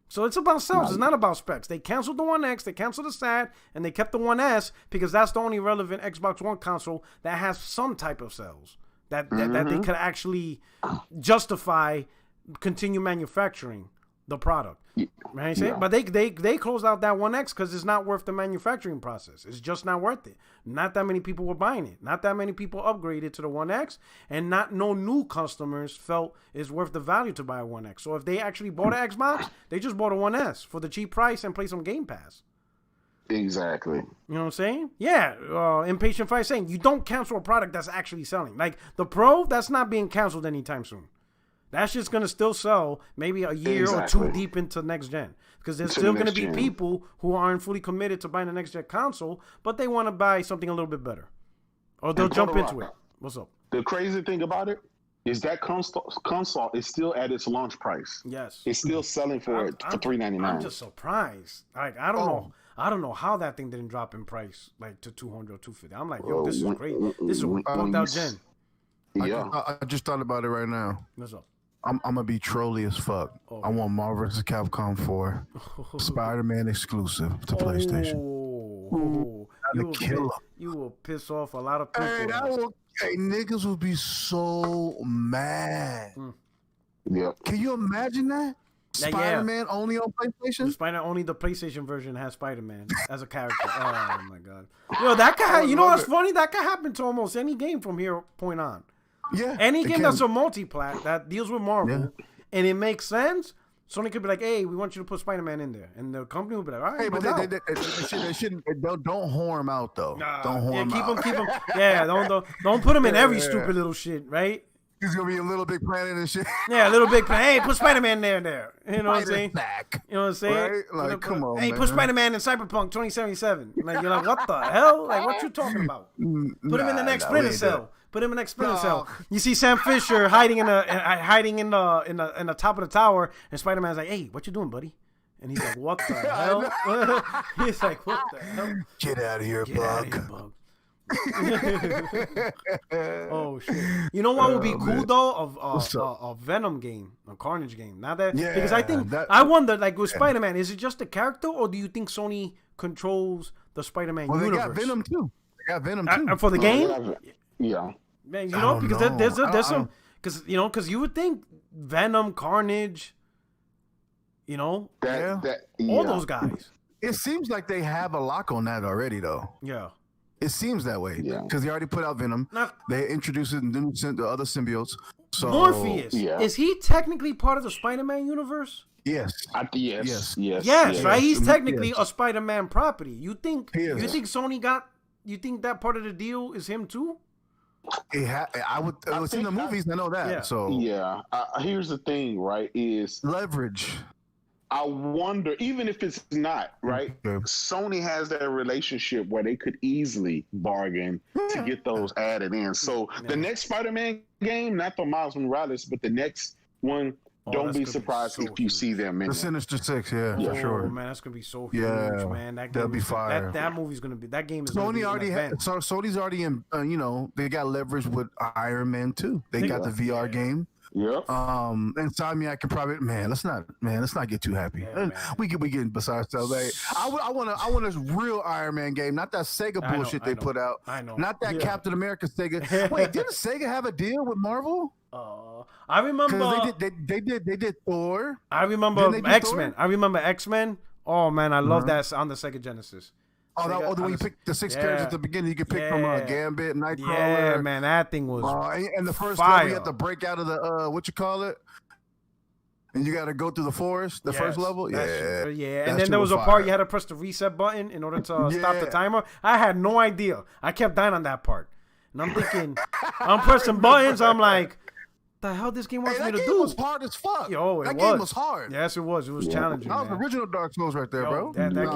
So it's about sales. It's not about specs. They canceled the One X, they canceled the SAT, and they kept the One S because that's the only relevant Xbox One console that has some type of sales that they could actually justify continue manufacturing the product. Right? Yeah. But they closed out that One X because it's not worth the manufacturing process. It's just not worth it. Not that many people were buying it. Not that many people upgraded to the One X, and no new customers felt it's worth the value to buy a One X. So if they actually bought an Xbox, they just bought a One S for the cheap price and play some Game Pass. Exactly. You know what I'm saying? Yeah. Impatient Fight saying you don't cancel a product that's actually selling. Like the Pro, that's not being canceled anytime soon. That's just going to still sell maybe a year or two deep into next gen. Because there's still going to be people who aren't fully committed to buying the next gen console, but they want to buy something a little bit better. Or they'll jump into it. What's up? The crazy thing about it is that console is still at its launch price. Yes. It's still selling for $399. I'm just surprised. Like, I don't know. I don't know how that thing didn't drop in price like to $200 or $250. I'm like, yo, this is great. This is a bugged out gen. Yeah. I just thought about it right now. What's up? I'm gonna be trolly as fuck. I want Marvel vs. Capcom 4 Spider-Man exclusive to PlayStation. You will piss off a lot of people. Hey, niggas will be so mad. Yeah. Can you imagine that? Spider-Man only on PlayStation? Only the PlayStation version has Spider-Man as a character. Oh my god. Yo, that could. You know what's funny? That could happen to almost any game from here point on. Yeah, any game that's a multi-plat that deals with Marvel and it makes sense, Sony could be like, "Hey, we want you to put Spider-Man in there," and the company would be like, "All right." Hey, but they shouldn't. Don't whore him out though. Don't whore him out. Keep him. Yeah, don't put him in every stupid little shit, right? He's gonna be a Little Big Planet and shit. Yeah, a Little Big Planet. Hey, put Spider-Man there. You know what I'm saying? Back. You know what I'm saying? Right? Like, come on, hey, put Spider-Man in Cyberpunk 2077. Like, you're like, what the hell? Like, what you talking about? Put him in the next Splinter Cell. Put him in the next Splinter Cell. You see Sam Fisher hiding in the top of the tower, and Spider-Man's like, "Hey, what you doing, buddy?" And he's like, "What the hell?" He's like, "What the hell? Get out of here, Bug." Oh shit! You know what would be cool though? A Venom game, a Carnage game. Not that because I think I wonder, like with Spider-Man, is it just the character, or do you think Sony controls the Spider-Man universe? They got Venom too. For the game. Yeah, man, because there's some because you would think Venom, Carnage, all those guys. It seems like they have a lock on that already, though. Yeah, it seems that way. Yeah, because they already put out Venom. They introduced the other symbiotes. So Morpheus, is he technically part of the Spider-Man universe? Yes. Yes, right. He's technically a Spider-Man property. You think Sony got? You think that part of the deal is him too? It's in the movies. I know that. Yeah. So here's the thing, right? Is leverage. I wonder, even if it's not right, Sony has that relationship where they could easily bargain to get those added in. So the next Spider-Man game, not the Miles Morales, but the next one. Don't be surprised if you see them in the Sinister Six, for sure. Oh man, that's gonna be so huge, man. That'll be fire. That movie's gonna be. That game is. Sony's already in. They got leverage with Iron Man 2. They got the VR game. Yep. And Insomniac can probably let's not get too happy. We getting beside ourselves. Like, I want a real Iron Man game, not that Sega bullshit they put out. I know. Not that Captain America Sega. Wait, didn't Sega have a deal with Marvel? I remember they did Thor. I remember X-Men. I remember X-Men. Oh man, I love that on the Sega Genesis. the one you pick the 6 characters at the beginning, you can pick from Gambit, Nightcrawler. Yeah, man, that thing was and the first fire. level, you have to break out of the what you call it, and you got to go through the forest. The first level, and then there was a part you had to press the reset button in order to stop the timer. I had no idea. I kept dying on that part, and I'm thinking, I'm pressing buttons. I'm like, the hell this game wants me to do? That game was hard as fuck. Yo, that game was hard. Yes, it was. It was challenging. That was original Dark Souls right there, bro. That game.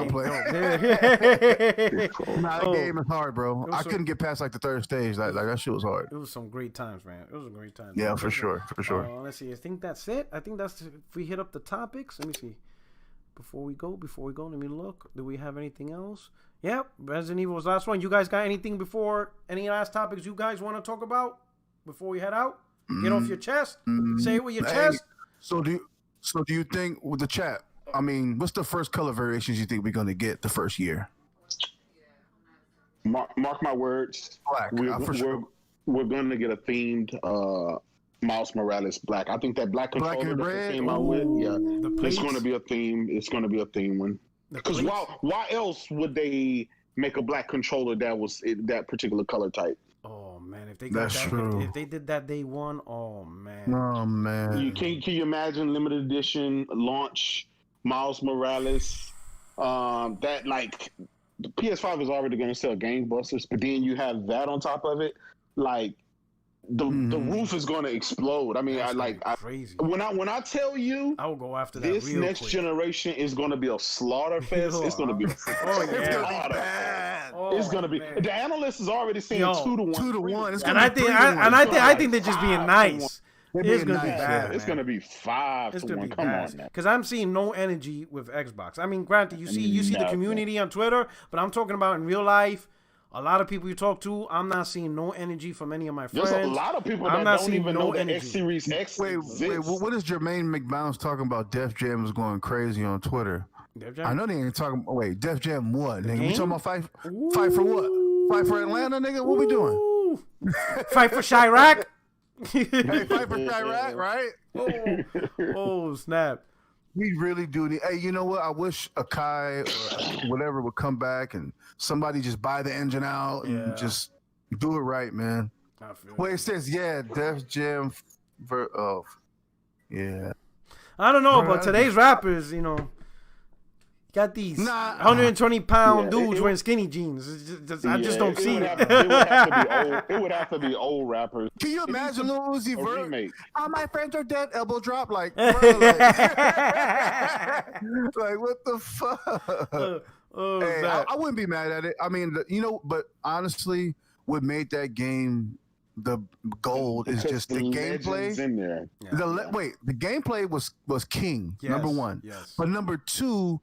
That game is hard, bro. I couldn't get past like the third stage. Like that shit was hard. It was some great times, man. It was a great time. Yeah, for sure. Let's see. I think that's it. I think that's if we hit up the topics. Let me see. Before we go, let me look. Do we have anything else? Yep. Resident Evil was the last one. You guys got anything before any last topics you guys want to talk about before we head out? Get off your chest. Say it with your chest. So do you think with the chat? I mean, what's the first color variations you think we're gonna get the first year? Mark my words. Black. We're gonna get a themed Miles Morales black. I think that black controller that they came out with, it's gonna be a theme. It's gonna be a theme one. Because why else would they make a black controller that was that particular color type? Oh man, if they got if they did that day one, oh man. Oh man. Can you imagine limited edition launch Miles Morales? That like the PS5 is already going to sell gangbusters, but then you have that on top of it, like the roof is going to explode. I mean, crazy. When I tell you, I will go after that. This next generation is going to be a slaughter fest. It's going to be slaughter. It's going to be. Man. The analyst is already saying 2-1. 2-1. And I think they're just being nice. It's gonna be bad. It's gonna be 5-1. Come on, because I'm seeing no energy with Xbox. I mean, granted, you see the community on Twitter, but I'm talking about in real life. A lot of people you talk to, I'm not seeing no energy from any of my friends. There's a lot of people that don't even know the X Series X. Wait, what is Jermaine McBounce talking about? Def Jam is going crazy on Twitter. Def Jam? I know they ain't talking. Wait, Def Jam what? Nigga, we talking about fight for what? Fight for Atlanta, nigga? What we doing? Fight for Chirac? Hey, fight for Chirac, right? Oh, snap. We really do need. Hey, you know what? I wish Akai or whatever would come back and somebody just buy the engine out and just do it right, man. Wait, it says Def Jam. Yeah. I don't know, but today's rappers, got these 120-pound dudes wearing skinny jeans. I just don't see it. It would have to be old rappers. Can you imagine Lil Uzi Vert? All my friends are dead. Elbow drop, like, bro, like what the fuck? Hey, I wouldn't be mad at it. I mean, but honestly, what made that game the gold is just the gameplay. In there. The gameplay was king. Number one. Yes. But number two.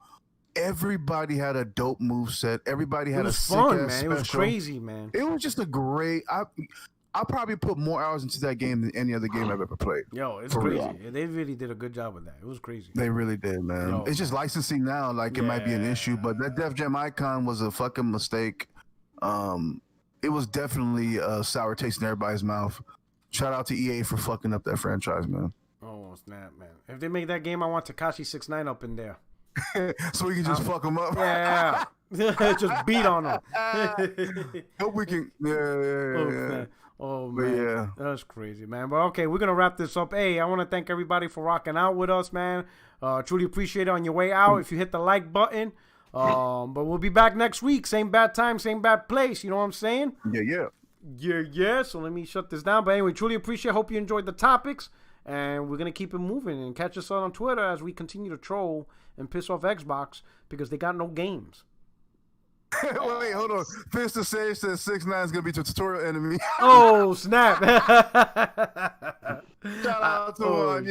Everybody had a dope move set. Everybody had a sick fun, ass man. special. It was crazy, man. It was just a great. I probably put more hours into that game than any other game I've ever played. Yo, it's crazy. Yeah, they really did a good job with that. It was crazy. They really did, man. It's just licensing now. Like it might be an issue, but that Def Jam icon was a fucking mistake. It was definitely a sour taste in everybody's mouth. Shout out to EA for fucking up that franchise, man. Oh snap, man! If they make that game, I want Tekashi 6ix9ine up in there. So we can just fuck them up. Yeah. Just beat on them. Hope we can. Yeah. Oh man. That's crazy, man. But okay, we're gonna wrap this up. Hey, I want to thank everybody for rocking out with us, man. Truly appreciate it on your way out. If you hit the like button. But we'll be back next week. Same bad time, same bad place. You know what I'm saying? Yeah. So let me shut this down. But anyway, truly appreciate. Hope you enjoyed the topics. And we're going to keep it moving and catch us on Twitter as we continue to troll and piss off Xbox because they got no games. Wait, hold on. Fist to Sage says 6ix9ine is going to be the tutorial enemy. Oh, snap. Shout out to